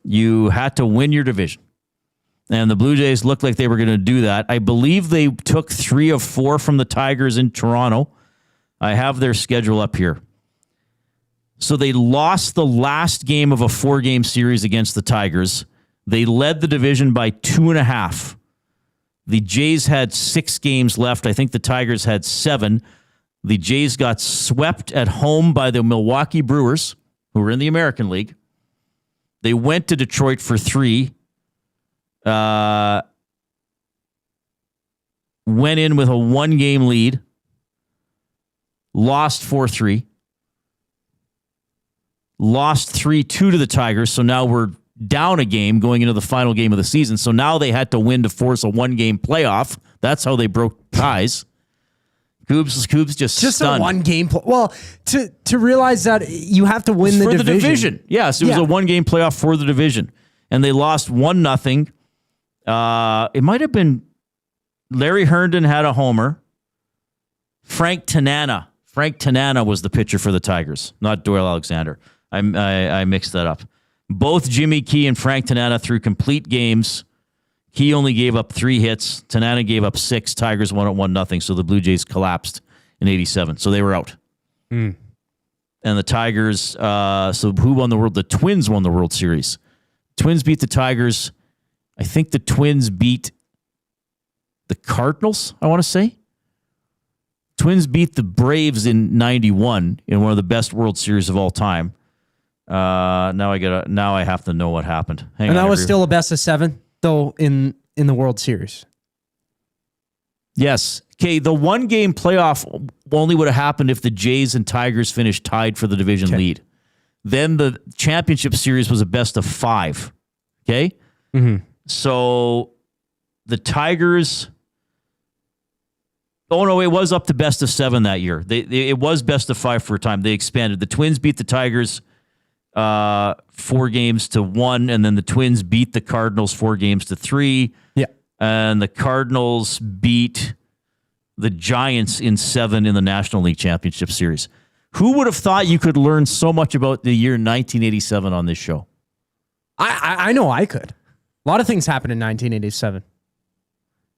You had to win your division. And the Blue Jays looked like they were going to do that. I believe they took 3 of 4 from the Tigers in Toronto. I have their schedule up here. So they lost the last game of a 4-game series against the Tigers. They led the division by 2.5. The Jays had 6 games left. I think the Tigers had 7. The Jays got swept at home by the Milwaukee Brewers, who were in the American League. They went to Detroit for 3. Went in with a 1-game lead. Lost 4-3. Lost 3-2 to the Tigers, so now we're down a game going into the final game of the season. So now they had to win to force a 1-game playoff. That's how they broke ties. Coop's just stunned. A 1-game Well, to realize that you have to win the division. Yes, it was a 1-game playoff for the division. And they lost 1-0. It might have been Larry Herndon had a homer. Frank Tanana was the pitcher for the Tigers, not Doyle Alexander. I mixed that up. Both Jimmy Key and Frank Tanana threw complete games. Key only gave up 3 hits. Tanana gave up 6. Tigers won at 1-0. So the Blue Jays collapsed in 87. So they were out. And the Tigers, so who won the World? The Twins won the World Series. Twins beat the Tigers. I think the Twins beat the Cardinals, I want to say. Twins beat the Braves in 91 in one of the best World Series of all time. Now I have to know what happened. And that was still a best of 7, though, in the World Series. Yes. Okay, the 1-game playoff only would have happened if the Jays and Tigers finished tied for the division lead. Then the championship series was a best of 5. Okay? Mm-hmm. So the Tigers... Oh, no, it was up to best of 7 that year. It was best of 5 for a time. They expanded. The Twins beat the Tigers 4-1, and then the Twins beat the Cardinals 4-3. Yeah. And the Cardinals beat the Giants in 7 in the National League Championship Series. Who would have thought you could learn so much about the year 1987 on this show? I know I could. A lot of things happened in 1987.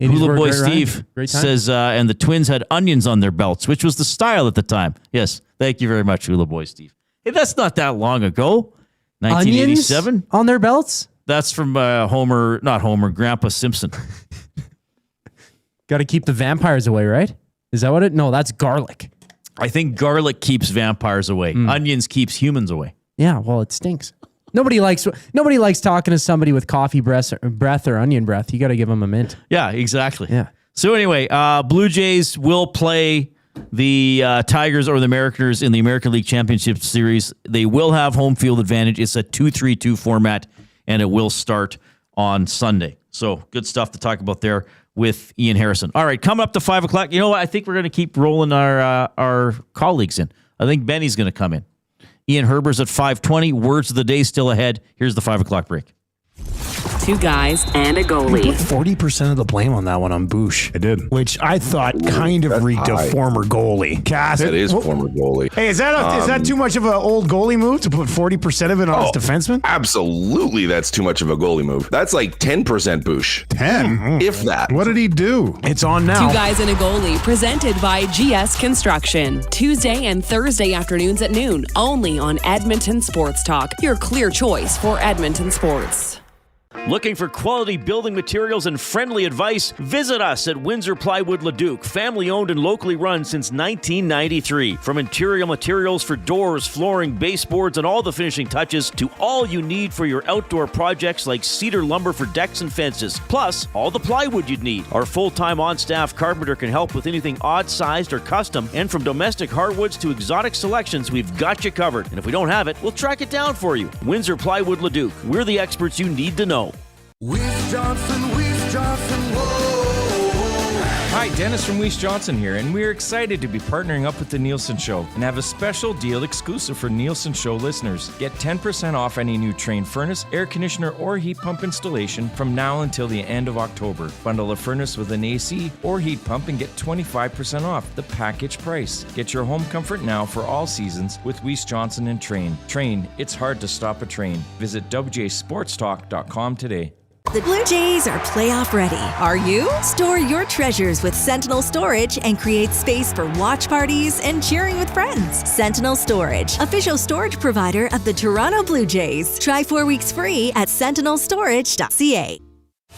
Hula Boy Steve says, and the Twins had onions on their belts, which was the style at the time. Yes, thank you very much, Hula Boy Steve. Hey, that's not that long ago. 1987 onions on their belts. That's from Grandpa Simpson. Got to keep the vampires away, right? Is that what it? No, that's garlic. I think garlic keeps vampires away. Onions keeps humans away. Yeah, well, it stinks. Nobody likes talking to somebody with coffee breath or onion breath. You got to give them a mint. Yeah, exactly. Yeah. So anyway, Blue Jays will play the Tigers or the Mariners in the American League Championship Series. They will have home field advantage. It's a 2-3-2 format, and it will start on Sunday. So good stuff to talk about there with Ian Harrison. All right, coming up to 5 o'clock. You know what? I think we're going to keep rolling our colleagues in. I think Benny's going to come in. Ian Herber's at 5:20. Words of the day still ahead. Here's the 5 o'clock break. 2 guys and a goalie. You put 40% of the blame on that one on Bush. I did. Which I thought kind of reeked of former goalie. Cass, that is former goalie. Hey, is that too much of an old goalie move to put 40% of it on his defenseman? Absolutely, that's too much of a goalie move. That's like 10% Bush. 10? If that. What did he do? It's on now. 2 guys and a goalie, presented by GS Construction. Tuesday and Thursday afternoons at noon, only on Edmonton Sports Talk, your clear choice for Edmonton sports. Looking for quality building materials and friendly advice? Visit us at Windsor Plywood Leduc, family owned and locally run since 1993. From interior materials for doors, flooring, baseboards, and all the finishing touches to all you need for your outdoor projects like cedar lumber for decks and fences, plus all the plywood you'd need. Our full-time on-staff carpenter can help with anything odd-sized or custom, and from domestic hardwoods to exotic selections, we've got you covered. And if we don't have it, we'll track it down for you. Windsor Plywood Leduc. We're the experts you need to know. Weiss Johnson, whoa. Hi, Dennis from Weiss Johnson here, and we're excited to be partnering up with the Nielsen Show and have a special deal exclusive for Nielsen Show listeners. Get 10% off any new Trane furnace, air conditioner, or heat pump installation from now until the end of October. Bundle a furnace with an AC or heat pump and get 25% off the package price. Get your home comfort now for all seasons with Weiss Johnson and Trane. Trane, it's hard to stop a train. Visit wjsportstalk.com today. The Blue Jays are playoff ready. Are you? Store your treasures with Sentinel Storage and create space for watch parties and cheering with friends. Sentinel Storage, official storage provider of the Toronto Blue Jays. Try 4 weeks free at sentinelstorage.ca.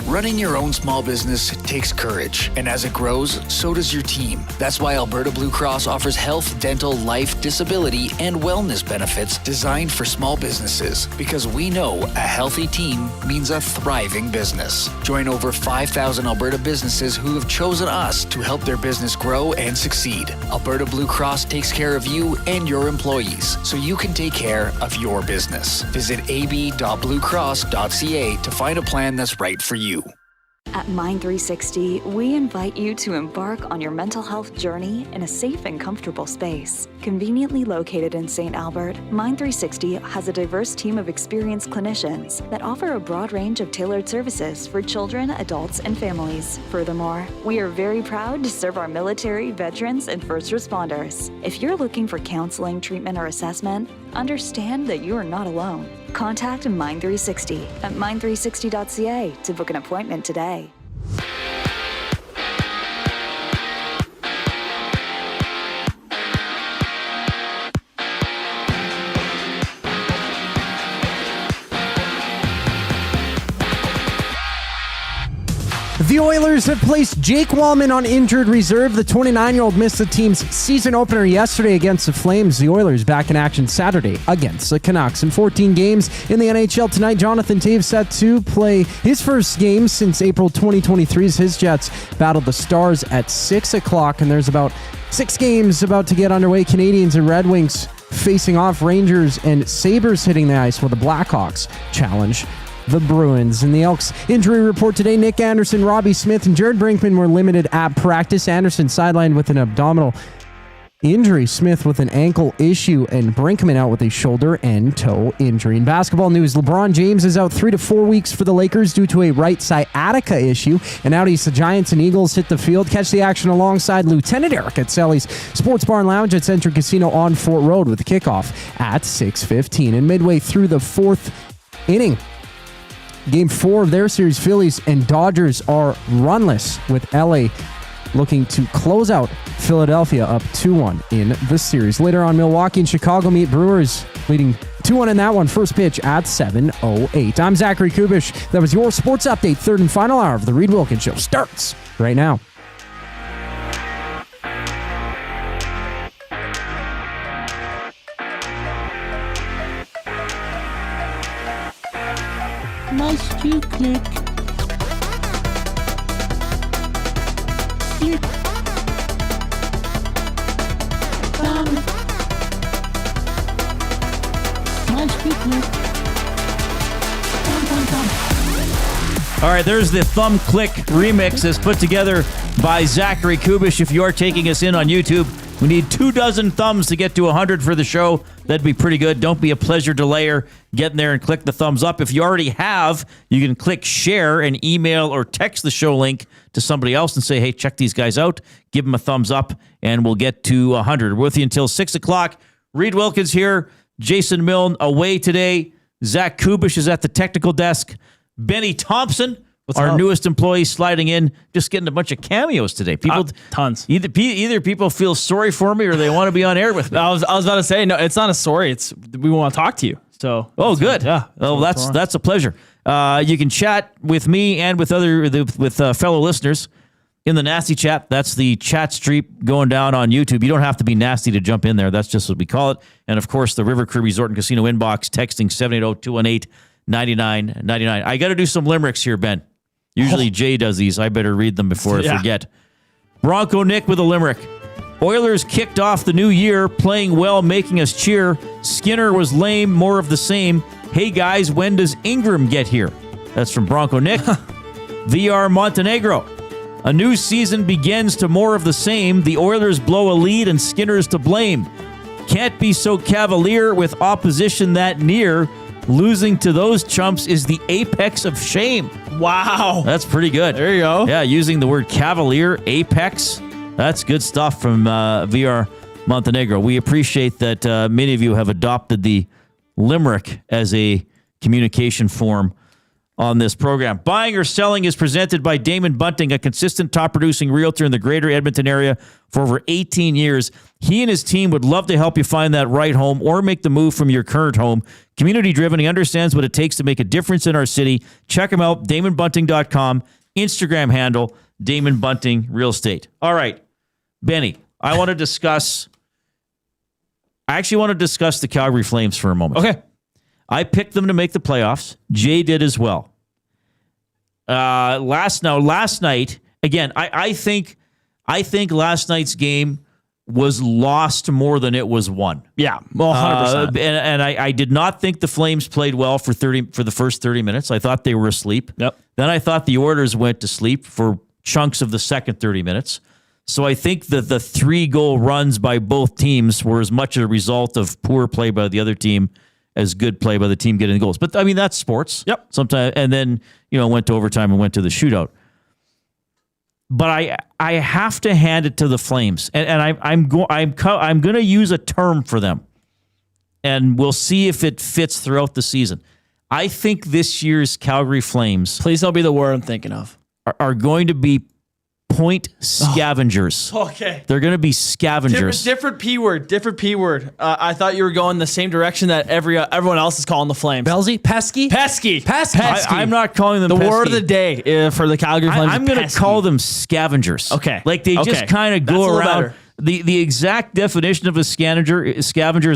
Running your own small business takes courage, and as it grows, so does your team. That's why Alberta Blue Cross offers health, dental, life, disability, and wellness benefits designed for small businesses, because we know a healthy team means a thriving business. Join over 5,000 Alberta businesses who have chosen us to help their business grow and succeed. Alberta Blue Cross takes care of you and your employees, so you can take care of your business. Visit ab.bluecross.ca to find a plan that's right for you. At Mind360, we invite you to embark on your mental health journey in a safe and comfortable space. Conveniently located in St. Albert, Mind360 has a diverse team of experienced clinicians that offer a broad range of tailored services for children, adults, and families. Furthermore, we are very proud to serve our military, veterans, and first responders. If you're looking for counseling, treatment, or assessment, understand that you are not alone. Contact Mind360 at mind360.ca to book an appointment today. The Oilers have placed Jake Wallman on injured reserve. The 29-year-old missed the team's season opener yesterday against the Flames. The Oilers back in action Saturday against the Canucks. In 14 games in the NHL tonight, Jonathan Toews set to play his first game since April 2023 as his Jets battled the Stars at 6 o'clock. And there's about 6 games about to get underway. Canadians and Red Wings facing off, Rangers and Sabres hitting the ice while the Blackhawks challenge the Bruins. In the Elks injury report today, Nick Anderson, Robbie Smith, and Jared Brinkman were limited at practice. Anderson sidelined with an abdominal injury, Smith with an ankle issue, and Brinkman out with a shoulder and toe injury. In basketball news, LeBron James is out 3 to 4 weeks for the Lakers due to a right sciatica issue. And out east, the Giants and Eagles hit the field. Catch the action alongside Lieutenant Eric at Sally's Sports Bar and Lounge at Century Casino on Fort Road with the kickoff at 6:15. And midway through the fourth inning, Game 4 of their series, Phillies and Dodgers are runless, with LA looking to close out Philadelphia up 2-1 in the series. Later on, Milwaukee and Chicago meet. Brewers leading 2-1 in that one. First pitch at 7:08. I'm Zachary Kubish. That was your sports update. Third and final hour of the Reid Wilkins Show starts right now. Nice to click. Click. Nice to click. All right, there's the Thumb Click remix as put together by Zachary Kubish. If you're taking us in on YouTube, we need 24 thumbs to get to 100 for the show. That'd be pretty good. Don't be a pleasure delayer. Get in there and click the thumbs up. If you already have, you can click share and email or text the show link to somebody else and say, hey, check these guys out. Give them a thumbs up, and we'll get to 100. We're with you until 6 o'clock. Reid Wilkins here. Jason Milne away today. Zach Kubish is at the technical desk. Benny Thompson our up? newest employee sliding in, just getting a bunch of cameos today. People, tons. Either people feel sorry for me or they want to be on air with me. I was about to say, no, it's not a story. It's we want to talk to you. So good. Yeah. Oh, that's a pleasure. You can chat with me and with fellow listeners in the nasty chat. That's the chat stream going down on YouTube. You don't have to be nasty to jump in there. That's just what we call it. And of course, the River Crew Resort and Casino inbox, texting 780-218-9999. I got to do some limericks here, Ben. Usually Jay does these. I better read them before I forget. Bronco Nick with a limerick. Oilers kicked off the new year, playing well, making us cheer. Skinner was lame, more of the same. Hey guys, when does Ingram get here? That's from Bronco Nick. VR Montenegro. A new season begins to more of the same. The Oilers blow a lead and Skinner's to blame. Can't be so cavalier with opposition that near. Losing to those chumps is the apex of shame. Wow. That's pretty good. There you go. Yeah, using the word cavalier, apex. That's good stuff from VR Montenegro. We appreciate that many of you have adopted the limerick as a communication form on this program. Buying or selling is presented by Damon Bunting, a consistent top-producing realtor in the greater Edmonton area for over 18 years. He and his team would love to help you find that right home or make the move from your current home. Community-driven, he understands what it takes to make a difference in our city. Check him out, DamonBunting.com, Instagram handle, Damon Bunting Real Estate. All right, Benny, I want to discuss the Calgary Flames for a moment. Okay. I picked them to make the playoffs. Jay did as well. Last night, again, I think last night's game was lost more than it was won. Yeah, well, 100%. And I did not think the Flames played well for the first 30 minutes. I thought they were asleep. Yep. Then I thought the Oilers went to sleep for chunks of the second 30 minutes. So I think that the 3-goal runs by both teams were as much a result of poor play by the other team as good play by the team getting the goals. But I mean, that's sports. Yep. Sometimes, and then, went to overtime and went to the shootout. But I have to hand it to the Flames, and I'm going to use a term for them, and we'll see if it fits throughout the season. I think this year's Calgary Flames, please don't be the word I'm thinking of, are going to be point scavengers. Okay. They're going to be scavengers. Different P word. I thought you were going the same direction that everyone else is calling the Flames. Belsey? Pesky? Pesky. I'm not calling them the pesky. Word of the day for the Calgary Flames. I'm going to call them scavengers. Okay. Like they just kind of go around. The exact definition of a scavenger is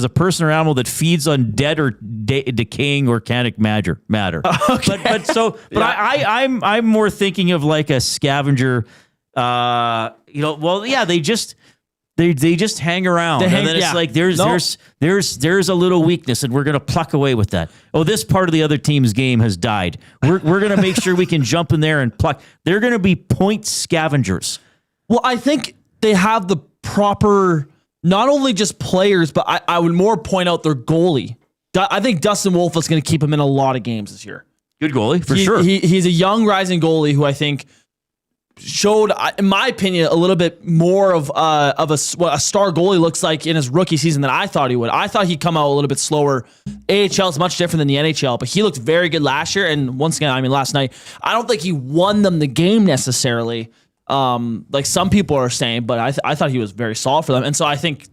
a person or animal that feeds on dead or decaying organic matter. Okay. But I'm more thinking of like a scavenger. They just hang around, and then it's like there's a little weakness, and we're gonna pluck away with that. Oh, this part of the other team's game has died. We're gonna make sure we can jump in there and pluck. They're gonna be point scavengers. Well, I think they have the proper, not only just players, but I would more point out their goalie. I think Dustin Wolf is going to keep him in a lot of games this year. Good goalie, for sure. He's a young rising goalie who I think showed, in my opinion, a little bit more of what a star goalie looks like in his rookie season than I thought he would. I thought he'd come out a little bit slower. AHL is much different than the NHL, but he looked very good last year. And once again, last night, I don't think he won them the game necessarily, like some people are saying, but I thought he was very solid for them. And so I think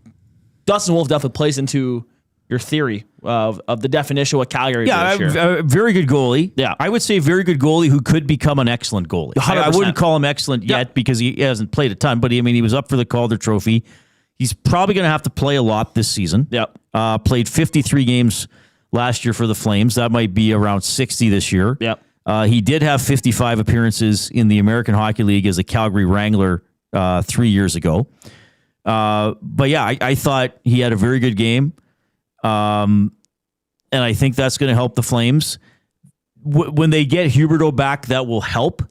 Dustin Wolf definitely plays into your theory of the definition of what Calgary is this year. A very good goalie. Yeah. I would say a very good goalie who could become an excellent goalie. I wouldn't call him excellent yet because he hasn't played a ton, but he was up for the Calder Trophy. He's probably going to have to play a lot this season. Yep. Played 53 games last year for the Flames. That might be around 60 this year. Yep. He did have 55 appearances in the American Hockey League as a Calgary Wrangler 3 years ago. But yeah, I thought he had a very good game. And I think that's going to help the Flames. When they get Huberdeau back, that will help.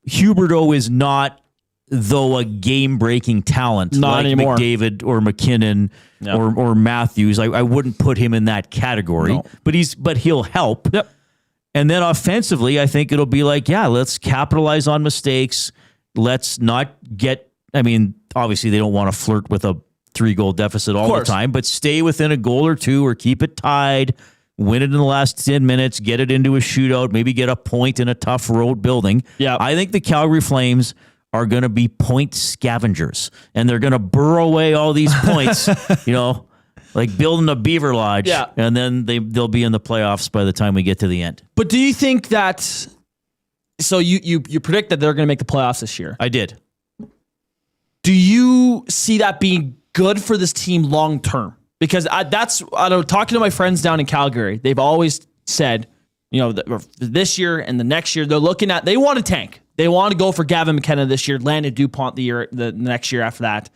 Huberdeau is not, though, a game-breaking talent like anymore. McDavid or McKinnon or Matthews. I wouldn't put him in that category, but he'll help. Yep. And then offensively, I think it'll be like, let's capitalize on mistakes. Let's not get, obviously they don't want to flirt with a 3-goal deficit all the time, but stay within a goal or two or keep it tied win it in the last 10 minutes, get it into a shootout, maybe get a point in a tough road building. Yeah. I think the Calgary Flames are going to be point scavengers, and they're going to burrow away all these points, like building a beaver lodge, and then they'll be in the playoffs by the time we get to the end. But do you think that, so you predict that they're going to make the playoffs this year? I did. Do you see that being good for this team long term? Because talking to my friends down in Calgary, they've always said, this year and the next year, they want to tank. They want to go for Gavin McKenna this year, Landon Dupont the next year after that.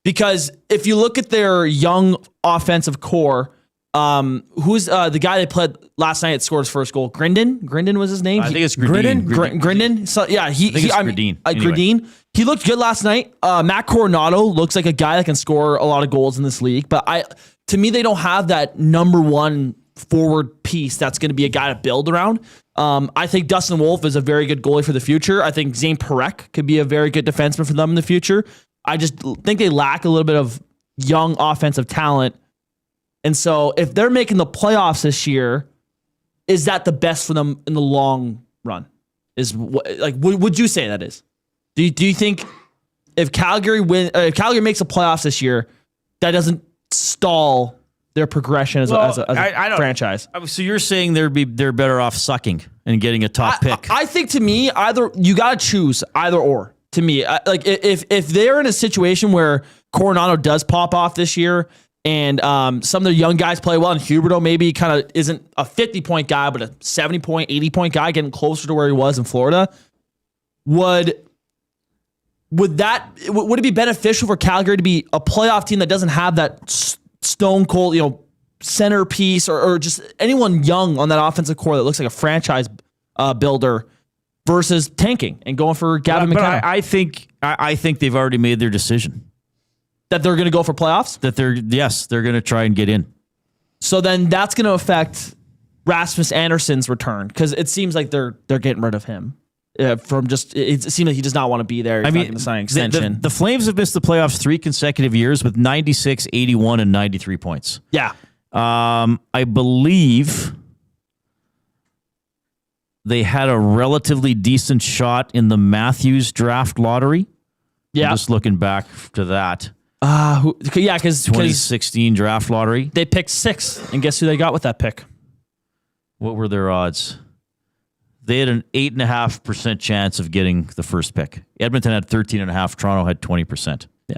Because if you look at their young offensive core, who's the guy they played last night that scored his first goal? Grindin was his name? I think it's Gradin. Grindin. So yeah, Gradin. Gradin. He looked good last night. Matt Coronado looks like a guy that can score a lot of goals in this league, but to me, they don't have that number one forward piece that's going to be a guy to build around. I think Dustin Wolf is a very good goalie for the future. I think Zane Parekh could be a very good defenseman for them in the future. I just think they lack a little bit of young offensive talent. And so if they're making the playoffs this year, is that the best for them in the long run? Would you say that is? Do you think if Calgary makes the playoffs this year, that doesn't stall their progression as a franchise? So you're saying they're better off sucking and getting a top pick? I think to me, you got to choose either or. To me, if they're in a situation where Coronado does pop off this year and some of the young guys play well, and Huberdeau maybe kind of isn't a 50-point guy, but a 70-point, 80-point guy getting closer to where he was in Florida, would it be beneficial for Calgary to be a playoff team that doesn't have that stone cold, centerpiece or just anyone young on that offensive core that looks like a franchise builder versus tanking and going for Gavin McKenna? I think they've already made their decision. That they're going to go for playoffs? That they're going to try and get in. So then that's going to affect Rasmus Andersson's return, because it seems like they're getting rid of him. It seems like he does not want to be there. He's not going to sign an extension. The Flames have missed the playoffs 3 consecutive years with 96, 81, and 93 points. Yeah. I believe they had a relatively decent shot in the Matthews draft lottery. Yeah. I'm just looking back to that. Because 2016 draft lottery. They picked 6, and guess who they got with that pick? What were their odds? They had an 8.5% chance of getting the first pick. Edmonton had 13.5%. Toronto had 20%. Yeah.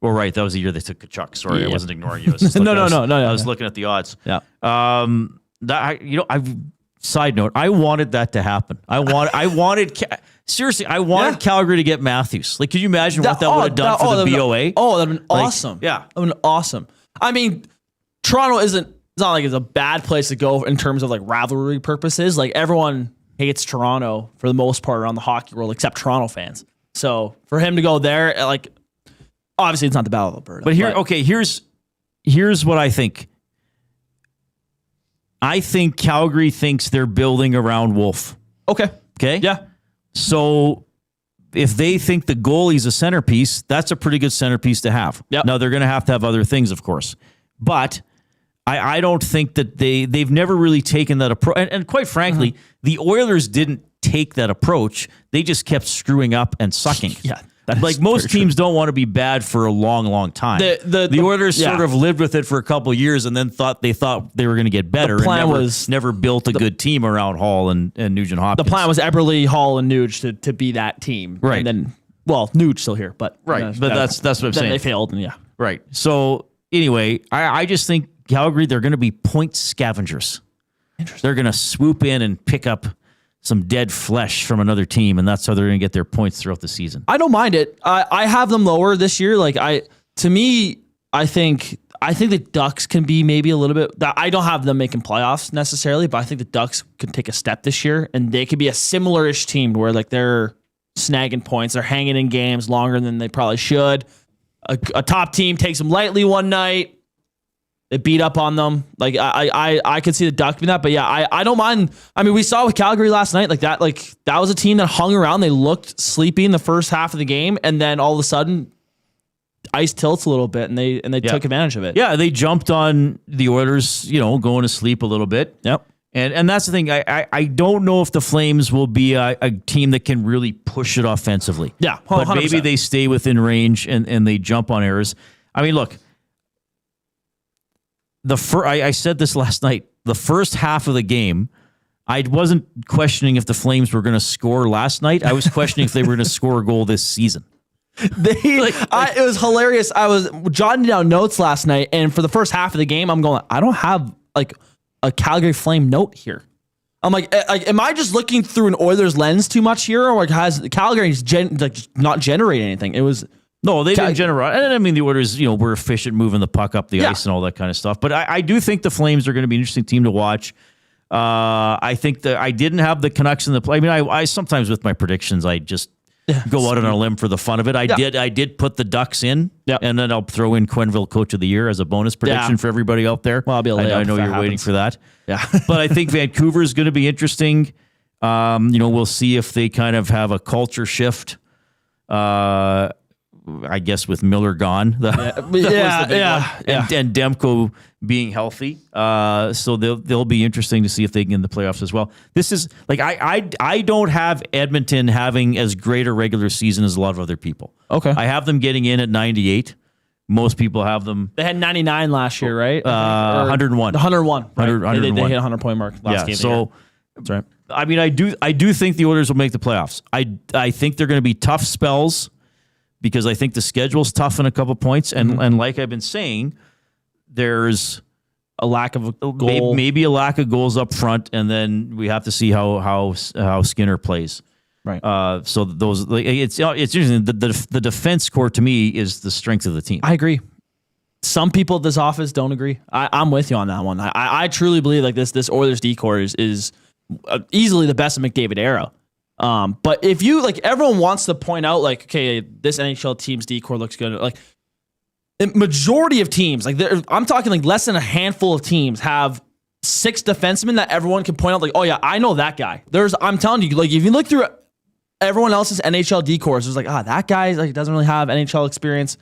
Well, right. That was the year they took Kachuk. Sorry, I wasn't ignoring you. No. I was looking at the odds. Yeah. Side note, I wanted that to happen. I wanted Calgary to get Matthews. Like, could you imagine what that would have done for the BOA? That would have been awesome. Yeah. That would have been awesome. I mean, Toronto it's not like it's a bad place to go in terms of like rivalry purposes. Like, everyone hates Toronto for the most part around the hockey world, except Toronto fans. So for him to go there, like, obviously it's not the Battle of Alberta. But here's what I think. I think Calgary thinks they're building around Wolf. Okay. Yeah. So if they think the goalie's a centerpiece, that's a pretty good centerpiece to have. Yep. Now, they're going to have other things, of course. But I don't think that they've never really taken that approach. And quite frankly, the Oilers didn't take that approach. They just kept screwing up and sucking. Yeah. Like, most teams don't want to be bad for a long, long time. The Oilers sort of lived with it for a couple of years and then thought they were going to get better. The plan was never built a good team around Hall and Nugent Hopkins. The plan was Eberle, Hall, and Nuge to be that team. Right. And then, Nuge still here, but right. But that's what I'm saying. They failed, and yeah. Right. So anyway, I just think Calgary, they're going to be point scavengers. Interesting. They're going to swoop in and pick up some dead flesh from another team, and that's how they're going to get their points throughout the season. I don't mind it. I have them lower this year. I think the Ducks can be maybe a little bit. I don't have them making playoffs necessarily, but I think the Ducks can take a step this year, and they could be a similar-ish team where they're snagging points, they're hanging in games longer than they probably should. A top team takes them lightly one night. They beat up on them. Like, I could see the Ducks doing that, but yeah, I don't mind. I mean, we saw with Calgary last night, that was a team that hung around. They looked sleepy in the first half of the game, and then all of a sudden, ice tilts a little bit, and they took advantage of it. Yeah, they jumped on the Oilers, going to sleep a little bit. Yep. And that's the thing. I don't know if the Flames will be a team that can really push it offensively. Yeah, 100%. But maybe they stay within range and they jump on errors. I mean, look, I said this last night. The first half of the game, I wasn't questioning if the Flames were going to score last night. I was questioning if they were going to score a goal this season. It was hilarious. I was jotting down notes last night, and for the first half of the game, I'm going, I don't have like a Calgary Flame note here. I'm like, am I just looking through an Oilers lens too much here, or has Calgary not generate anything? It was no, they didn't generate. And I mean, the Oilers, were efficient moving the puck up the ice and all that kind of stuff. But I do think the Flames are going to be an interesting team to watch. I think that I didn't have the Canucks in the play. I mean, I sometimes with my predictions, I just go out on a limb for the fun of it. I did put the Ducks in, and then I'll throw in Quenneville Coach of the Year as a bonus prediction for everybody out there. Well, I'll be I know you're waiting for that. Yeah, but I think Vancouver is going to be interesting. We'll see if they kind of have a culture shift. I guess with Miller gone, and Demko being healthy, so they'll be interesting to see if they can get in the playoffs as well. This is like I don't have Edmonton having as great a regular season as a lot of other people. Okay, I have them getting in at 98. Most people have them. They had 99 last year, right? 101. 101. Right? 101. They hit 100-point mark last game. So that's right. I mean, I do think the Oilers will make the playoffs. I think they're going to be tough spells, because I think the schedule's tough in a couple points. And like I've been saying, there's a lack of a goal. Maybe a lack of goals up front, and then we have to see how Skinner plays. Right. So those it's interesting. The defense core to me is the strength of the team. I agree. Some people at this office don't agree. I'm with you on that one. I truly believe like this Oilers D core is easily the best of McDavid era. But if you everyone wants to point out okay, this NHL team's D-core looks good. The majority of teams, I'm talking less than a handful of teams have 6 defensemen that everyone can point out oh yeah, I know that guy. I'm telling you, if you look through everyone else's NHL D-cores, there's that guy doesn't really have NHL experience.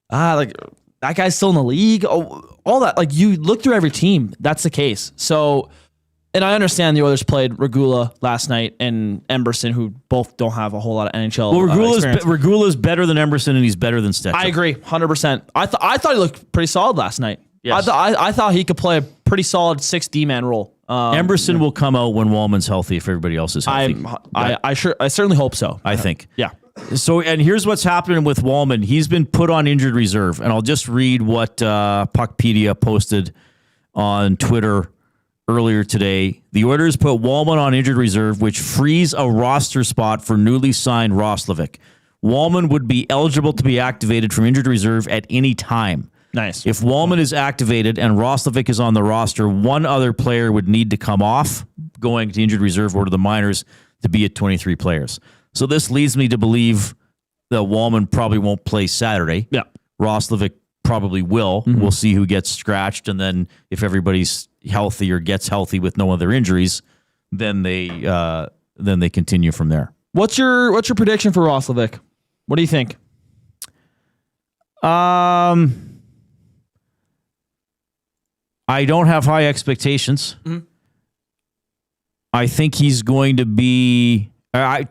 That guy's still in the league. All that you look through every team, that's the case. So. And I understand the Oilers played Regula last night and Emberson, who both don't have a whole lot of NHL experience. Regula's better than Emberson, and he's better than Stetson. I agree, 100%. I thought he looked pretty solid last night. Yes. I thought he could play a pretty solid 6D-man role. Emberson will come out when Wallman's healthy if everybody else is healthy. I certainly hope so. I think. Yeah. So, and here's what's happening with Wallman. He's been put on injured reserve, and I'll just read what Puckpedia posted on Twitter earlier today. The Oilers put Wallman on injured reserve, which frees a roster spot for newly signed Roslovic. Wallman would be eligible to be activated from injured reserve at any time. Nice. If Wallman is activated and Roslovic is on the roster, one other player would need to come off going to injured reserve or to the minors to be at 23 players. So this leads me to believe that Wallman probably won't play Saturday. Yeah. Roslovic probably will. Mm-hmm. We'll see who gets scratched, and then if everybody's healthy or gets healthy with no other injuries, then they continue from there. What's your prediction for Roslovic? What do you think? I don't have high expectations. Mm-hmm. I think he's going to be. I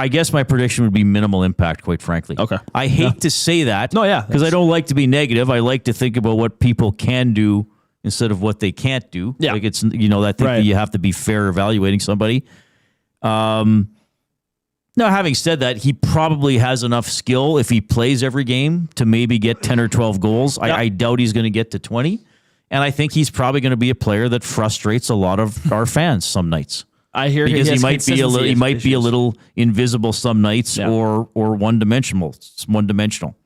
guess my prediction would be minimal impact, quite frankly. Okay. I hate to say that. No, yeah. Because I don't like to be negative. I like to think about what people can do instead of what they can't do. Yeah. I think that you have to be fair evaluating somebody. Now, having said that, he probably has enough skill if he plays every game to maybe get 10 or 12 goals. Yep. I doubt he's going to get to 20. And I think he's probably going to be a player that frustrates a lot of our fans some nights. I hear because he might be a little invisible some nights, or one dimensional.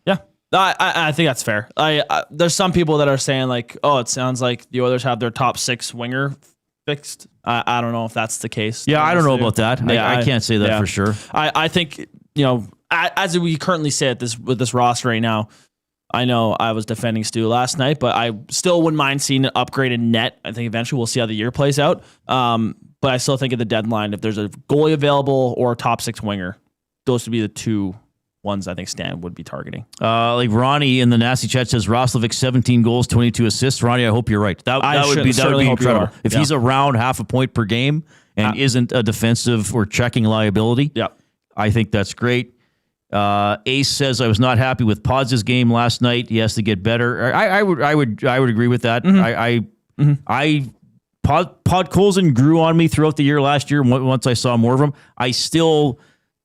Yeah, I think that's fair. There's some people that are saying it sounds like the Oilers have their top 6 winger fixed. I don't know if that's the case. Yeah, I don't know about that. I can't say that for sure. I think as we currently sit with this roster right now. I know I was defending Stu last night, but I still wouldn't mind seeing an upgraded net. I think eventually we'll see how the year plays out. But I still think at the deadline, if there's a goalie available or a top 6 winger, those would be the two ones I think Stan would be targeting. Like Ronnie in the Nasty Chat says, Roslovic 17 goals, 22 assists. Ronnie, I hope you're right. That would be incredible. If he's around half a point per game and isn't a defensive or checking liability, I think that's great. Ace says, I was not happy with Pods' game last night. He has to get better. I would agree with that. Pod Colson grew on me throughout the year last year. Once I saw more of him, I still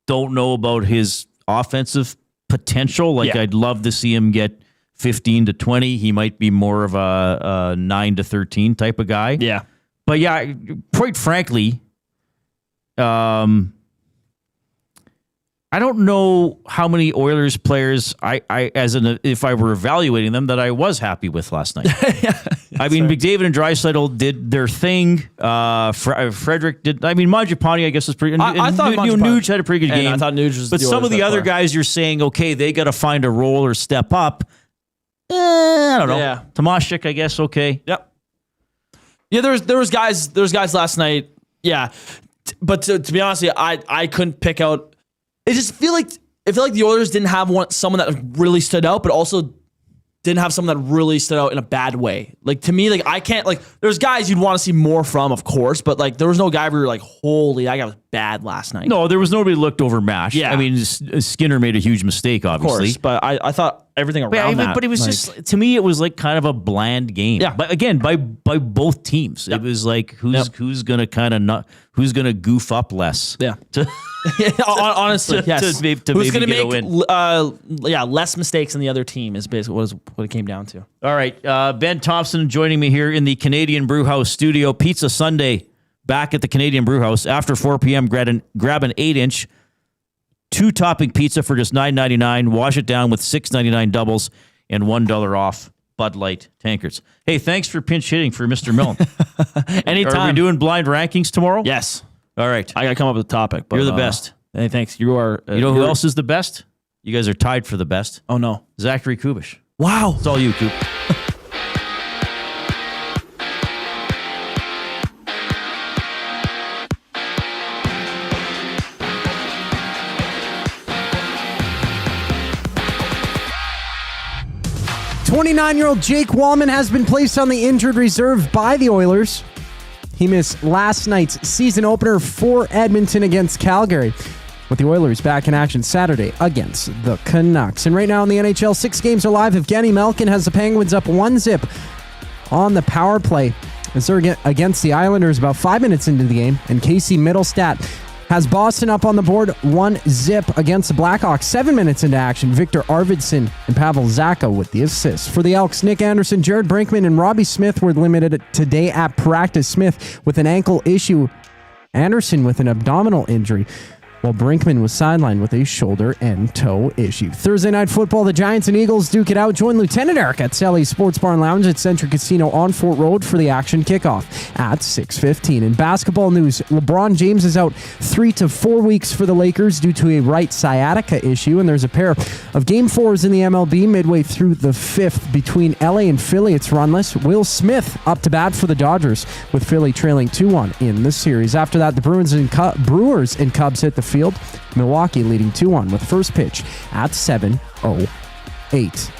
don't know about his offensive potential. Like I'd love to see him get 15 to 20. He might be more of a 9 to 13 type of guy. Yeah. But yeah, quite frankly, I don't know how many Oilers players if I were evaluating them, that I was happy with last night. I mean, McDavid and Draisaitl did their thing. Frederick did. I mean, Mangiapane, I guess, was pretty. I thought Nuge had a pretty good game. I thought Nuge was. But some of the other guys, you're saying, okay, they got to find a role or step up. I don't know. Yeah. Tomasek, I guess. Okay. Yep. Yeah, there was guys last night. Yeah, but to be honest, I couldn't pick out. I feel like the Oilers didn't have someone that really stood out, but also didn't have someone that really stood out in a bad way. Like, to me, like, I can't, like, there's guys you'd want to see more from, of course, but like there was no guy where you're like, holy, that guy was bad last night. No, there was nobody looked overmatched. Yeah. I mean, Skinner made a huge mistake, obviously. Of course, but I thought everything around that. But it was just, to me, it was like kind of a bland game. Yeah. But again, by both teams. It was like, who's going to who's going to goof up less? Yeah. Honestly, yes. To who's going to get a make less mistakes than the other team is basically what it came down to. All right. Ben Thompson joining me here in the Canadian Brewhouse studio. Pizza Sunday back at the Canadian Brewhouse after 4 p.m. Grab an 8-inch 2-topping pizza for just $9.99. Wash it down with $6.99 doubles and $1 off Bud Light tankards. Hey, thanks for pinch hitting for Mr. Milne. Anytime. Are we doing blind rankings tomorrow? Yes. All right. I got to come up with a topic. But, you're the best. Hey, thanks. You are. You know who else is the best? You guys are tied for the best. Oh, no. Zachary Kubish. Wow. It's all you, Coop. .29-year-old Jake Wallman has been placed on the injured reserve by the Oilers. He missed last night's season opener for Edmonton against Calgary, with the Oilers back in action Saturday against the Canucks. And right now in the NHL, 6 games are live. Evgeny Malkin has the Penguins up 1-0 on the power play as they're against the Islanders about 5 minutes into the game. And Casey Middlestat has Boston up on the board 1-0 against the Blackhawks 7 minutes into action. Victor Arvidsson and Pavel Zacha with the assists. For the Elks, Nick Anderson, Jared Brinkman, and Robbie Smith were limited today at practice. Smith with an ankle issue, Anderson with an abdominal injury, while Brinkman was sidelined with a shoulder and toe issue. Thursday Night Football, the Giants and Eagles duke it out. Join Lieutenant Eric at Sally's Sports Bar and Lounge at Century Casino on Fort Road for the action kickoff at 6:15. In basketball news, LeBron James is out 3 to 4 weeks for the Lakers due to a right sciatica issue, and there's a pair of Game 4s in the MLB midway through the 5th between LA and Philly. It's runless. Will Smith up to bat for the Dodgers, with Philly trailing 2-1 in the series. After that, the Brewers and Cubs hit the field. Milwaukee leading 2-1 with first pitch at 7:08.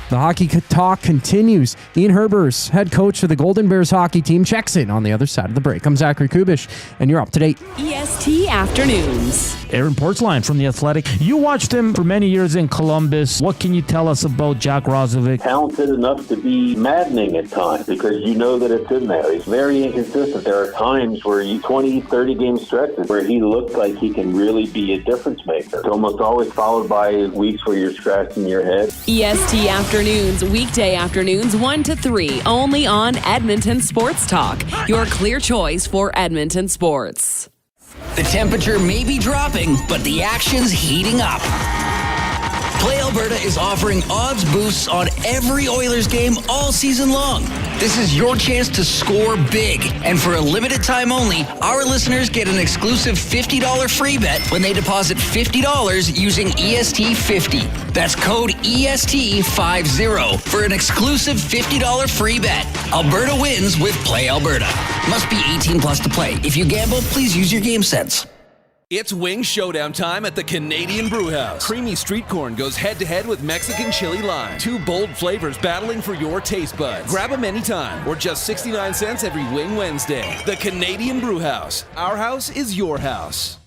The hockey talk continues. Ian Herbers, head coach of the Golden Bears hockey team, checks in on the other side of the break. I'm Zachary Kubish, and you're up to date. EST Afternoons. Aaron Portzline from The Athletic. You watched him for many years in Columbus. What can you tell us about Jack Roslovic? Talented enough to be maddening at times because you know that it's in there. He's very inconsistent. There are times where 20, 30 game stretches where he looks like he can really be a difference maker. It's almost always followed by weeks where you're scratching your head. EST Afternoons, weekday afternoons 1 to 3, only on Edmonton Sports Talk. Your clear choice for Edmonton sports. The temperature may be dropping, but the action's heating up. Play Alberta is offering odds boosts on every Oilers game all season long. This is your chance to score big. And for a limited time only, our listeners get an exclusive $50 free bet when they deposit $50 using EST50. That's code EST50 for an exclusive $50 free bet. Alberta wins with Play Alberta. Must be 18 plus to play. If you gamble, please use your game sense. It's wing showdown time at the Canadian Brewhouse. Creamy street corn goes head-to-head with Mexican chili lime. Two bold flavors battling for your taste buds. Grab them anytime, or just 69 cents every Wing Wednesday. The Canadian Brewhouse. Our house is your house.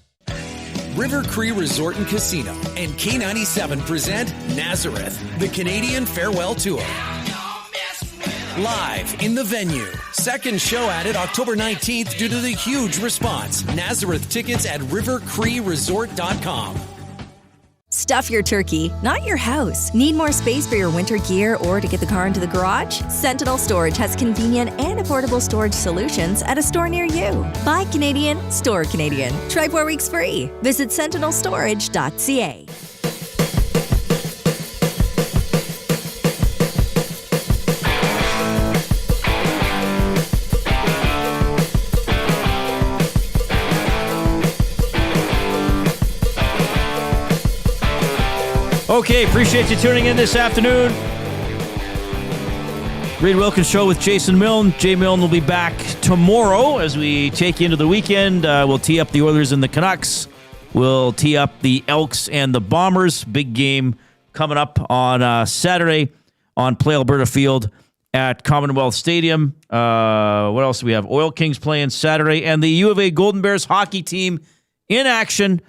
River Cree Resort and Casino and K97 present Nazareth, the Canadian Farewell Tour. Live in the venue. Second show at it October 19th due to the huge response. Nazareth tickets at rivercreeresort.com. Stuff your turkey, not your house. Need more space for your winter gear or to get the car into the garage? Sentinel Storage has convenient and affordable storage solutions at a store near you. Buy Canadian, store Canadian. Try 4 weeks free. Visit sentinelstorage.ca. Okay, appreciate you tuning in this afternoon. Reid Wilkins Show with Jason Milne. Jay Milne will be back tomorrow as we take you into the weekend. We'll tee up the Oilers and the Canucks. We'll tee up the Elks and the Bombers. Big game coming up on Saturday on Play Alberta Field at Commonwealth Stadium. What else do we have? Oil Kings playing Saturday, and the U of A Golden Bears hockey team in action.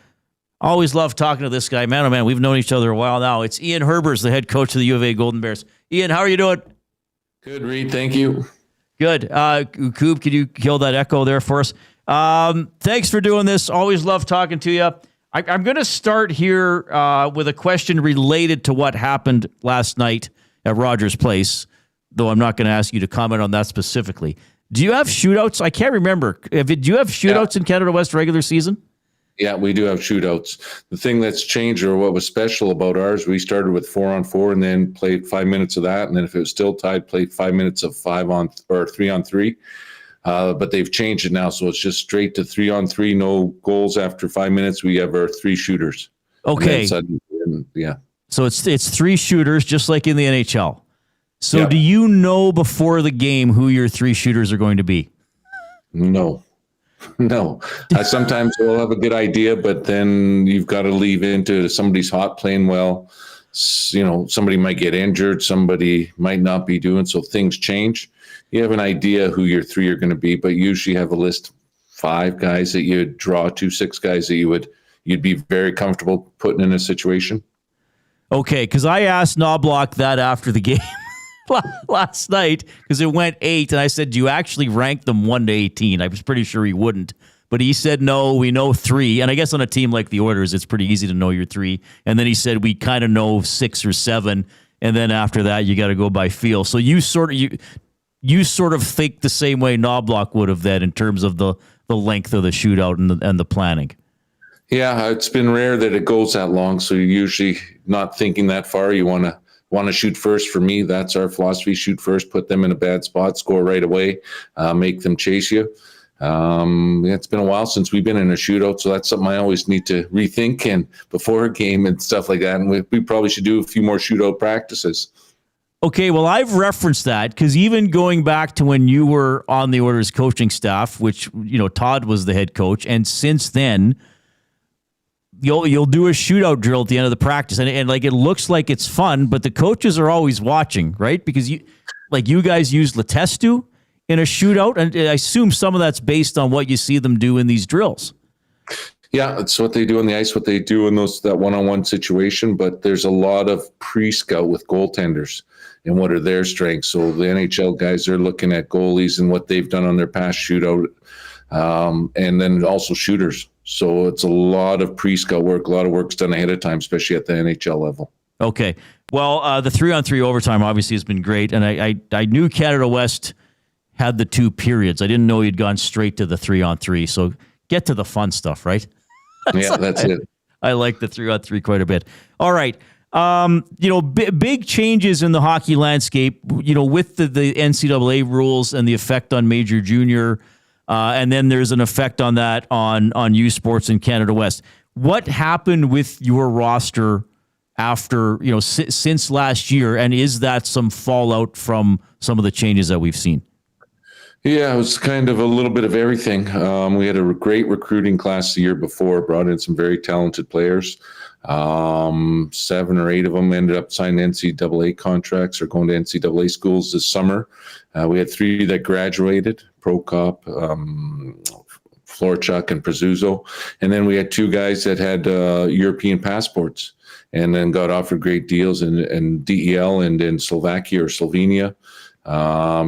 Always love talking to this guy. Man, oh man, we've known each other a while now. It's Ian Herbers, the head coach of the U of A Golden Bears. Ian, how are you doing? Good, Reid. Thank you. Good. Coop, could you kill that echo there for us? Thanks for doing this. Always love talking to you. I'm going to start here with a question related to what happened last night at Rogers Place, though I'm not going to ask you to comment on that specifically. Do you have shootouts? I can't remember. Do you have shootouts in Canada West regular season? Yeah, we do have shootouts. The thing that's changed, or what was special about ours, we started with 4-on-4 and then played 5 minutes of that. And then if it was still tied, played 5 minutes of 3-on-3. But they've changed it now. So it's just straight to 3-on-3, no goals after 5 minutes. We have our 3 shooters. Okay. Yeah. So it's 3 shooters, just like in the NHL. So Yep. do you know before the game who your 3 shooters are going to be? No. Sometimes we'll have a good idea, but then you've got to leave into somebody's hot playing well. Somebody might get injured, somebody might not be doing, so things change. You have an idea who your 3 are going to be, but usually have a list of 5 guys that you'd draw to, 6 guys that you'd be very comfortable putting in a situation. Okay, because I asked Knobloch that after the game last night, because it went 8, and I said, do you actually rank them 1 to 18? I was pretty sure he wouldn't, but he said, no, we know 3. And I guess on a team like the Oilers, it's pretty easy to know your 3. And then he said, we kind of know 6 or 7. And then after that, you got to go by feel. So you sort of think the same way Knobloch would have then in terms of the length of the shootout and the planning. Yeah, it's been rare that it goes that long. So you're usually not thinking that far. You want to shoot first. For me, that's our philosophy. Shoot first, put them in a bad spot, score right away, make them chase you. It's been a while since we've been in a shootout, so that's something I always need to rethink and before a game and stuff like that. And we probably should do a few more shootout practices. Okay, well, I've referenced that because even going back to when you were on the Oilers coaching staff, which, Todd was the head coach, and since then, you'll do a shootout drill at the end of the practice, and like it looks like it's fun, but the coaches are always watching, right? Because you guys use Letestu in a shootout, and I assume some of that's based on what you see them do in these drills. Yeah, it's what they do on the ice, what they do in that one-on-one situation, but there's a lot of pre-scout with goaltenders and what are their strengths. So the NHL guys are looking at goalies and what they've done on their past shootout, and then also shooters. So it's a lot of pre-scout work. A lot of work's done ahead of time, especially at the NHL level. Okay. Well, the 3-on-3 overtime obviously has been great, and I knew Canada West had the 2 periods. I didn't know you'd gone straight to the 3-on-3. So get to the fun stuff, right? Yeah, that's it. I like the 3-on-3 quite a bit. All right. Big changes in the hockey landscape, with the NCAA rules and the effect on Major Junior, and then there's an effect on that on U Sports in Canada West. What happened with your roster after, since last year, and is that some fallout from some of the changes that we've seen? Yeah, it was kind of a little bit of everything. We had a great recruiting class the year before, brought in some very talented players. 7 or 8 of them ended up signing NCAA contracts or going to NCAA schools this summer. We had 3 that graduated, Prokop, Florchuk, and Prezuzzo. And then we had 2 guys that had European passports and then got offered great deals in DEL and in Slovakia or Slovenia.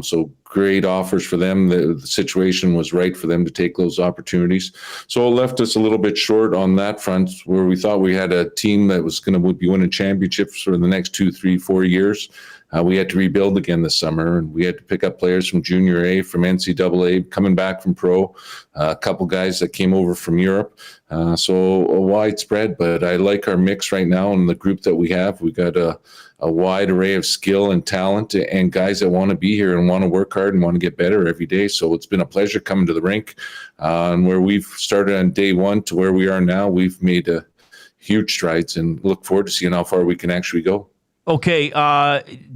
So great offers for them. The situation was right for them to take those opportunities. So it left us a little bit short on that front, where we thought we had a team that was going to be winning championships for the next 2, 3, 4 years. We had to rebuild again this summer, and we had to pick up players from Junior A, from NCAA, coming back from pro, a couple guys that came over from Europe. So a widespread, but I like our mix right now and the group that we have. We got a wide array of skill and talent and guys that want to be here and want to work hard and want to get better every day. So it's been a pleasure coming to the rink. And where we've started on day one to where we are now, we've made huge strides and look forward to seeing how far we can actually go. Okay,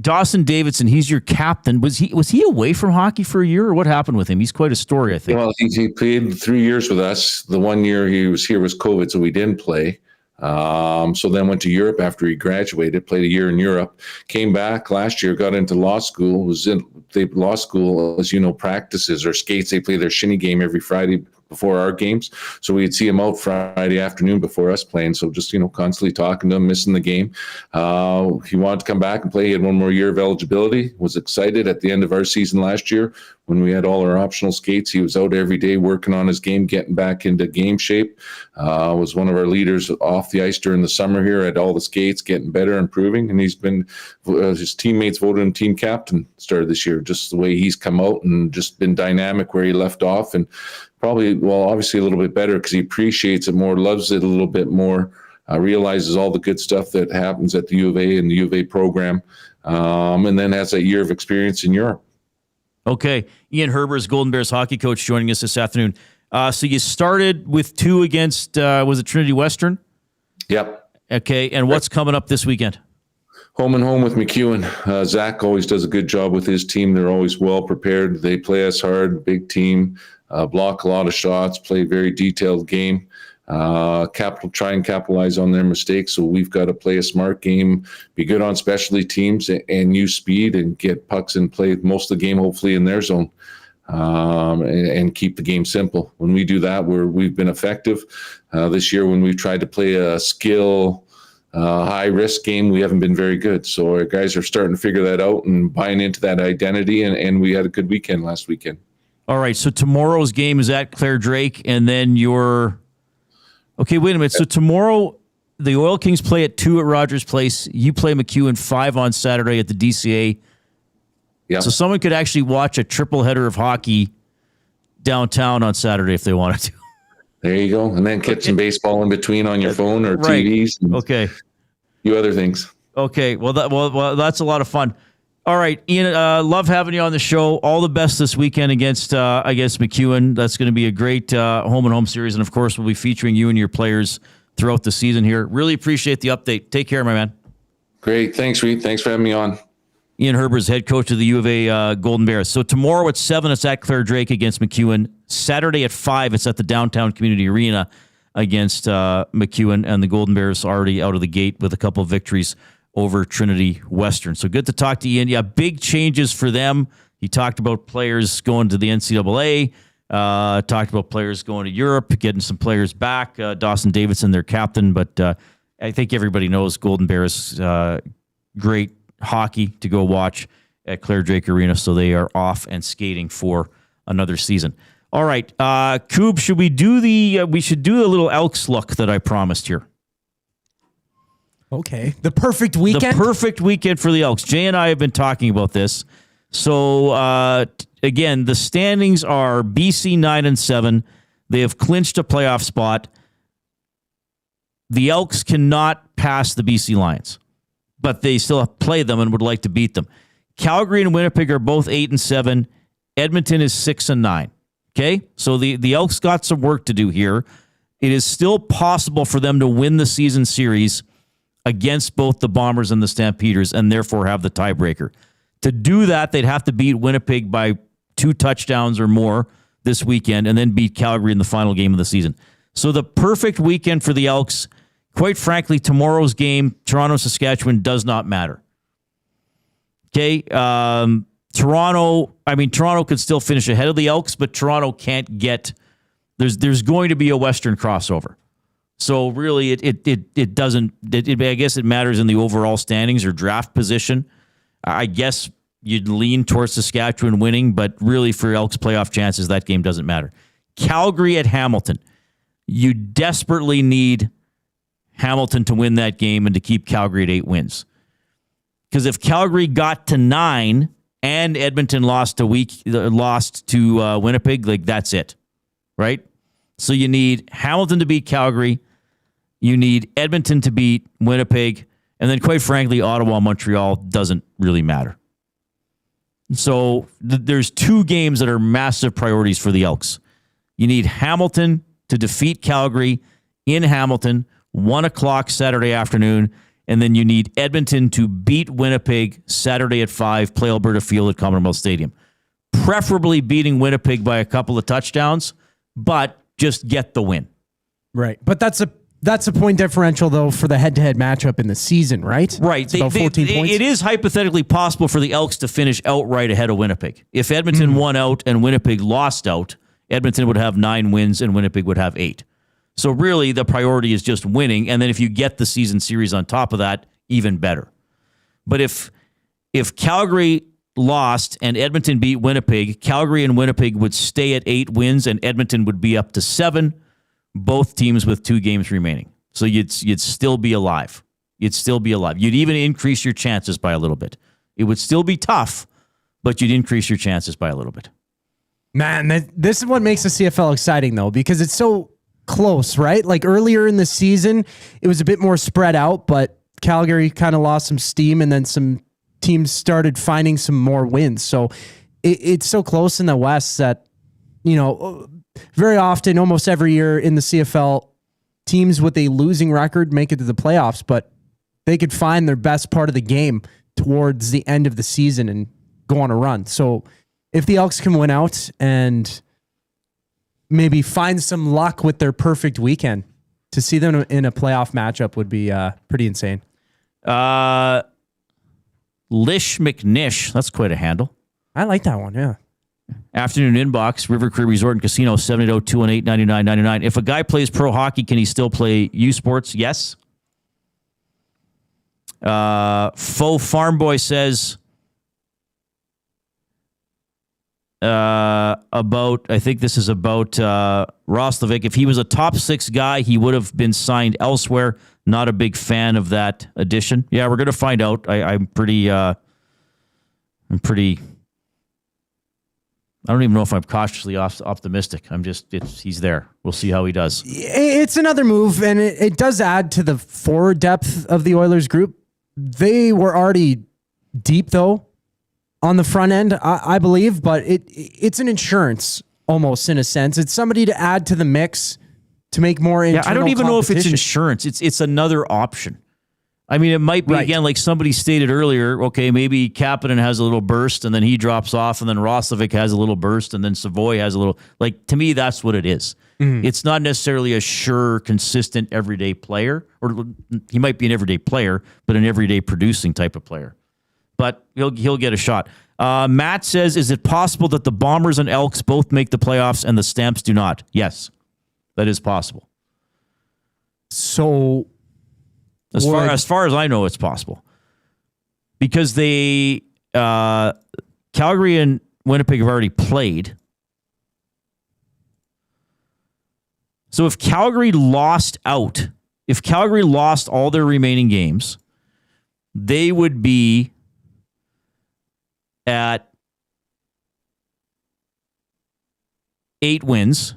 Dawson Davidson, he's your captain. Was he away from hockey for a year, or what happened with him? He's quite a story, I think. Well, he played 3 years with us. The 1 year he was here was COVID, so we didn't play. So then went to Europe after he graduated, played a year in Europe, came back last year, got into law school, law school, as you know, practices or skates. They play their shinny game every Friday before our games. So we'd see him out Friday afternoon before us playing. So just, constantly talking to him, missing the game. He wanted to come back and play. He had 1 more year of eligibility, was excited at the end of our season last year when we had all our optional skates. He was out every day working on his game, getting back into game shape. Was one of our leaders off the ice during the summer here, had all the skates, getting better, improving. And he's been, his teammates voted him team captain started this year, just the way he's come out and just been dynamic where he left off. And probably, obviously a little bit better because he appreciates it more, loves it a little bit more, realizes all the good stuff that happens at the U of A and the U of A program, and then has a year of experience in Europe. Okay. Ian Herber's Golden Bears hockey coach joining us this afternoon. So you started with 2 against, was it Trinity Western? Yep. Okay. And what's coming up this weekend? Home and home with McEwen. Zach always does a good job with his team. They're always well prepared. They play us hard, big team, block a lot of shots, play a very detailed game. Try and capitalize on their mistakes. So we've got to play a smart game, be good on specialty teams, and use speed and get pucks and play most of the game, hopefully in their zone, and keep the game simple. When we do that, we've been effective. This year, when we've tried to play a skill, high risk game, we haven't been very good. So our guys are starting to figure that out and buying into that identity. And we had a good weekend last weekend. All right. So tomorrow's game is at Claire Drake, and then okay, wait a minute. So tomorrow, the Oil Kings play at 2 at Rogers Place. You play McEwen 5 on Saturday at the DCA. Yeah. So someone could actually watch a triple header of hockey downtown on Saturday if they wanted to. There you go. And then get some baseball in between on your phone or right. TVs. And okay. few other things. Okay. Well, that's a lot of fun. All right, Ian, love having you on the show. All the best this weekend against McEwen. That's going to be a great home and home series. And, of course, we'll be featuring you and your players throughout the season here. Really appreciate the update. Take care, my man. Great. Thanks, Reid. Thanks for having me on. Ian Herber's head coach of the U of A Golden Bears. So tomorrow at 7, it's at Claire Drake against McEwen. Saturday at 5, it's at the Downtown Community Arena against McEwen. And the Golden Bears already out of the gate with a couple of victories over Trinity Western. So good to talk to Ian. Yeah, big changes for them. He talked about players going to the NCAA, talked about players going to Europe, getting some players back. Dawson Davidson, their captain. But I think everybody knows Golden Bears, great hockey to go watch at Claire Drake Arena. So they are off and skating for another season. All right, Coob, should we do we should do a little Elks look that I promised here. Okay. The perfect weekend? The perfect weekend for the Elks. Jay and I have been talking about this. So, again, the standings are BC 9-7. They have clinched a playoff spot. The Elks cannot pass the BC Lions, but they still play them and would like to beat them. Calgary and Winnipeg are both 8-7. Edmonton is 6-9. Okay? So the Elks got some work to do here. It is still possible for them to win the season series against both the Bombers and the Stampeders, and therefore have the tiebreaker. To do that, they'd have to beat Winnipeg by 2 touchdowns or more this weekend, and then beat Calgary in the final game of the season. So the perfect weekend for the Elks. Quite frankly, tomorrow's game, Toronto-Saskatchewan, does not matter. Okay, Toronto could still finish ahead of the Elks, but Toronto can't get. There's going to be a Western crossover, so really it doesn't. I guess it matters in the overall standings or draft position. I guess you'd lean towards Saskatchewan winning, but really for Elks playoff chances, that game doesn't matter. Calgary at Hamilton, you desperately need Hamilton to win that game and to keep Calgary at 8 wins. Because if Calgary got to 9 and Edmonton lost to Winnipeg, like that's it, right? So you need Hamilton to beat Calgary, you need Edmonton to beat Winnipeg, and then quite frankly, Ottawa, Montreal doesn't really matter. So there's 2 games that are massive priorities for the Elks. You need Hamilton to defeat Calgary in Hamilton, 1 o'clock Saturday afternoon, and then you need Edmonton to beat Winnipeg Saturday at 5, play Alberta Field at Commonwealth Stadium. Preferably beating Winnipeg by a couple of touchdowns, but just get the win. Right. But that's a point differential, though, for the head-to-head matchup in the season, right? Right. It's about 14 points. It is hypothetically possible for the Elks to finish outright ahead of Winnipeg. If Edmonton won out and Winnipeg lost out, Edmonton would have 9 wins and Winnipeg would have 8. So really, the priority is just winning, and then if you get the season series on top of that, even better. But if Calgary lost and Edmonton beat Winnipeg, Calgary and Winnipeg would stay at 8 wins, and Edmonton would be up to 7. Both teams with 2 games remaining, so you'd still be alive. You'd still be alive. You'd even increase your chances by a little bit. It would still be tough, but you'd increase your chances by a little bit. Man, this is what makes the CFL exciting, though, because it's so close, right? Like earlier in the season, it was a bit more spread out, but Calgary kind of lost some steam, and then some teams started finding some more wins. So it's so close in the West that, very often, almost every year in the CFL, teams with a losing record make it to the playoffs, but they could find their best part of the game towards the end of the season and go on a run. So if the Elks can win out and maybe find some luck with their perfect weekend, to see them in a playoff matchup would be pretty insane. Lish McNish, that's quite a handle. I like that one, yeah. Afternoon inbox, River Cree Resort and Casino, 780-218-9999. If a guy plays pro hockey, can he still play U Sports? Yes. Faux Farm Boy says I think this is about Roslovic. If he was a top 6 guy, he would have been signed elsewhere. Not a big fan of that addition. Yeah, we're going to find out. I'm pretty I don't even know if I'm cautiously optimistic. He's there. We'll see how he does. It's another move, and it does add to the forward depth of the Oilers group. They were already deep, though, on the front end, I believe, but it's an insurance almost in a sense. It's somebody to add to the mix to make more internal I don't even know if it's competition. insurance. It's another option. I mean, it might be, again, like somebody stated earlier, okay, maybe Kapanen has a little burst and then he drops off, and then Roslovic has a little burst and then Savoy has a little, to me, that's what it is. It's not necessarily a sure, consistent, everyday player, or he might be an everyday player, but an everyday producing type of player. But he'll get a shot. Matt says, is it possible that the Bombers and Elks both make the playoffs and the Stamps do not? Yes, that is possible. So... As far as I know, it's possible, because they Calgary and Winnipeg have already played. So if Calgary lost all their remaining games, they would be at 8 wins.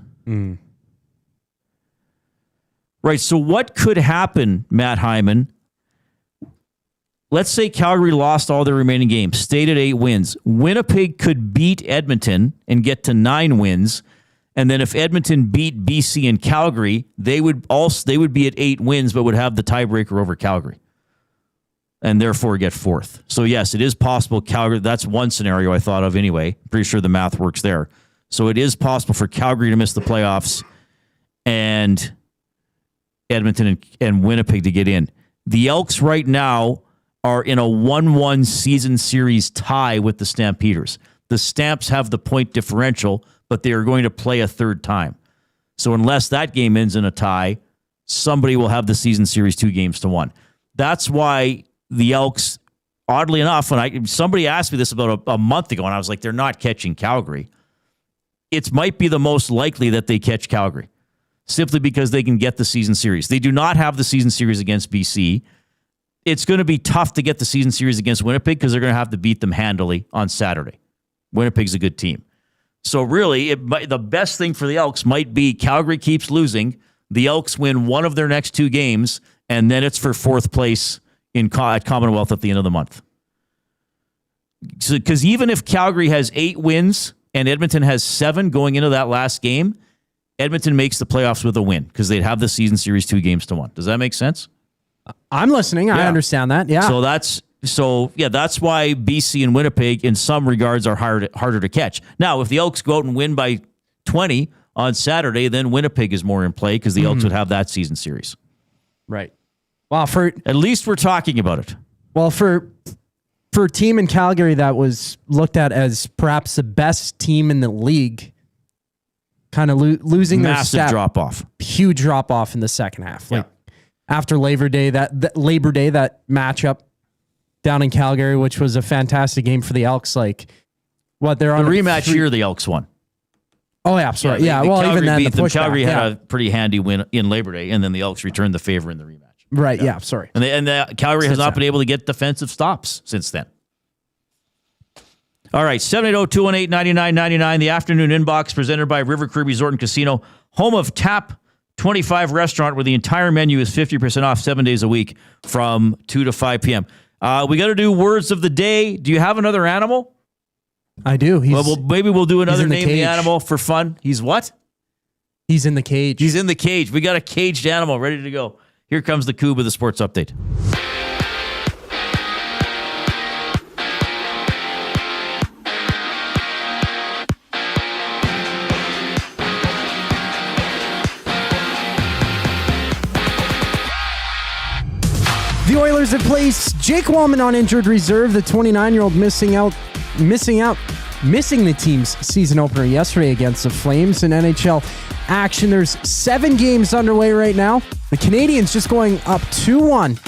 Right, so what could happen, Matt Hyman? Let's say Calgary lost all their remaining games, stayed at 8 wins. Winnipeg could beat Edmonton and get to 9 wins, and then if Edmonton beat BC and Calgary, they would be at 8 wins, but would have the tiebreaker over Calgary. and therefore get fourth. So yes, it is possible Calgary, that's one scenario I thought of anyway. Pretty sure the math works there. So it is possible for Calgary to miss the playoffs and Edmonton and Winnipeg to get in. The Elks right now are in a 1-1 season series tie with the Stampeders. The Stamps have the point differential, but they are going to play a third time. So unless that game ends in a tie, somebody will have the season series 2-1. That's why the Elks, oddly enough, when somebody asked me this about a month ago, and I was like, they're not catching Calgary. It might be the most likely that they catch Calgary, simply because they can get the season series. They do not have the season series against BC. It's going to be tough to get the season series against Winnipeg because they're going to have to beat them handily on Saturday. Winnipeg's a good team. So really, the best thing for the Elks might be Calgary keeps losing, the Elks win one of their next 2 games, and then it's for fourth place at Commonwealth at the end of the month. Because even if Calgary has 8 wins and Edmonton has 7 going into that last game, Edmonton makes the playoffs with a win because they'd have the season series 2-1. Does that make sense? I'm listening. Yeah. I understand that. Yeah. So that's why BC and Winnipeg in some regards are harder to catch. Now, if the Elks go out and win by 20 on Saturday, then Winnipeg is more in play because the Elks would have that season series. Right. Well, at least we're talking about it. Well, for a team in Calgary that was looked at as perhaps the best team in the league, kind of losing their massive drop off, huge drop off in the second half. Like after Labor Day, that matchup down in Calgary, which was a fantastic game for the Elks. Like they're on the rematch here, the Elks won. Oh yeah, sorry. Yeah, well, Calgary even then beat the them. pushback. Calgary had a pretty handy win in Labor Day, and then the Elks returned the favor in the rematch. Right. Yeah. Sorry. And Calgary has not been able to get defensive stops since then. All right, 780-218-9999, the afternoon inbox presented by River Cree Resort and Casino, home of Tap 25 restaurant, where the entire menu is 50% off 7 days a week from 2 to 5 p.m. We got to do words of the day. Do you have another animal? I do. Maybe we'll do another name the animal for fun. He's what? He's in the cage. He's in the cage. We got a caged animal ready to go. Here comes the Coob with the sports update. The Oilers have placed Jake Wallman on injured reserve. The 29-year-old missing the team's season opener yesterday against the Flames. In NHL action, there's 7 games underway right now. The Canadiens just going up 2-1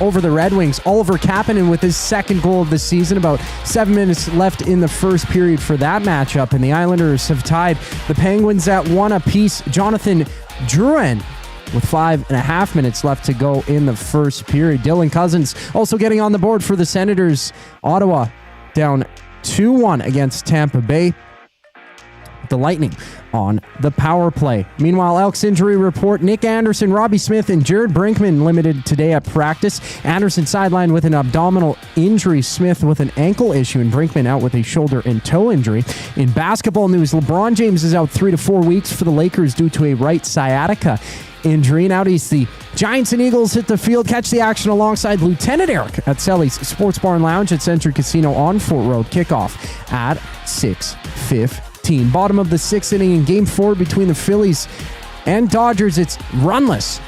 over the Red Wings. Oliver Kapanen with his second goal of the season. About 7 minutes left in the first period for that matchup, and the Islanders have tied the Penguins at 1 apiece. Jonathan Drouin with 5.5 minutes left to go in the first period. Dylan Cousins also getting on the board for the Senators. Ottawa down 2-1 against Tampa Bay. The Lightning on the power play. Meanwhile, Elks injury report. Nick Anderson, Robbie Smith, and Jared Brinkman limited today at practice. Anderson sidelined with an abdominal injury. Smith with an ankle issue, and Brinkman out with a shoulder and toe injury. In basketball news, LeBron James is out 3 to 4 weeks for the Lakers due to a right sciatica injury. Now east, the Giants and Eagles hit the field. Catch the action alongside Lieutenant Eric at Selly's Sports Bar and Lounge at Century Casino on Fort Road. Kickoff at 6:15. Bottom of the 6th inning in Game 4 between the Phillies and Dodgers. It's runless.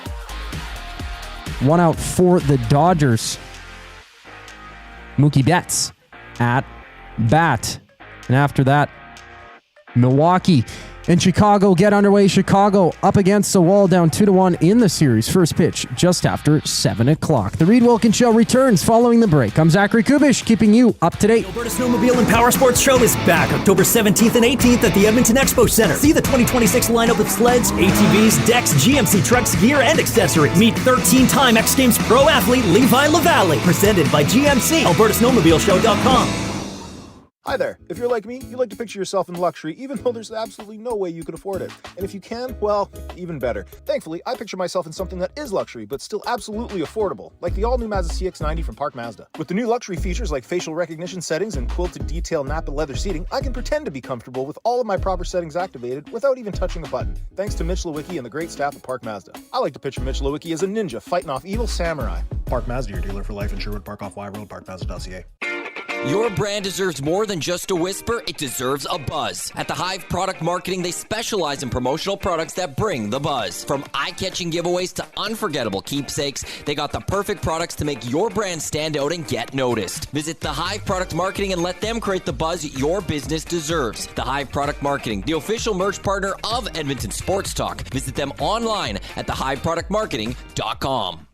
1 out for the Dodgers. Mookie Betts at bat. And after that, Milwaukee and Chicago get underway. Chicago up against the wall, down 2-1 in the series. First pitch just after 7 o'clock. The Reid Wilkins Show returns following the break. I'm Zachary Kubish, keeping you up to date. The Alberta Snowmobile and Power Sports Show is back October 17th and 18th at the Edmonton Expo Center. See the 2026 lineup of sleds, ATVs, decks, GMC trucks, gear, and accessories. Meet 13-time X Games pro athlete Levi Lavallee. Presented by GMC. AlbertaSnowmobileShow.com. Hi there. If you're like me, you like to picture yourself in luxury, even though there's absolutely no way you could afford it. And if you can, well, even better. Thankfully, I picture myself in something that is luxury, but still absolutely affordable, like the all-new Mazda CX-90 from Park Mazda. With the new luxury features like facial recognition settings and quilted detail Napa leather seating, I can pretend to be comfortable with all of my proper settings activated without even touching a button, thanks to Mitch Lewicki and the great staff at Park Mazda. I like to picture Mitch Lewicki as a ninja fighting off evil samurai. Park Mazda, your dealer for life in Sherwood Park off Y Road, parkmazda.ca. Your brand deserves more than just a whisper. It deserves a buzz. At the Hive Product Marketing, they specialize in promotional products that bring the buzz. From eye-catching giveaways to unforgettable keepsakes, they got the perfect products to make your brand stand out and get noticed. Visit the Hive Product Marketing and let them create the buzz your business deserves. The Hive Product Marketing, the official merch partner of Edmonton Sports Talk. Visit them online at thehiveproductmarketing.com.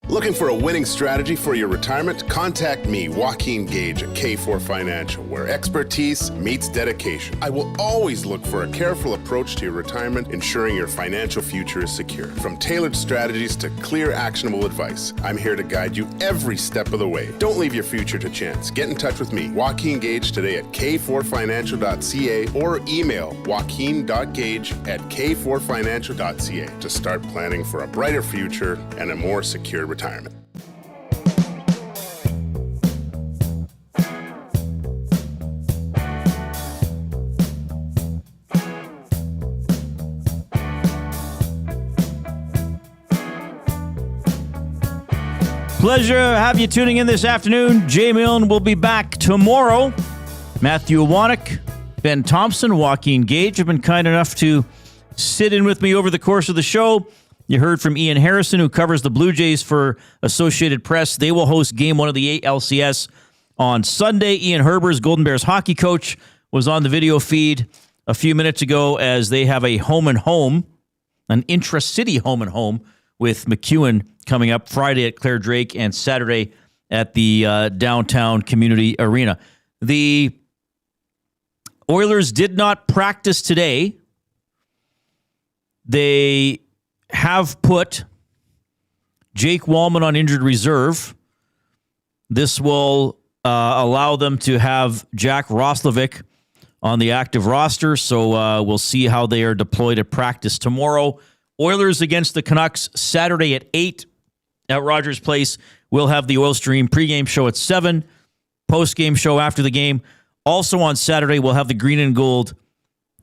Looking for a winning strategy for your retirement? Contact me, Joaquin Gage at K4 Financial, where expertise meets dedication. I will always look for a careful approach to your retirement, ensuring your financial future is secure. From tailored strategies to clear, actionable advice, I'm here to guide you every step of the way. Don't leave your future to chance. Get in touch with me, Joaquin Gage, today at k4financial.ca or email joaquin.gage@k4financial.ca to start planning for a brighter future and a more secure retirement. Pleasure to have you tuning in this afternoon. Jay Milne will be back tomorrow. Matthew Iwanyk, Ben Thompson, Joaquin Gage have been kind enough to sit in with me over the course of the show. You heard from Ian Harrison, who covers the Blue Jays for Associated Press. They will host Game 1 of the ALCS on Sunday. Ian Herbers, Golden Bears hockey coach, was on the video feed a few minutes ago as they have a home-and-home, an intra-city home-and-home with McEwen coming up Friday at Claire Drake and Saturday at the downtown community arena. The Oilers did not practice today. They have put Jake Wallman on injured reserve. This will allow them to have Jack Roslovic on the active roster, so we'll see how they are deployed at practice tomorrow. Oilers against the Canucks Saturday at 8 at Rogers Place. We'll have the Oil Stream pregame show at 7, postgame show after the game. Also on Saturday, we'll have the Green and Gold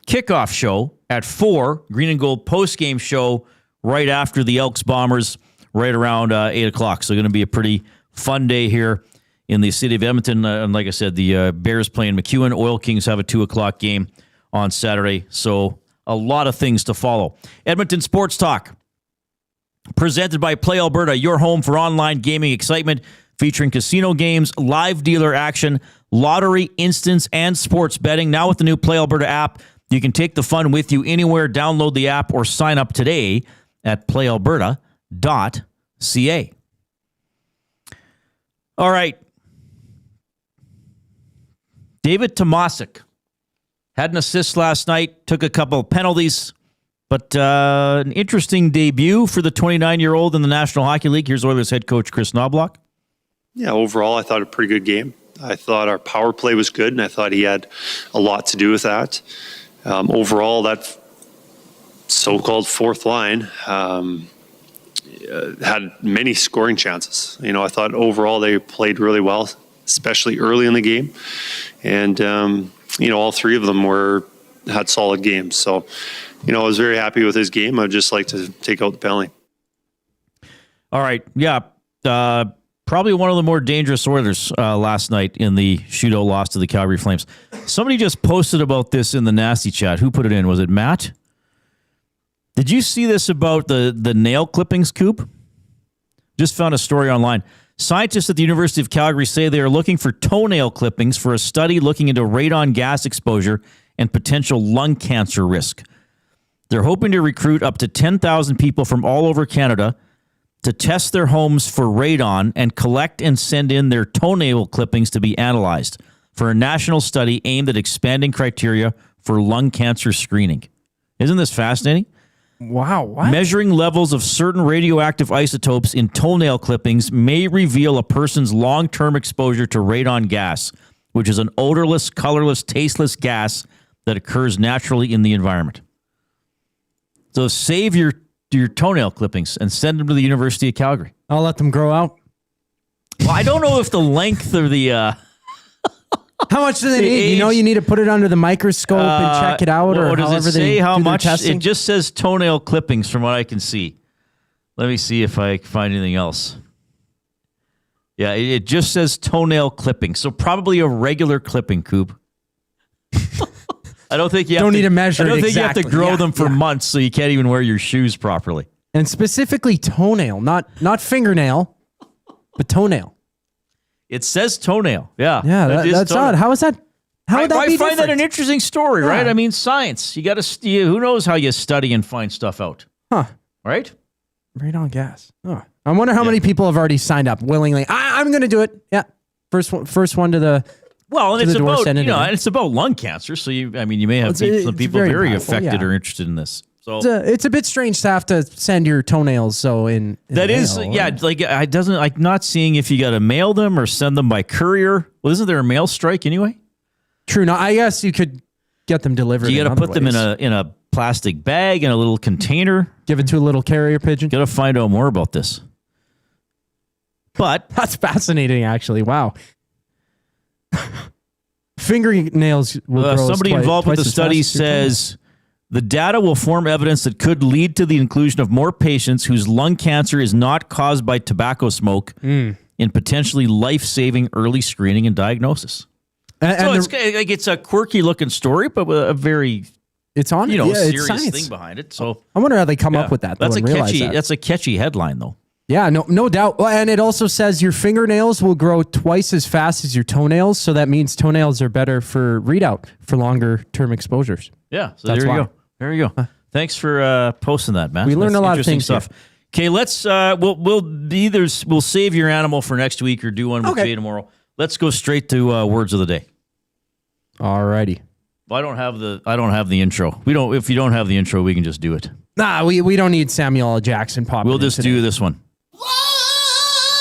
kickoff show at 4, Green and Gold postgame show right after the Elks Bombers, right around 8 o'clock. So going to be a pretty fun day here in the city of Edmonton. And like I said, the Bears playing McEwen. Oil Kings have a 2 o'clock game on Saturday. So a lot of things to follow. Edmonton Sports Talk, presented by Play Alberta, your home for online gaming excitement, featuring casino games, live dealer action, lottery, instants, and sports betting. Now with the new Play Alberta app, you can take the fun with you anywhere. Download the app or sign up today at playalberta.ca. All right. David Tomasek had an assist last night, took a couple of penalties, but an interesting debut for the 29-year-old in the National Hockey League. Here's Oilers head coach Chris Knobloch. Yeah, overall, I thought a pretty good game. I thought our power play was good, and I thought he had a lot to do with that. Overall, that so-called fourth line had many scoring chances. You know, I thought overall they played really well, especially early in the game. And, you know, all three of them had solid games. So, you know, I was very happy with his game. I'd just like to take out the penalty. All right. Yeah. Probably one of the more dangerous Oilers last night in the shootout loss to the Calgary Flames. Somebody just posted about this in the Nasty Chat. Who put it in? Was it Matt? Did you see this about the nail clippings coop? Just found a story online. Scientists at the University of Calgary say they are looking for toenail clippings for a study looking into radon gas exposure and potential lung cancer risk. They're hoping to recruit up to 10,000 people from all over Canada to test their homes for radon and collect and send in their toenail clippings to be analyzed for a national study aimed at expanding criteria for lung cancer screening. Isn't this fascinating? Wow. What? Measuring levels of certain radioactive isotopes in toenail clippings may reveal a person's long-term exposure to radon gas, which is an odorless, colorless, tasteless gas that occurs naturally in the environment. So save your toenail clippings and send them to the University of Calgary. I'll let them grow out. Well, I don't know if the length or the... How much do they need? You know, you need to put it under the microscope and check it out, or does however it say they how do their much? testing? It just says toenail clippings from what I can see. Let me see if I can find anything else. Yeah, it just says toenail clipping. So probably a regular clipping, Coop. I don't think you have need to measure I don't it think you have to exactly. grow them for months so you can't even wear your shoes properly. And specifically toenail, not fingernail, but toenail. It says toenail. Yeah. Yeah, that's odd. How is that? How would that be I find that different? an interesting story, right? I mean, science. You got to. Who knows how you study and find stuff out? Huh? Right? Radon gas. Oh. I wonder how many people have already signed up willingly. I'm going to do it. Yeah, first one to the. Well, and to it's the door, about send it in. and it's about lung cancer. So you may have some people very affected or interested in this. So it's a bit strange to have to send your toenails. So in that mail, is, like I doesn't like not seeing if you got to mail them or send them by courier. Well, isn't there a mail strike anyway? True. No, I guess you could get them delivered. You got to put them in a plastic bag in a little container. Give it to a little carrier pigeon. Got to find out more about this. But that's fascinating, actually. Wow. Fingernails will grow somebody involved with the study says the data will form evidence that could lead to the inclusion of more patients whose lung cancer is not caused by tobacco smoke in potentially life-saving early screening and diagnosis. It's a quirky looking story, but with a very serious thing behind it. So I wonder how they come up with that. That's a catchy headline, though. Yeah, no doubt. Well, and it also says your fingernails will grow twice as fast as your toenails, so that means toenails are better for readout for longer term exposures. Yeah, so there you go. There you go. Thanks for posting that, man. We learned a lot of things. Stuff. Okay, let's we'll save your animal for next week or do one with Jay tomorrow. Let's go straight to words of the day. Alrighty. Well, I don't have the intro. If you don't have the intro, we can just do it. Nah, we don't need Samuel L. Jackson popping. We'll just do this one.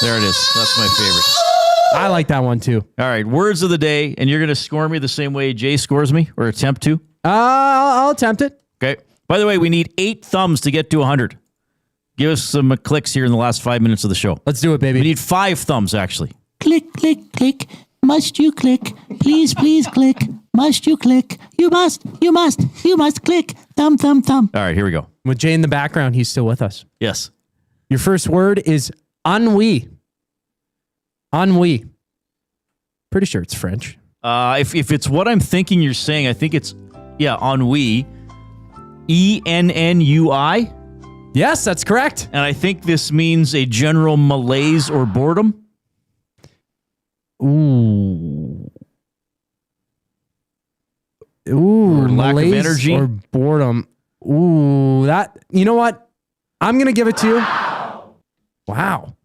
There it is. That's my favorite. I like that one too. All right, words of the day, and you're going to score me the same way Jay scores me, or attempt to? I'll attempt it. Okay. By the way, we need 8 thumbs to get to 100. Give us some clicks here in the last 5 minutes of the show. Let's do it, baby. We need 5 thumbs, actually. Click, click, click. Must you click? Please, please click. Must you click? You must click. Thumb, thumb, thumb. All right, here we go. With Jay in the background, he's still with us. Yes. Your first word is ennui. Ennui. Pretty sure it's French. If it's what I'm thinking you're saying, I think it's, ennui. ENNUI. Yes, that's correct. And I think this means a general malaise or boredom. Ooh, or lack of energy or boredom. Ooh, you know what? I'm gonna give it to you. Wow.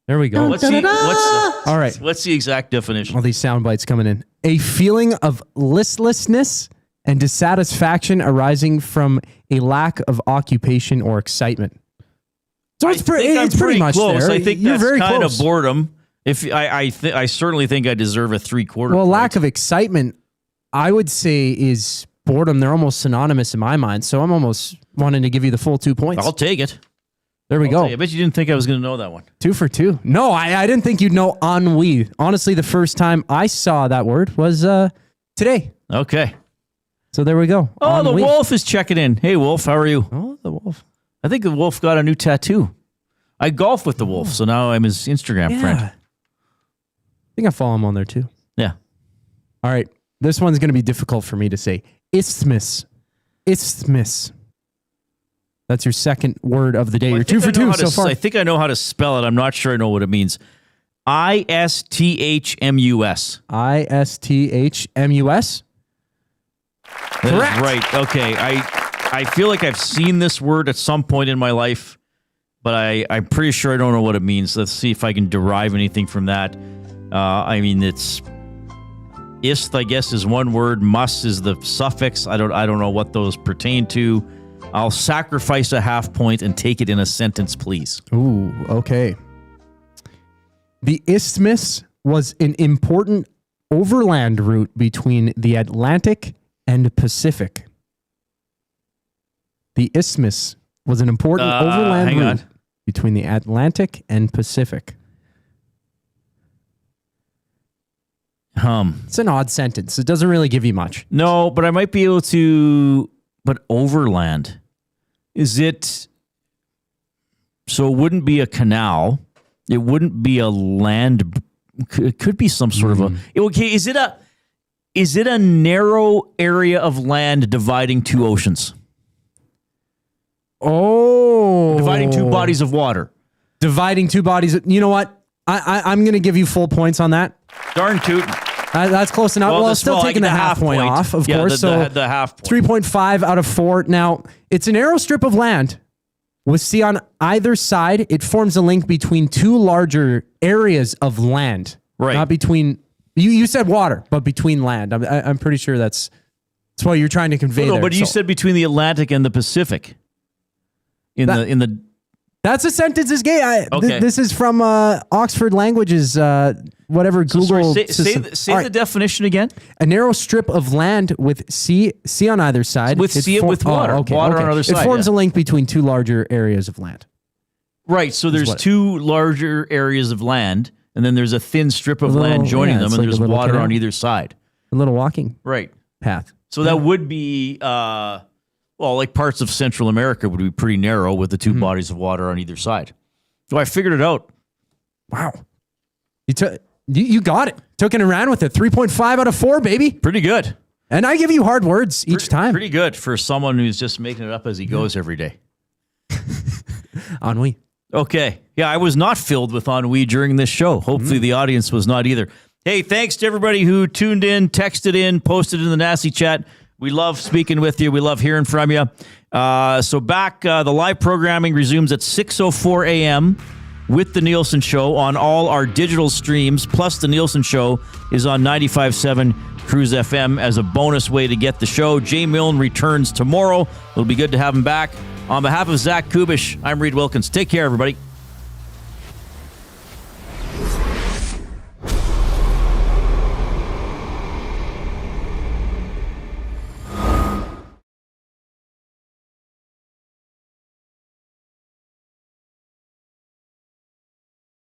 There we go. All right. What's the exact definition? All these sound bites coming in. A feeling of listlessness and dissatisfaction arising from a lack of occupation or excitement. So it's pretty much close. there. I think You're that's very kind close. of boredom. If I certainly think I deserve a 3/4. Well, lack of excitement, I would say, is boredom. They're almost synonymous in my mind. So I'm almost wanting to give you the full 2 points. I'll take it. There we go. I bet you didn't think I was going to know that one. 2 for 2. No, I didn't think you'd know ennui. Honestly, the first time I saw that word was today. Okay. So there we go. Oh, Ennui. the wolf is checking in. Hey, wolf, how are you? Oh, the wolf. I think the wolf got a new tattoo. I golf with the wolf, so now I'm his Instagram friend. I think I follow him on there too. Yeah. All right. This one's going to be difficult for me to say. Isthmus. Isthmus. That's your second word of the day. You're 2 for 2 so far. I think I know how to spell it. I'm not sure I know what it means. ISTHMUS. ISTHMUS. That Correct. is right. Okay. I feel like I've seen this word at some point in my life, but I'm pretty sure I don't know what it means. Let's see if I can derive anything from that. I mean, it's ist, I guess, is one word. Mus is the suffix. I don't know what those pertain to. I'll sacrifice a half point and take it in a sentence, please. Ooh, okay. The isthmus was an important overland route between the Atlantic and Pacific. The isthmus was an important overland route between the Atlantic and Pacific. It's an odd sentence. It doesn't really give you much. No, but I might be able to. But overland, is it? So it wouldn't be a canal. It wouldn't be a land. It could be some sort of a. Okay, is it a narrow area of land dividing two oceans? Oh, dividing two bodies of water. Dividing two bodies. You know what? I'm going to give you full points on that. Darn tootin'. That's close enough. Well, still taking the half point off, of course. The half point. 3.5 out of 4. Now, it's a narrow strip of land with sea on either side. It forms a link between two larger areas of land. Right. Not between, you said water, but between land. I'm pretty sure that's what you're trying to convey there. But you said between the Atlantic and the Pacific. That's a sentence is gay. Okay. This is from Oxford Languages, whatever Google. Say the definition again. A narrow strip of land with sea on either side. With water. Water on either side. It forms a link between two larger areas of land. Right. So there's two larger areas of land, and then there's a thin strip of land joining them, and there's water on either side. A little walking path. So that would be... like parts of Central America would be pretty narrow with the two bodies of water on either side. So I figured it out. Wow. You got it. Took it and ran with it. 3.5 out of 4, baby. Pretty good. And I give you hard words each time. Pretty good for someone who's just making it up as he goes every day. Ennui. Okay. Yeah, I was not filled with ennui during this show. Hopefully the audience was not either. Hey, thanks to everybody who tuned in, texted in, posted in the Nasty Chat. We love speaking with you. We love hearing from you. So the live programming resumes at 6:04 a.m. with the Nielsen Show on all our digital streams. Plus, the Nielsen Show is on 95.7 Cruise FM as a bonus way to get the show. Jay Milne returns tomorrow. It'll be good to have him back. On behalf of Zach Kubish, I'm Reid Wilkins. Take care, everybody.